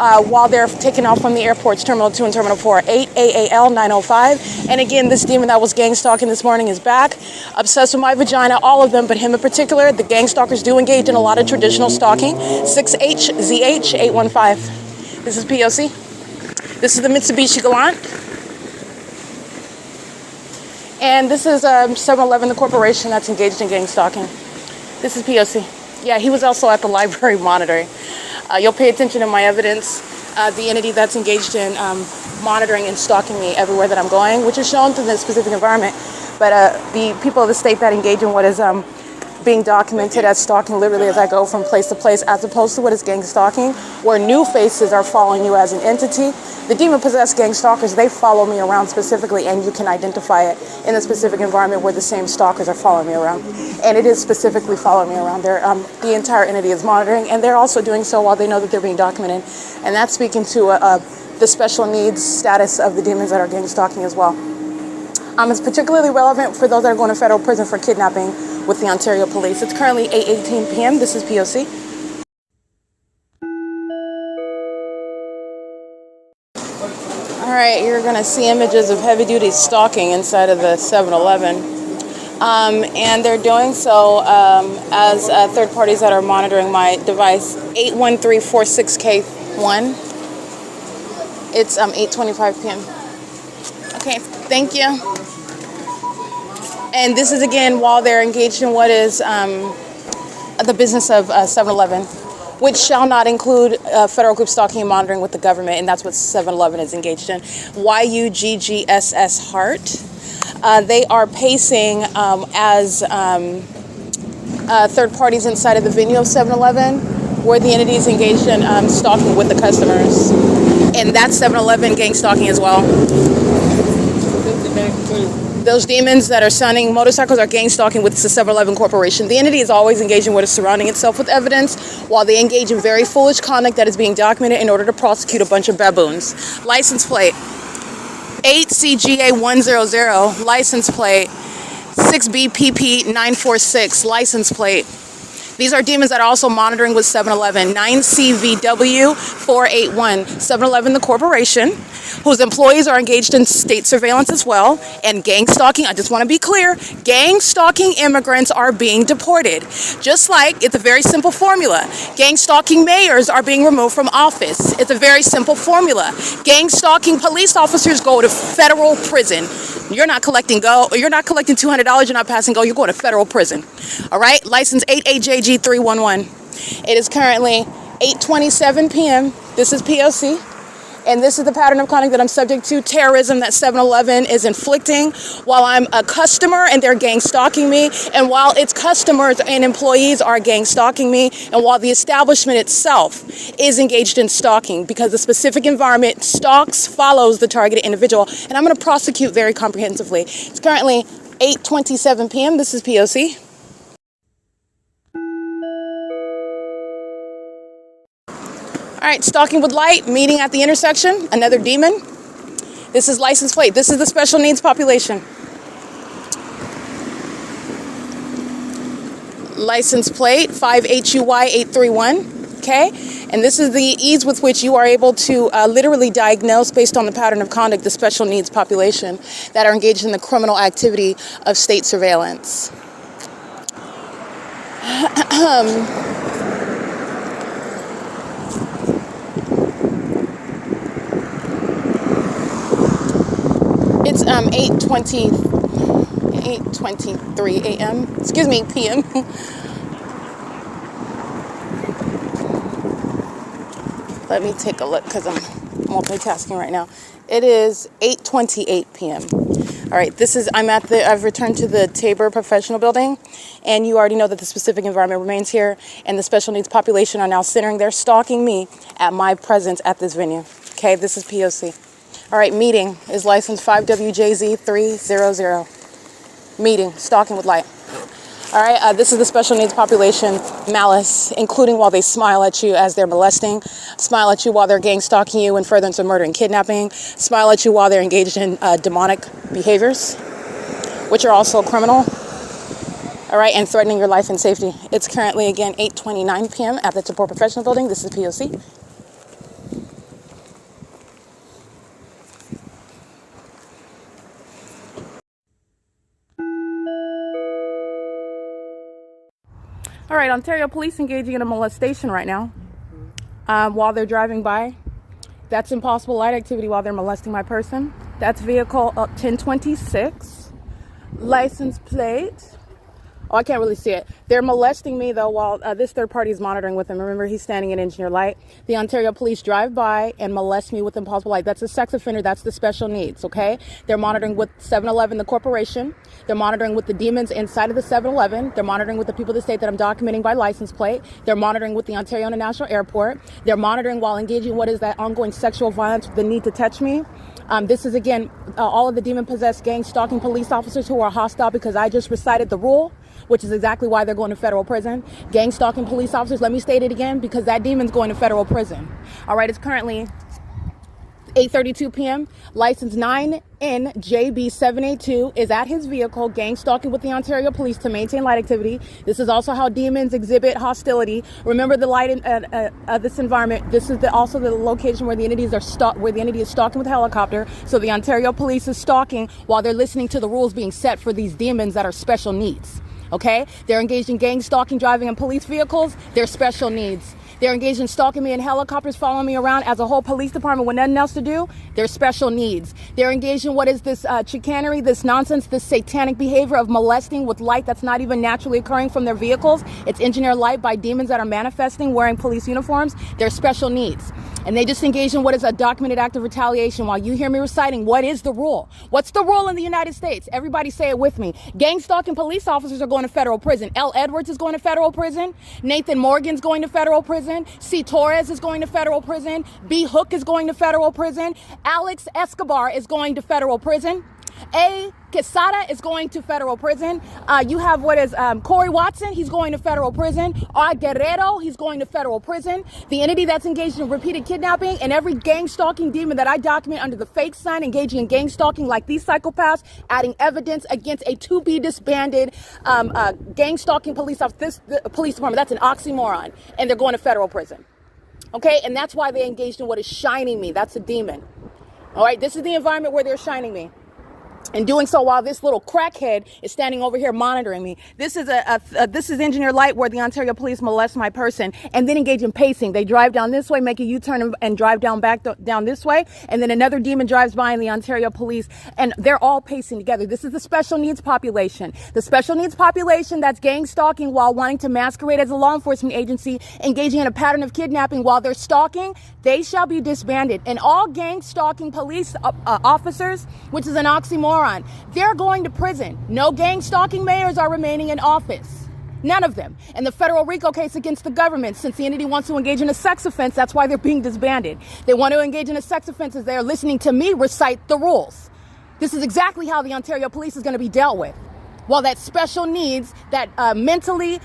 S2: while they're taking off from the airport's Terminal 2 and Terminal 4, 8AAL905. And again, this demon that was gang stalking this morning is back, obsessed with my vagina, all of them, but him in particular. The gang stalkers do engage in a lot of traditional stalking. 6HZH815. This is P.O.C. This is the Mitsubishi Galant. And this is 7-Eleven, the corporation that's engaged in gang stalking. This is P.O.C. Yeah, he was also at the library monitoring. You'll pay attention to my evidence. The entity that's engaged in monitoring and stalking me everywhere that I'm going, which is shown through this specific environment. But the people of the state that engage in what is being documented as stalking literally as I go from place to place, as opposed to what is gang stalking, where new faces are following you as an entity. The demon-possessed gang stalkers, they follow me around specifically, and you can identify it in a specific environment where the same stalkers are following me around. And it is specifically following me around. The entire entity is monitoring, and they're also doing so while they know that they're being documented. And that's speaking to the special needs status of the demons that are gang stalking as well. It's particularly relevant for those that are going to federal prison for kidnapping with the Ontario Police. It's currently 8:18 p.m. This is P.O.C. All right, you're going to see images of heavy-duty stalking inside of the 7-Eleven. And they're doing so as third parties that are monitoring my device, 81346K1. It's 8:25 p.m. Okay, thank you. And this is, again, while they're engaged in what is the business of 7-Eleven, which shall not include federal group stalking and monitoring with the government, and that's what 7-Eleven is engaged in. YUGGSS Heart. They are pacing as third parties inside of the venue of 7-Eleven, where the entity is engaged in stalking with the customers. And that's 7-Eleven gang stalking as well. Those demons that are sunning motorcycles are gang stalking with the 7-Eleven corporation. The entity is always engaging what is surrounding itself with evidence, while they engage in very foolish conduct that is being documented in order to prosecute a bunch of baboons. License plate 8CGA100, license plate 6BPP946, license plate. These are demons that are also monitoring with 7-Eleven. 9CVW481. 7-Eleven, the corporation, whose employees are engaged in state surveillance as well, and gang stalking. I just want to be clear. Gang stalking immigrants are being deported. Just like, it's a very simple formula. Gang stalking mayors are being removed from office. It's a very simple formula. Gang stalking police officers go to federal prison. You're not collecting $200, you're not passing go, you're going to federal prison. All right? License 8AJG311. It is currently 8:27 p.m. This is P.O.C. And this is the pattern of conduct that I'm subject to, terrorism that 7-Eleven is inflicting while I'm a customer and they're gang stalking me, and while its customers and employees are gang stalking me, and while the establishment itself is engaged in stalking, because the specific environment follows the targeted individual. And I'm going to prosecute very comprehensively. It's currently 8:27 p.m. This is P.O.C. All right, stalking with light, meeting at the intersection, another demon. This is license plate. This is the special needs population. License plate 5HUY831, okay? And this is the ease with which you are able to literally diagnose, based on the pattern of conduct, the special needs population that are engaged in the criminal activity of state surveillance. It's 8:23 a.m. Excuse me, p.m. Let me take a look, because I'm multitasking right now. It is 8:28 p.m. All right, I've returned to the TABOR professional building, and you already know that the specific environment remains here, and the special needs population are now centering. They're stalking me at my presence at this venue. Okay, this is P.O.C. All right, meeting is license 5WJZ300. Meeting, stalking with light. All right, this is the special needs population, malice, including while they smile at you as they're molesting, smile at you while they're gang stalking you in furtherance of murder and kidnapping, smile at you while they're engaged in demonic behaviors, which are also criminal, all right, and threatening your life and safety. It's currently, again, 8:29 p.m. at the TABOR Professional Building. This is P.O.C. All right, Ontario Police engaging in a molestation right now while they're driving by. That's impossible light activity while they're molesting my person. That's vehicle 1026, license plate. Oh, I can't really see it. They're molesting me, though, while this third party is monitoring with them. Remember, he's standing in engineer light. The Ontario Police drive by and molest me with impossible light. That's a sex offender. That's the special needs, okay? They're monitoring with 7-Eleven, the corporation. They're monitoring with the demons inside of the 7-Eleven. They're monitoring with the people that state that I'm documenting by license plate. They're monitoring with the Ontario International Airport. They're monitoring while engaging what is that ongoing sexual violence, the need to touch me. This is, again, all of the demon-possessed gang stalking police officers who are hostile because I just recited the rule, which is exactly why they're going to federal prison. Gang stalking police officers, let me state it again, because that demon's going to federal prison. All right, it's currently 8:32 p.m. License 9NJB782 is at his vehicle, gang stalking with the Ontario Police to maintain light activity. This is also how demons exhibit hostility. Remember the light in this environment. This is also the location where the entities are where the entity is stalking with a helicopter. So the Ontario Police is stalking while they're listening to the rules being set for these demons that are special needs. Okay, they're engaged in gang stalking, driving in police vehicles. They're special needs. They're engaged in stalking me in helicopters, following me around as a whole police department with nothing else to do. They're special needs. They're engaged in what is this chicanery, this nonsense, this satanic behavior of molesting with light that's not even naturally occurring from their vehicles. It's engineered light by demons that are manifesting wearing police uniforms. They're special needs. And they just engage in what is a documented act of retaliation while you hear me reciting what is the rule. What's the rule in the United States? Everybody say it with me. Gang stalking police officers are going to federal prison. L. Edwards is going to federal prison. Nathan Morgan's going to federal prison. C. Torres is going to federal prison. B. Hook is going to federal prison. Alex Escobar is going to federal prison. A. Quesada is going to federal prison. You have Corey Watson, he's going to federal prison. R. Guerrero, he's going to federal prison. The entity that's engaged in repeated kidnapping and every gang stalking demon that I document under the fake sign engaging in gang stalking like these psychopaths, adding evidence against a to be disbanded gang stalking police officer, the police department, that's an oxymoron. And they're going to federal prison. Okay, and that's why they engaged in what is shining me. That's a demon. All right, this is the environment where they're shining me. And doing so while this little crackhead is standing over here monitoring me. This is this is engineer light where the Ontario Police molest my person and then engage in pacing. They drive down this way, make a U-turn and drive down down this way. And then another demon drives by in the Ontario Police and they're all pacing together. This is the special needs population. The special needs population that's gang stalking while wanting to masquerade as a law enforcement agency, engaging in a pattern of kidnapping while they're stalking, they shall be disbanded. And all gang stalking police officers, which is an oxymoron, they're going to prison. No gang stalking mayors are remaining in office. None of them. And the federal RICO case against the government, since the entity wants to engage in a sex offense, that's why they're being disbanded. They want to engage in a sex offense as they're listening to me recite the rules. This is exactly how the Ontario Police is going to be dealt with. While that special needs, that mentally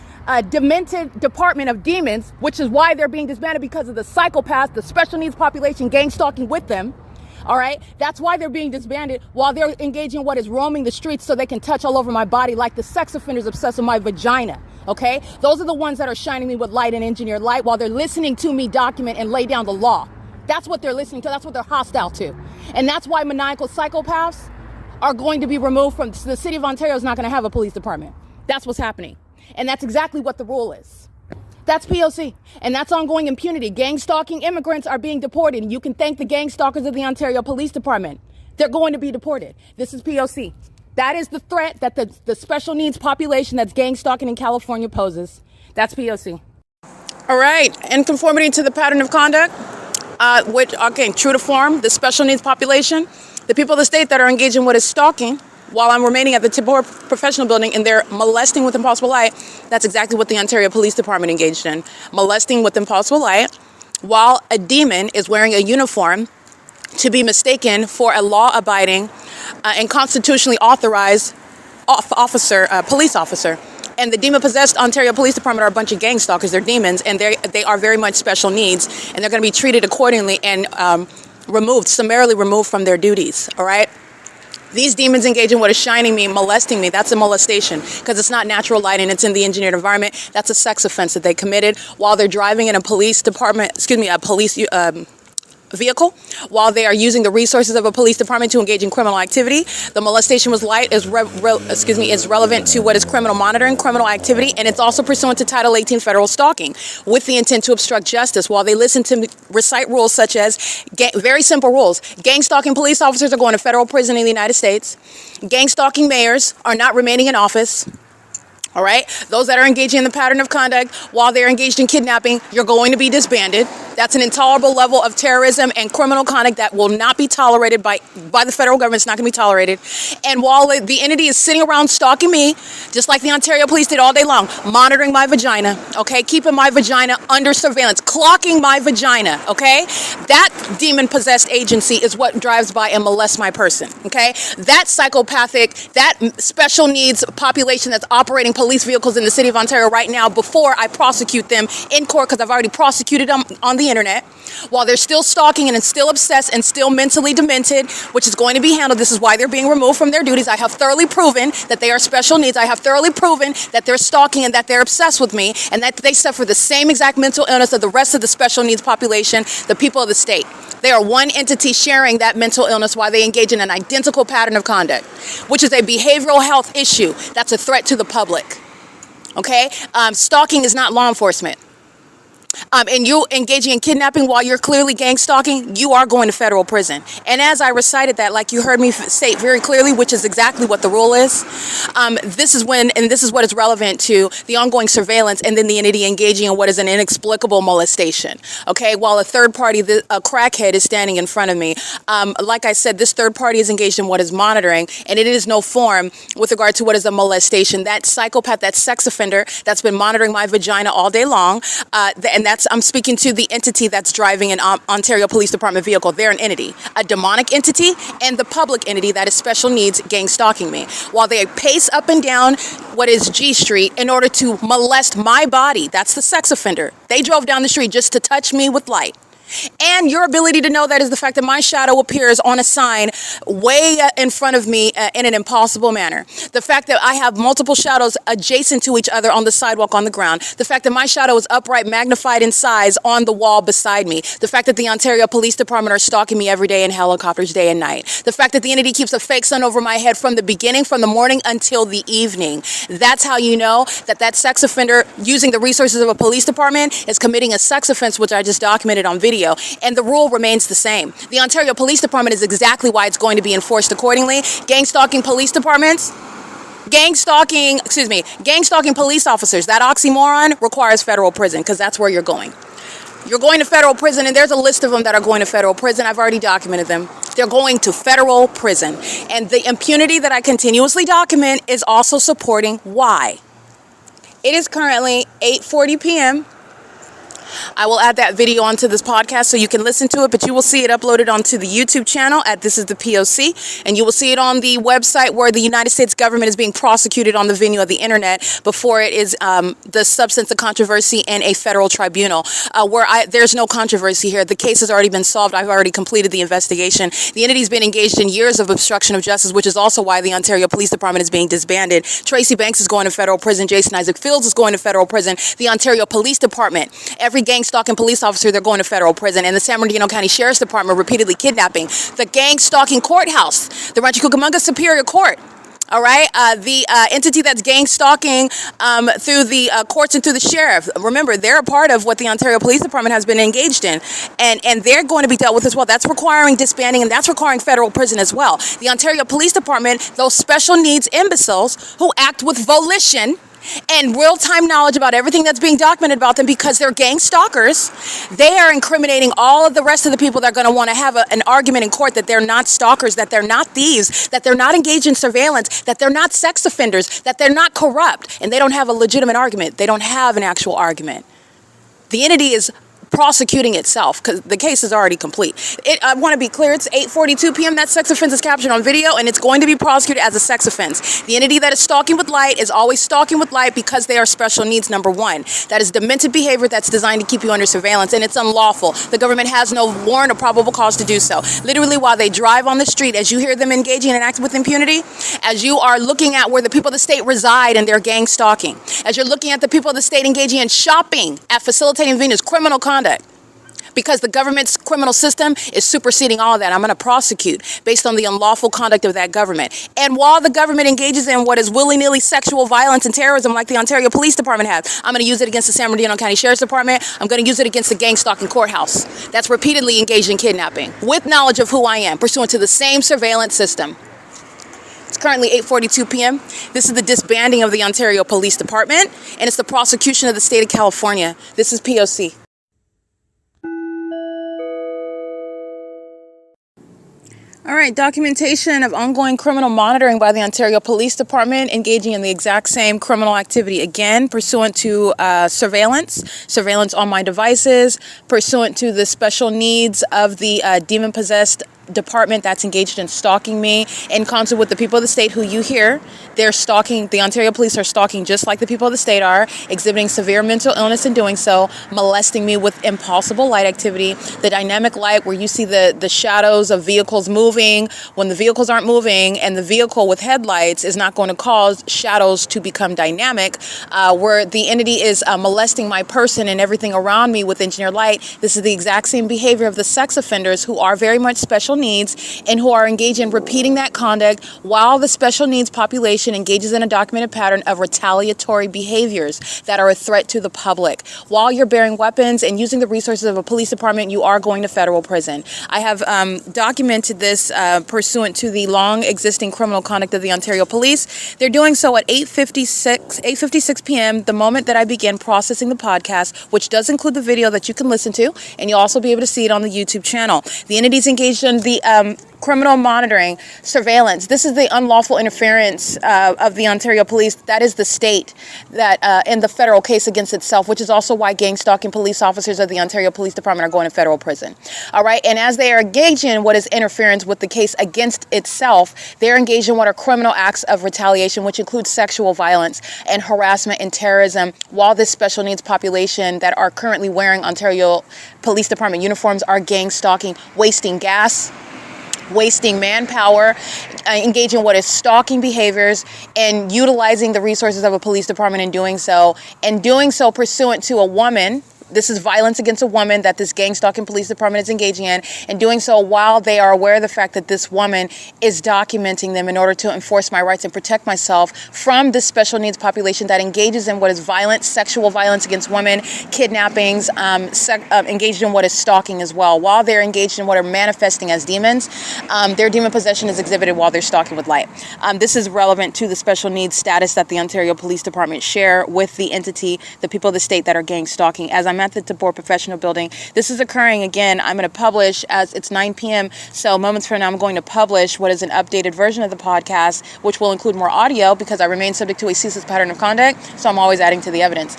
S2: demented department of demons, which is why they're being disbanded because of the psychopaths, the special needs population gang stalking with them. All right, that's why they're being disbanded while they're engaging in what is roaming the streets so they can touch all over my body like the sex offenders obsessed with my vagina. Okay, those are the ones that are shining me with light and engineered light while they're listening to me document and lay down the law. That's what they're listening to. That's what they're hostile to. And that's why maniacal psychopaths are going to be removed from the city of Ontario is not going to have a police department. That's what's happening. And that's exactly what the rule is. That's P.O.C. And that's ongoing impunity. Gang stalking immigrants are being deported. And you can thank the gang stalkers of the Ontario Police Department. They're going to be deported. This is P.O.C. That is the threat that the special needs population that's gang stalking in California poses. That's P.O.C. All right. In conformity to the pattern of conduct, which, again, true to form, the special needs population, the people of the state that are engaged in what is stalking while I'm remaining at the TABOR professional building and they're molesting with impossible light, that's exactly what the Ontario Police Department engaged in. Molesting with impossible light while a demon is wearing a uniform to be mistaken for a law-abiding and constitutionally authorized police officer. And the demon-possessed Ontario Police Department are a bunch of gang stalkers. They're demons, and they are very much special needs, and they're going to be treated accordingly and summarily removed from their duties, all right? These demons engage in what is shining me, molesting me. That's a molestation because it's not natural light and it's in the engineered environment. That's a sex offense that they committed while they're driving in a police vehicle, while they are using the resources of a police department to engage in criminal activity. The molestation was light is relevant to what is criminal monitoring, criminal activity, and it's also pursuant to Title 18 federal stalking with the intent to obstruct justice. While they listen to me recite rules such as very simple rules. Gang stalking police officers are going to federal prison in the United States. Gang stalking mayors are not remaining in office. All right, those that are engaging in the pattern of conduct while they're engaged in kidnapping, you're going to be disbanded. That's an intolerable level of terrorism and criminal conduct that will not be tolerated by the federal government. It's not going to be tolerated. And while the entity is sitting around stalking me, just like the Ontario police did all day long, monitoring my vagina, okay, keeping my vagina under surveillance, clocking my vagina, okay, that demon-possessed agency is what drives by and molests my person, okay? That psychopathic, that special needs population that's operating police vehicles in the city of Ontario right now before I prosecute them in court, because I've already prosecuted them on the internet, while they're still stalking and still obsessed and still mentally demented, which is going to be handled. This is why they're being removed from their duties. I have thoroughly proven that they are special needs. I have thoroughly proven that they're stalking and that they're obsessed with me and that they suffer the same exact mental illness of the rest of the special needs population, the people of the state. They are one entity sharing that mental illness while they engage in an identical pattern of conduct, which is a behavioral health issue that's a threat to the public. Okay? Stalking is not law enforcement. And you engaging in kidnapping while you're clearly gang stalking, you are going to federal prison. And as I recited that, like you heard me state very clearly, which is exactly what the rule is, this is what is relevant to the ongoing surveillance and then the entity engaging in what is an inexplicable molestation. Okay, while a third party, a crackhead, is standing in front of me. Like I said, this third party is engaged in what is monitoring, and it is no form with regard to what is a molestation. That psychopath, that sex offender that's been monitoring my vagina all day long, and I'm speaking to the entity that's driving an Ontario Police Department vehicle. They're an entity, a demonic entity, and the public entity that is special needs gang stalking me. While they pace up and down what is G Street in order to molest my body, that's the sex offender. They drove down the street just to touch me with light. And your ability to know that is the fact that my shadow appears on a sign way in front of me in an impossible manner. The fact that I have multiple shadows adjacent to each other on the sidewalk on the ground. The fact that my shadow is upright, magnified in size on the wall beside me. The fact that the Ontario Police Department are stalking me every day in helicopters day and night. The fact that the entity keeps a fake sun over my head from the beginning, from the morning until the evening. That's how you know that that sex offender using the resources of a police department is committing a sex offense, which I just documented on video. And the rule remains the same. The Ontario Police Department is exactly why it's going to be enforced accordingly. Gang stalking police departments, gang stalking police officers, that oxymoron requires federal prison, because that's where you're going. You're going to federal prison, and there's a list of them that are going to federal prison. I've already documented them. They're going to federal prison. And the impunity that I continuously document is also supporting why. It is currently 8:40 p.m. I will add that video onto this podcast so you can listen to it, but you will see it uploaded onto the YouTube channel at This is the P.O.C, and you will see it on the website where the United States government is being prosecuted on the venue of the internet before it is the substance of controversy in a federal tribunal, where there's no controversy here. The case has already been solved. I've already completed the investigation. The entity's been engaged in years of obstruction of justice, which is also why the Ontario Police Department is being disbanded. Tracy Banks is going to federal prison. Jason Isaac Fields is going to federal prison. The Ontario Police Department, every gang stalking police officer, they're going to federal prison. And the San Bernardino County Sheriff's Department repeatedly kidnapping. The gang stalking courthouse, the Rancho Cucamonga Superior Court. All right, the entity that's gang stalking through the courts and through the sheriff. Remember, they're a part of what the Ontario Police Department has been engaged in, and they're going to be dealt with as well. That's requiring disbanding, and that's requiring federal prison as well. The Ontario Police Department, those special needs imbeciles who act with volition, and real-time knowledge about everything that's being documented about them because they're gang stalkers. They are incriminating all of the rest of the people that are going to want to have an argument in court that they're not stalkers, that they're not thieves, that they're not engaged in surveillance, that they're not sex offenders, that they're not corrupt, and they don't have a legitimate argument. They don't have an actual argument. The entity is prosecuting itself because the case is already complete. I want to be clear, it's 8:42 p.m. That sex offense is captured on video and it's going to be prosecuted as a sex offense. The entity that is stalking with light is always stalking with light because they are special needs, number one. That is demented behavior that's designed to keep you under surveillance, and it's unlawful. The government has no warrant or probable cause to do so. Literally, while they drive on the street, as you hear them engaging and acting with impunity, as you are looking at where the people of the state reside and their gang stalking, as you're looking at the people of the state engaging in shopping at facilitating venues, criminal conduct, because the government's criminal system is superseding all of that. I'm going to prosecute based on the unlawful conduct of that government. And while the government engages in what is willy-nilly sexual violence and terrorism like the Ontario Police Department has, I'm going to use it against the San Bernardino County Sheriff's Department. I'm going to use it against the gang stalking courthouse that's repeatedly engaged in kidnapping with knowledge of who I am, pursuant to the same surveillance system. It's currently 8:42 p.m. This is the disbanding of the Ontario Police Department, and it's the prosecution of the state of California. This is P.O.C. All right, documentation of ongoing criminal monitoring by the Ontario Police Department engaging in the exact same criminal activity, again, pursuant to surveillance on my devices, pursuant to the special needs of the demon-possessed department that's engaged in stalking me in concert with the people of the state who you hear. They're stalking, the Ontario police are stalking just like the people of the state are, exhibiting severe mental illness in doing so, molesting me with impossible light activity, the dynamic light where you see the shadows of vehicles moving when the vehicles aren't moving, and the vehicle with headlights is not going to cause shadows to become dynamic, where the entity is molesting my person and everything around me with engineered light. This is the exact same behavior of the sex offenders who are very much special needs and who are engaged in repeating that conduct while the special needs population engages in a documented pattern of retaliatory behaviors that are a threat to the public. While you're bearing weapons and using the resources of a police department, you are going to federal prison. I have documented this pursuant to the long existing criminal conduct of the Ontario Police. They're doing so at 8:56 p.m. the moment that I begin processing the podcast, which does include the video that you can listen to, and you'll also be able to see it on the YouTube channel. The entities engaged in the criminal monitoring, surveillance. This is the unlawful interference of the Ontario Police. That is the state that in the federal case against itself, which is also why gang stalking police officers of the Ontario Police Department are going to federal prison. All right. And as they are engaged in what is interference with the case against itself, they're engaged in what are criminal acts of retaliation, which includes sexual violence and harassment and terrorism, while this special needs population that are currently wearing Ontario Police Department uniforms are gang stalking, wasting gas, wasting manpower, engaging in what is stalking behaviors, and utilizing the resources of a police department in doing so, and doing so pursuant to a woman. This is violence against a woman that this gang stalking police department is engaging in, and doing so while they are aware of the fact that this woman is documenting them in order to enforce my rights and protect myself from this special needs population that engages in what is violence, sexual violence against women, kidnappings, engaged in what is stalking as well. While they're engaged in what are manifesting as demons, their demon possession is exhibited while they're stalking with light. This is relevant to the special needs status that the Ontario Police Department share with the entity, the people of the state that are gang stalking. As I'm at the TABOR Professional Building. This is occurring again. I'm going to publish as it's 9 p.m. So moments from now, I'm going to publish what is an updated version of the podcast, which will include more audio because I remain subject to a ceaseless pattern of conduct. So I'm always adding to the evidence.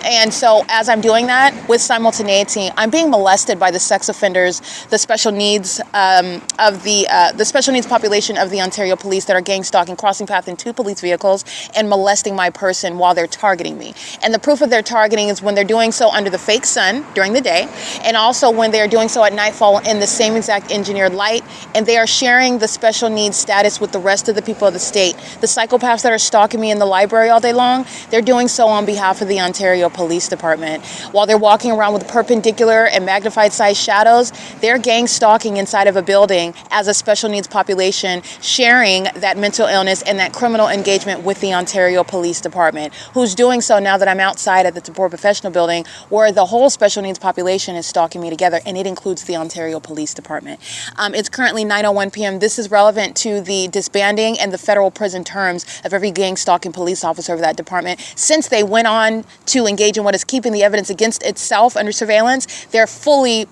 S2: And so as I'm doing that with simultaneity, I'm being molested by the sex offenders, the special needs of the special needs population of the Ontario Police that are gang stalking, crossing path in 2 police vehicles, and molesting my person while they're targeting me. And the proof of their targeting is when they're doing so under the fake sun during the day, and also when they are doing so at nightfall in the same exact engineered light, and they are sharing the special needs status with the rest of the people of the state. The psychopaths that are stalking me in the library all day long, they're doing so on behalf of the Ontario Police Department. While they're walking around with perpendicular and magnified size shadows, they're gang stalking inside of a building as a special needs population, sharing that mental illness and that criminal engagement with the Ontario Police Department, who's doing so now that I'm outside at the TABOR Professional Building, where
S4: or the whole special needs population is stalking me together, and it includes the Ontario Police Department. It's currently 9:01 p.m. This is relevant to the disbanding and the federal prison terms of every gang stalking police officer of that department. Since they went on to engage in what is keeping the evidence against itself under surveillance, they're fully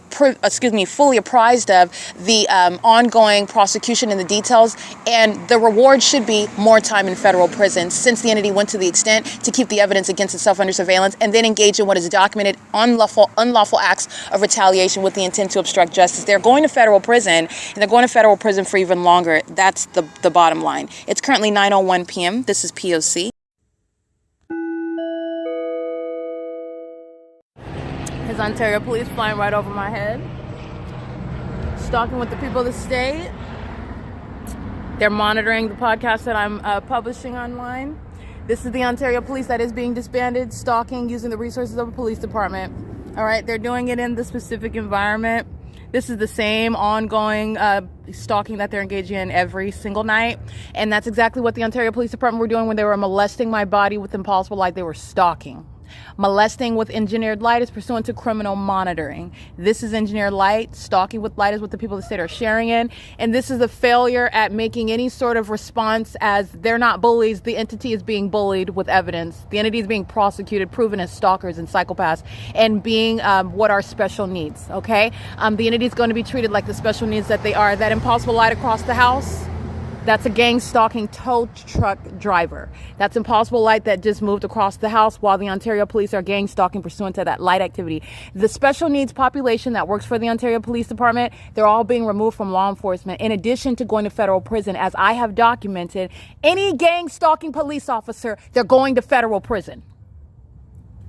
S4: apprised of the ongoing prosecution and the details, and the reward should be more time in federal prison, since the entity went to the extent to keep the evidence against itself under surveillance and then engage in what is documented unlawful acts of retaliation with the intent to obstruct justice. They're going to federal prison, and they're going to federal prison for even longer. That's the bottom line. It's currently 9:01 p.m. This is P.O.C.
S1: His Ontario police flying right over my head, stalking with the people of the state. They're monitoring the podcast that I'm publishing online. This is the Ontario police that is being disbanded, stalking using the resources of a police department. All right, they're doing it in the specific environment. This is the same ongoing stalking that they're engaging in every single night. And that's exactly what the Ontario Police Department were doing when they were molesting my body with impossible light. They were stalking. Molesting with engineered light is pursuant to criminal monitoring. This is engineered light. Stalking with light is what the people of the state are sharing in. And this is a failure at making any sort of response, as they're not bullies. The entity is being bullied with evidence. The entity is being prosecuted, proven as stalkers and psychopaths, and being what are special needs, okay? The entity is going to be treated like the special needs that they are. That impossible light across the house, that's a gang stalking tow truck driver. That's impossible light that just moved across the house while the Ontario police are gang stalking pursuant to that light activity. The special needs population that works for the Ontario Police Department, they're all being removed from law enforcement, in addition to going to federal prison. As I have documented, any gang stalking police officer, they're going to federal prison.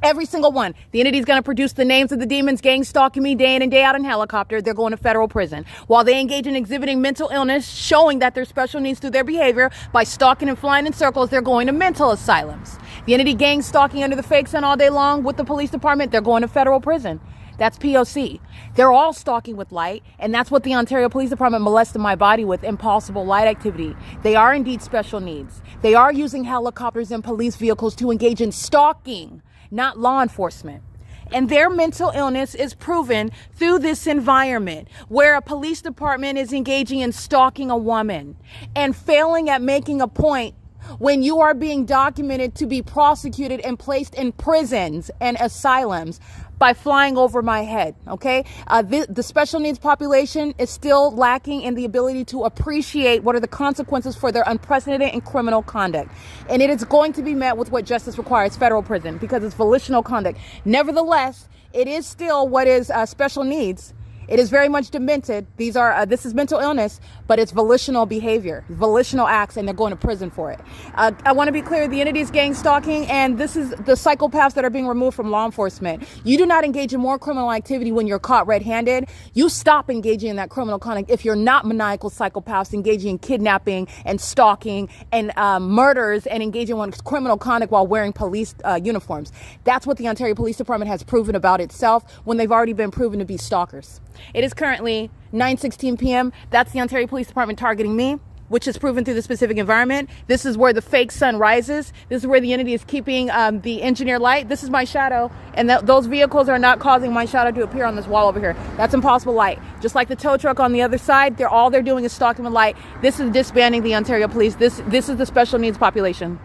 S1: Every single one. The entity's going to produce the names of the demons gang stalking me day in and day out in helicopter. They're going to federal prison. While they engage in exhibiting mental illness, showing that there's special needs through their behavior by stalking and flying in circles, they're going to mental asylums. The entity gang stalking under the fake sun all day long with the police department, they're going to federal prison. That's P.O.C. They're all stalking with light, and that's what the Ontario Police Department molested my body with, impossible light activity. They are indeed special needs. They are using helicopters and police vehicles to engage in stalking, not law enforcement. And their mental illness is proven through this environment where a police department is engaging in stalking a woman and failing at making a point when you are being documented to be prosecuted and placed in prisons and asylums by flying over my head, okay? The special needs population is still lacking in the ability to appreciate what are the consequences for their unprecedented and criminal conduct. And it is going to be met with what justice requires, federal prison, because it's volitional conduct. Nevertheless, it is still what is special needs. It is very much demented. This is mental illness, but it's volitional behavior, volitional acts, and they're going to prison for it. I want to be clear, the entity is gang stalking, and this is the psychopaths that are being removed from law enforcement. You do not engage in more criminal activity when you're caught red-handed. You stop engaging in that criminal conduct if you're not maniacal psychopaths engaging in kidnapping and stalking and murders and engaging in criminal conduct while wearing police uniforms. That's what the Ontario Police Department has proven about itself when they've already been proven to be stalkers. It is currently 9:16 p.m. That's the Ontario Police Department targeting me, which is proven through the specific environment. This is where the fake sun rises. This is where the entity is keeping the engineered light. This is my shadow, and those vehicles are not causing my shadow to appear on this wall over here. That's impossible light. Just like the tow truck on the other side, all they're doing is stalking with light. This is disbanding the Ontario Police. This is the special needs population.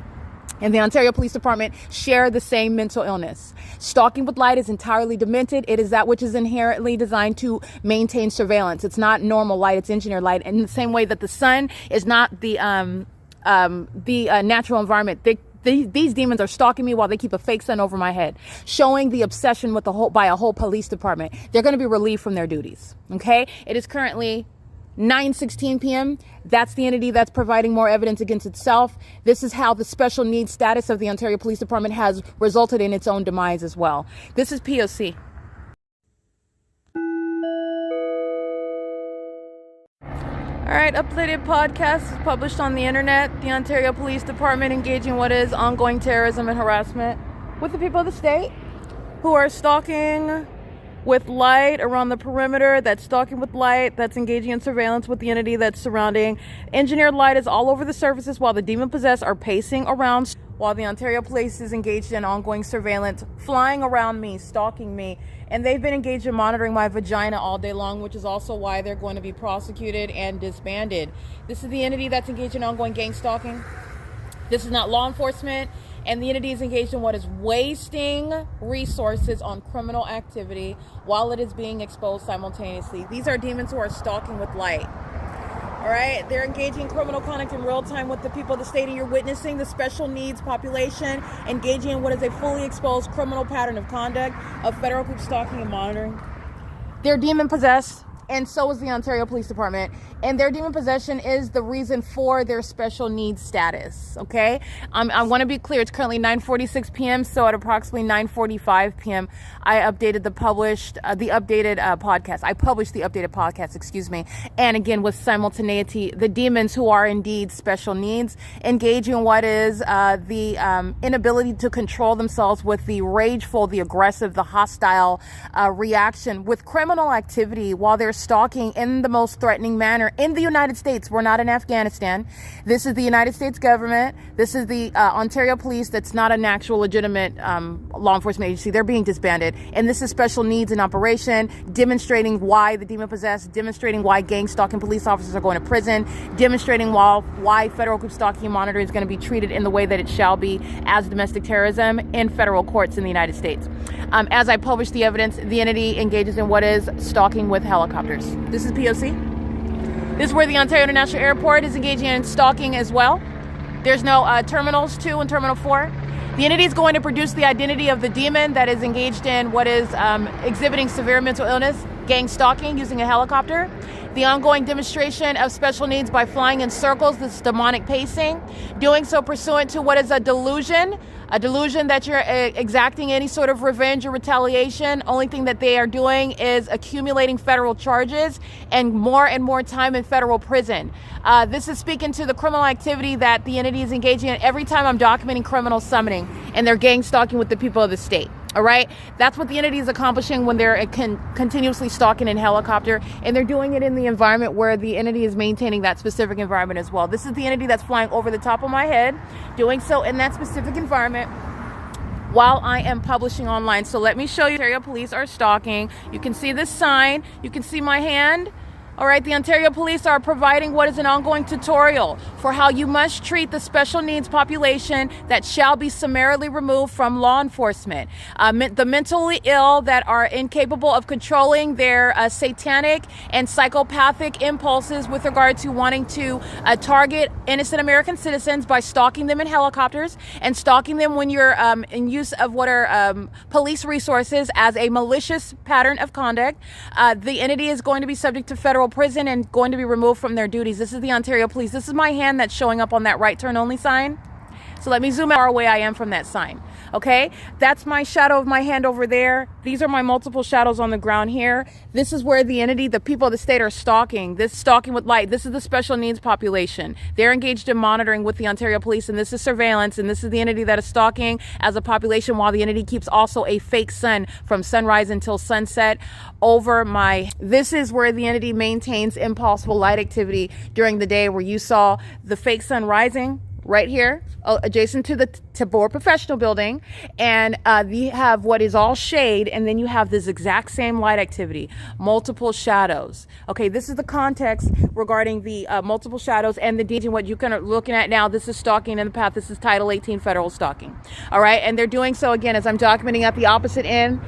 S1: And the Ontario Police Department share the same mental illness. Stalking with light is entirely demented. It is that which is inherently designed to maintain surveillance. It's not normal light, it's engineered light. In the same way that the sun is not the natural environment. These demons are stalking me while they keep a fake sun over my head, showing the obsession with by a whole police department. They're going to be relieved from their duties, okay? It is currently 9:16 p.m. That's the entity that's providing more evidence against itself. This is how the special needs status of the Ontario Police Department has resulted in its own demise as well. This is P.O.C. All right, updated podcast is published on the internet. The Ontario Police Department engaging in what is ongoing terrorism and harassment with the people of the state who are stalking
S2: with light around the perimeter, that's stalking with light, that's engaging in surveillance with the entity that's surrounding. Engineered light is all over the surfaces while the demon-possessed are pacing around, while the Ontario Police is engaged in ongoing surveillance, flying around me, stalking me. And they've been engaged in monitoring my vagina all day long, which is also why they're going to be prosecuted and disbanded. This is the entity that's engaged in ongoing gang stalking. This is not law enforcement. And the entity is engaged in what is wasting resources on criminal activity while it is being exposed simultaneously. These are demons who are stalking with light. All right, they're engaging in criminal conduct in real time with the people of the state, and you're witnessing the special needs population engaging in what is a fully exposed criminal pattern of conduct of federal group stalking and monitoring. They're demon possessed, and so is the Ontario Police Department. And their demon possession is the reason for their special needs status, okay? I want to be clear, it's currently 9:46 p.m., so at approximately 9:45 p.m., I updated the updated podcast. I published the updated podcast, excuse me. And again, with simultaneity, the demons who are indeed special needs engage in what is the inability to control themselves with the rageful, the aggressive, the hostile reaction with criminal activity while they're stalking in the most threatening manner in the United States. We're not in Afghanistan. This is the United States government. This is the Ontario Police. That's not an actual legitimate law enforcement agency. They're being disbanded. And this is special needs in operation, demonstrating why the demon possessed, demonstrating why gang stalking police officers are going to prison, demonstrating why federal group stalking and monitoring is going to be treated in the way that it shall be as domestic terrorism in federal courts in the United States. As I publish the evidence, the entity engages in what is stalking with helicopters. This is P.O.C. This is where the Ontario International Airport is engaging in stalking as well. There's no Terminals 2 and Terminal 4. The entity is going to produce the identity of the demon that is engaged in what is exhibiting severe mental illness, gang stalking using a helicopter. The ongoing demonstration of special needs by flying in circles, this demonic pacing, doing so pursuant to what is a delusion that you're exacting any sort of revenge or retaliation. Only thing that they are doing is accumulating federal charges and more time in federal prison. This is speaking to the criminal activity that the entity is engaging in every time I'm documenting criminal summoning and they're gang stalking with the people of the state. All right, that's what the entity is accomplishing when they're continuously stalking in helicopter, and they're doing it in the environment where the entity is maintaining that specific environment as well. This is the entity that's flying over the top of my head, doing so in that specific environment while I am publishing online. So let me show you. Ontario Police are stalking. You can see this sign. You can see my hand. All right, the Ontario Police are providing what is an ongoing tutorial for how you must treat the special needs population that shall be summarily removed from law enforcement. The mentally ill that are incapable of controlling their satanic and psychopathic impulses with regard to wanting to target innocent American citizens by stalking them in helicopters and stalking them when you're in use of what are police resources as a malicious pattern of conduct. The entity is going to be subject to federal prison and going to be removed from their duties. This is the Ontario Police. This is my hand that's showing up on that right turn only sign. So let me zoom out how far away I am from that sign. Okay, that's my shadow of my hand over there. These are my multiple shadows on the ground here. This is where the entity, the people of the state are stalking. This stalking with light. This is the special needs population. They're engaged in monitoring with the Ontario Police, and this is surveillance, and this is the entity that is stalking as a population while the entity keeps also a fake sun from sunrise until sunset over my. This is where the entity maintains impossible light activity during the day, where you saw the fake sun rising right here, adjacent to the TABOR professional building, and you have what is all shade, and then you have this exact same light activity, multiple shadows. Okay, this is the context regarding the multiple shadows and the deeds and what you are looking at now. This is stalking in the path. This is Title 18 federal stalking. All right, and they're doing so again as I'm documenting at the opposite end.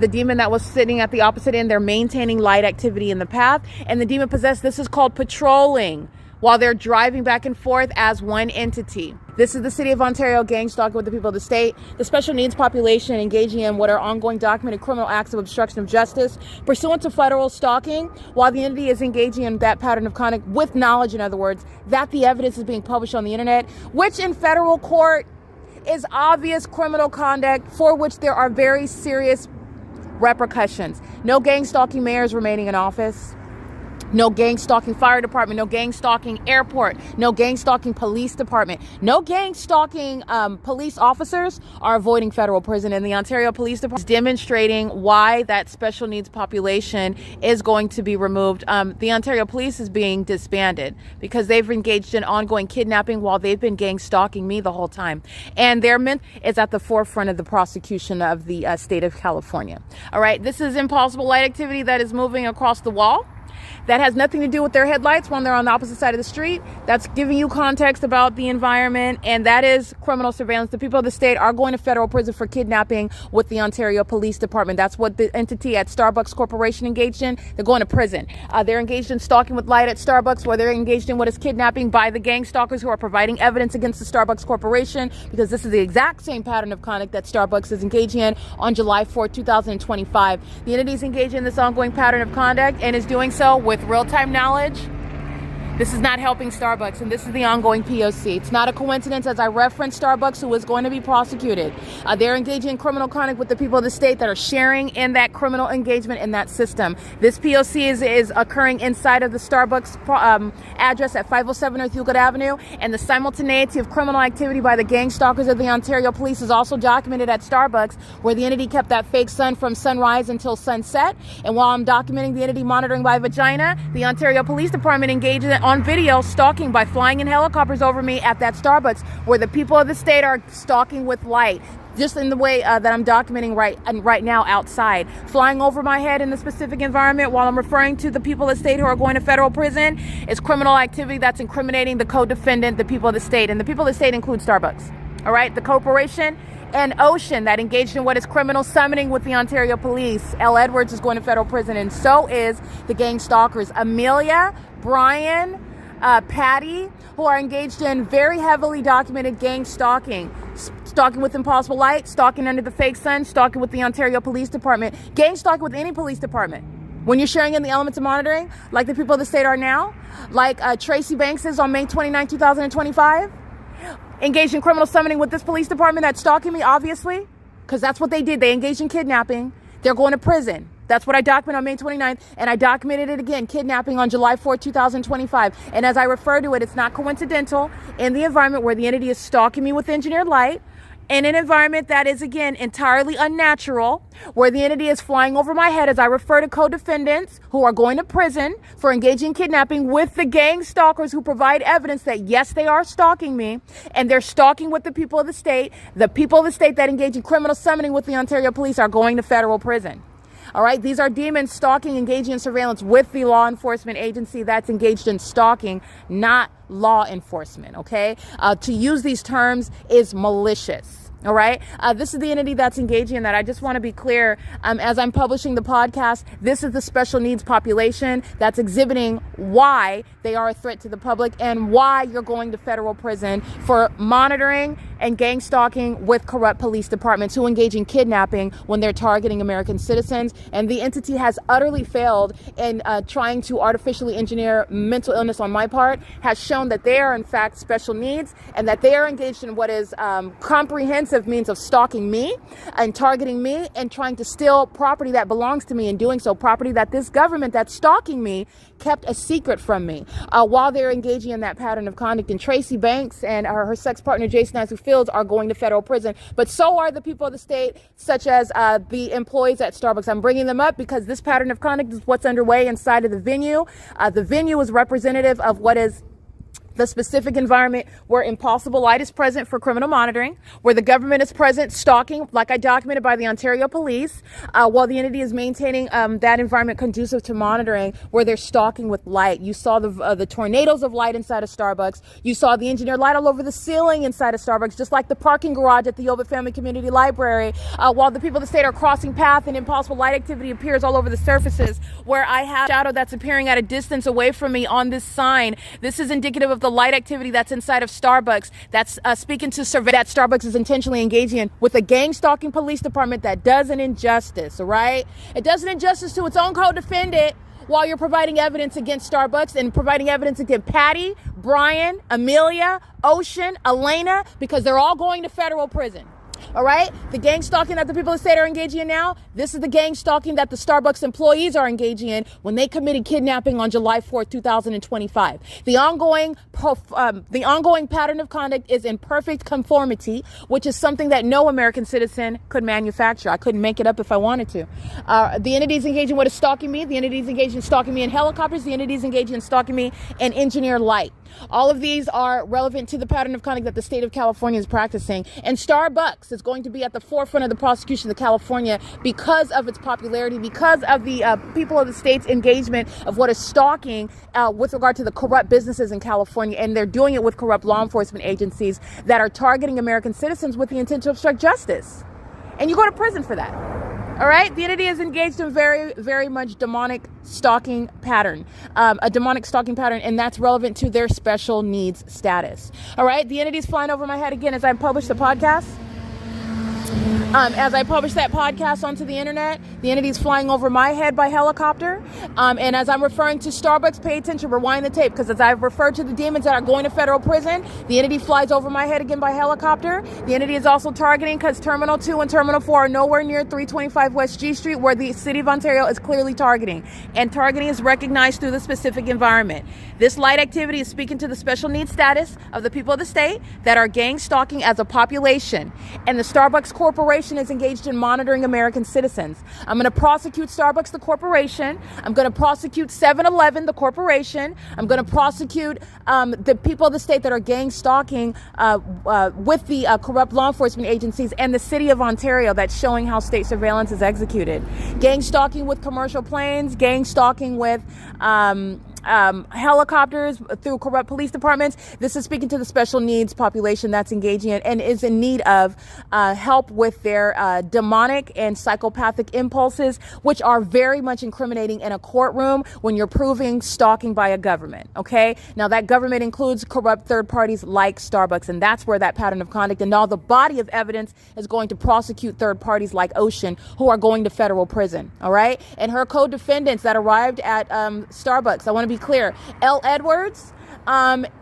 S2: The demon that was sitting at the opposite end, they're maintaining light activity in the path, and the demon possessed. This is called patrolling, while they're driving back and forth as one entity. This is the City of Ontario gang stalking with the people of the state. The special needs population engaging in what are ongoing documented criminal acts of obstruction of justice pursuant to federal stalking, while the entity is engaging in that pattern of conduct with knowledge, in other words, that the evidence is being published on the internet, which in federal court is obvious criminal conduct for which there are very serious repercussions. No gang stalking mayors remaining in office.
S1: No gang stalking fire department, no gang stalking airport, no gang stalking police department, no gang stalking police officers are avoiding federal prison. And the Ontario Police Department is demonstrating why that special needs population is going to be removed. The Ontario Police is being disbanded because they've engaged in ongoing kidnapping while they've been gang stalking me the whole time. And their men is at the forefront of the prosecution of the state of California. All right, this is impossible light activity that is moving across the wall. That has nothing to do with their headlights when they're on the opposite side of the street. That's giving you context about the environment, and that is criminal surveillance. The people of the state are going to federal prison for kidnapping with the Ontario Police Department. That's what the entity at Starbucks Corporation engaged in. They're going to prison. They're engaged in stalking with light at Starbucks, where they're engaged in what is kidnapping by the gang stalkers who are providing evidence against the Starbucks Corporation, because this is the exact same pattern of conduct that Starbucks is engaging in on July 4th, 2025. The entity is engaged in this ongoing pattern of conduct and is doing so with real-time knowledge. This is not helping Starbucks, and this is the ongoing P.O.C. It's not a coincidence, as I referenced Starbucks, who is going to be prosecuted. They're engaging in criminal conduct with the people of the state that are sharing in that criminal engagement in that system. This P.O.C. is occurring inside of the Starbucks address at 507 North Euclid Avenue, and the simultaneity of criminal activity by the gang stalkers of the Ontario Police is also documented at Starbucks, where the entity kept that fake sun from sunrise until sunset. And while I'm documenting the entity monitoring by vagina, the Ontario Police Department engaged on video stalking by flying in helicopters over me at that Starbucks, where the people of the state are stalking with light, just in the way that I'm documenting right now outside, flying over my head in the specific environment while I'm referring to the people of the state who are going to federal prison is criminal activity that's incriminating the co-defendant, the people of the state. And the people of the state include Starbucks, all right? The corporation and Ocean that engaged in what is criminal summoning with the Ontario Police. L. Edwards is going to federal prison, and so is the gang stalkers. Amelia, Brian, Patty, who are engaged in very heavily documented gang stalking. Stalking with impossible light, stalking under the fake sun, stalking with the Ontario Police Department, gang stalking with any police department. When you're sharing in the elements of monitoring, like the people of the state are now, like Tracy Banks is on May 29, 2025, engaged in criminal summoning with this police department that's stalking me, obviously, because that's what they did. They engaged in kidnapping. They're going to prison. That's what I documented on May 29th, and I documented it again, kidnapping on July 4th, 2025. And as I refer to it, it's not coincidental in the environment where the entity is stalking me with engineered light, in an environment that is, again, entirely unnatural, where the entity is flying over my head as I refer to co-defendants who are going to prison for engaging in kidnapping with the gang stalkers who provide evidence that, yes, they are stalking me, and they're stalking with the people of the state. The people of the state that engage in criminal summoning with the Ontario Police are going to federal prison. All right, these are demons stalking, engaging in surveillance with the law enforcement agency that's engaged in stalking, not law enforcement, okay? To use these terms is malicious. All right. This is the entity that's engaging in that. I just want to be clear. As I'm publishing the podcast, this is the special needs population that's exhibiting why they are a threat to the public and why you're going to federal prison for monitoring and gang stalking with corrupt police departments who engage in kidnapping when they're targeting American citizens. And the entity has utterly failed in trying to artificially engineer mental illness on my part, has shown that they are in fact special needs and that they are engaged in what is comprehensive means of stalking me and targeting me and trying to steal property that belongs to me, and doing so property that this government that's stalking me kept a secret from me while they're engaging in that pattern of conduct. And Tracy Banks and her sex partner Jason Fields are going to federal prison, but so are the people of the state, such as the employees at Starbucks. I'm bringing them up because this pattern of conduct is what's underway inside of the venue. The venue is representative of what is the specific environment where impossible light is present for criminal monitoring, where the government is present stalking, like I documented, by the Ontario Police, while the entity is maintaining that environment conducive to monitoring, where they're stalking with light. You saw the tornadoes of light inside of Starbucks. You saw the engineered light all over the ceiling inside of Starbucks, just like the parking garage at the OVITT Family Community Library, while the people of the state are crossing path and impossible light activity appears all over the surfaces, where I have shadow that's appearing at a distance away from me on this sign. This is indicative of the light activity that's inside of Starbucks, that's speaking to survey that Starbucks is intentionally engaging in with a gang stalking police department that does an injustice, all right? It does an injustice to its own co-defendant while you're providing evidence against Starbucks and providing evidence against Patty, Brian, Amelia, Ocean, Elena, because they're all going to federal prison.
S2: All right, the gang stalking that the people of the state are engaging in now, this is the gang stalking that the Starbucks employees are engaging in when they committed kidnapping on July 4th, 2025. The ongoing pattern of conduct is in perfect conformity, which is something that no American citizen could manufacture. I couldn't make it up if I wanted to. The entities engaging what is stalking me, the entities engaging in stalking me in helicopters, the entities engaging in stalking me in engineer light. All of these are relevant to the pattern of conduct that the state of California is practicing. And Starbucks is going to be at the forefront of the prosecution of California because of its popularity, because of the people of the state's engagement of what is stalking with regard to the corrupt businesses in California. And they're doing it with corrupt law enforcement agencies that are targeting American citizens with the intent to obstruct justice. And you go to prison for that. All right, the entity is engaged in very, very much demonic stalking pattern, a demonic stalking pattern, and that's relevant to their special needs status. All right, the entity is flying over my head again as I publish the podcast. As I publish that podcast onto the internet, the entity is flying over my head by helicopter. And as I'm referring to Starbucks, pay attention, rewind the tape, because as I've referred to the demons that are going to federal prison, the entity flies over my head again by helicopter. The entity is also targeting because Terminal 2 and Terminal 4 are nowhere near 325 West G Street, where the city of Ontario is clearly targeting. And targeting is recognized through the specific environment. This light activity is speaking to the special needs status of the people of the state that are gang stalking as a population. And the Starbucks Corporation is engaged in monitoring American citizens. I'm going to prosecute Starbucks, the corporation. I'm going to prosecute 7-Eleven, the corporation. I'm going to prosecute the people of the state that are gang stalking with the corrupt law enforcement agencies and the city of Ontario that's showing how state surveillance is executed. Gang stalking with commercial planes, gang stalking with helicopters through corrupt police departments. This is speaking to the special needs population that's engaging in and is in need of help with their demonic and psychopathic impulses, which are very much incriminating in a courtroom when you're proving stalking by a government. Okay, now that government includes corrupt third parties like Starbucks, and that's where that pattern of conduct and all the body of evidence is going to prosecute third parties like Ocean, who are going to federal prison. All right, and her co-defendants that arrived at Starbucks, I want to be clear, L. Edwards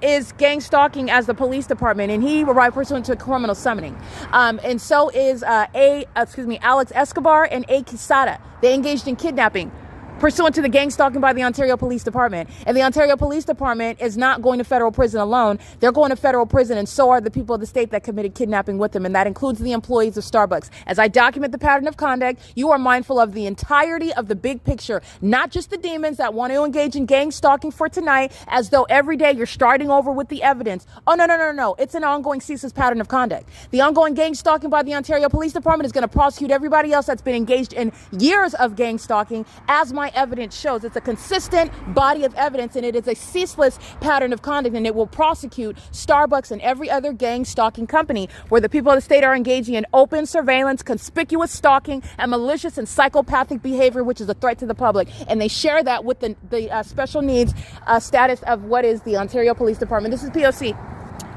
S2: is gang stalking as the police department, and he arrived pursuant to a criminal summoning. And so is Alex Escobar and A. Quesada. They engaged in kidnapping pursuant to the gang stalking by the Ontario Police Department. And the Ontario Police Department is not going to federal prison alone. They're going to federal prison, and so are the people of the state that committed kidnapping with them, and that includes the employees of Starbucks. As I document the pattern of conduct, you are mindful of the entirety of the big picture, not just the demons that want to engage in gang stalking for tonight, as though every day you're starting over with the evidence. Oh, no. It's an ongoing ceaseless pattern of conduct. The ongoing gang stalking by the Ontario Police Department is going to prosecute everybody else that's been engaged in years of gang stalking, as my evidence shows. It's a consistent body of evidence, and it is a ceaseless pattern of conduct, and it will prosecute Starbucks and every other gang stalking company where the people of the state are engaging in open surveillance, conspicuous stalking, and malicious and psychopathic behavior, which is a threat to the public. And they share that with the special needs status of what is the Ontario Police Department. This is P.O.C.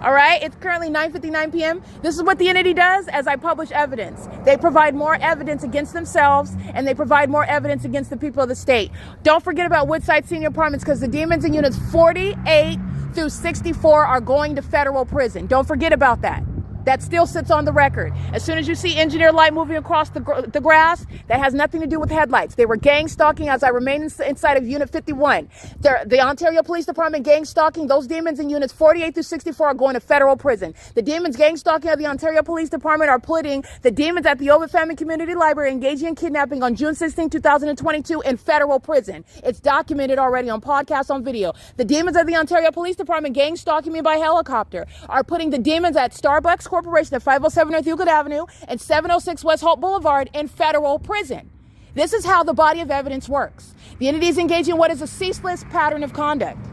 S2: All right, it's currently 9:59 p.m. This is what the entity does as I publish evidence. They provide more evidence against themselves, and they provide more evidence against the people of the state. Don't forget about Woodside Senior Apartments, because the demons in units 48 through 64 are going to federal prison. Don't forget about that. That still sits on the record. As soon as you see engineer light moving across the grass, that has nothing to do with headlights. They were gang stalking as I remain inside of Unit 51. The Ontario Police Department gang stalking, those demons in units 48 through 64 are going to federal prison. The demons gang stalking at the Ontario Police Department are putting the demons at the OVITT Family Community Library engaging in kidnapping on June 16, 2022 in federal prison. It's documented already on podcasts, on video. The demons at the Ontario Police Department gang stalking me by helicopter are putting the demons at Starbucks Corporation at 507 North Euclid Avenue and 706 West Holt Boulevard in federal prison. This is how the body of evidence works. The entity is engaging in what is a ceaseless pattern of conduct.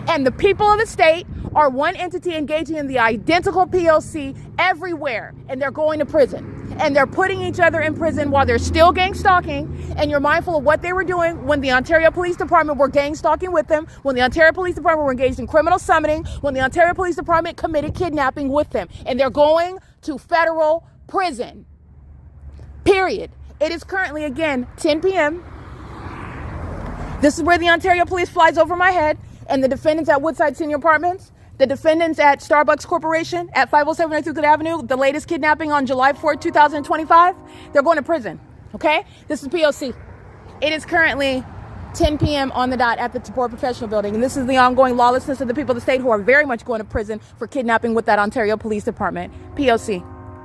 S2: And the people of the state are one entity engaging in the identical P.O.C. everywhere, and they're going to prison. And they're putting each other in prison while they're still gang stalking, and you're mindful of what they were doing when the Ontario Police Department were gang stalking with them, when the Ontario Police Department were engaged in criminal summoning, when the Ontario Police Department committed kidnapping with them. And they're going to federal prison. Period. It is currently, again, 10 p.m. This is where the Ontario Police flies over my head, and the defendants at Woodside Senior Apartments The defendants at Starbucks Corporation at 507 North Euclid Avenue, the latest kidnapping on July 4th, 2025, they're going to prison, okay? This is P.O.C. It is currently 10 p.m. on the dot at the TABOR Professional Building, and this is the ongoing lawlessness of the people of the state who are very much going to prison for kidnapping with that Ontario Police Department. P.O.C.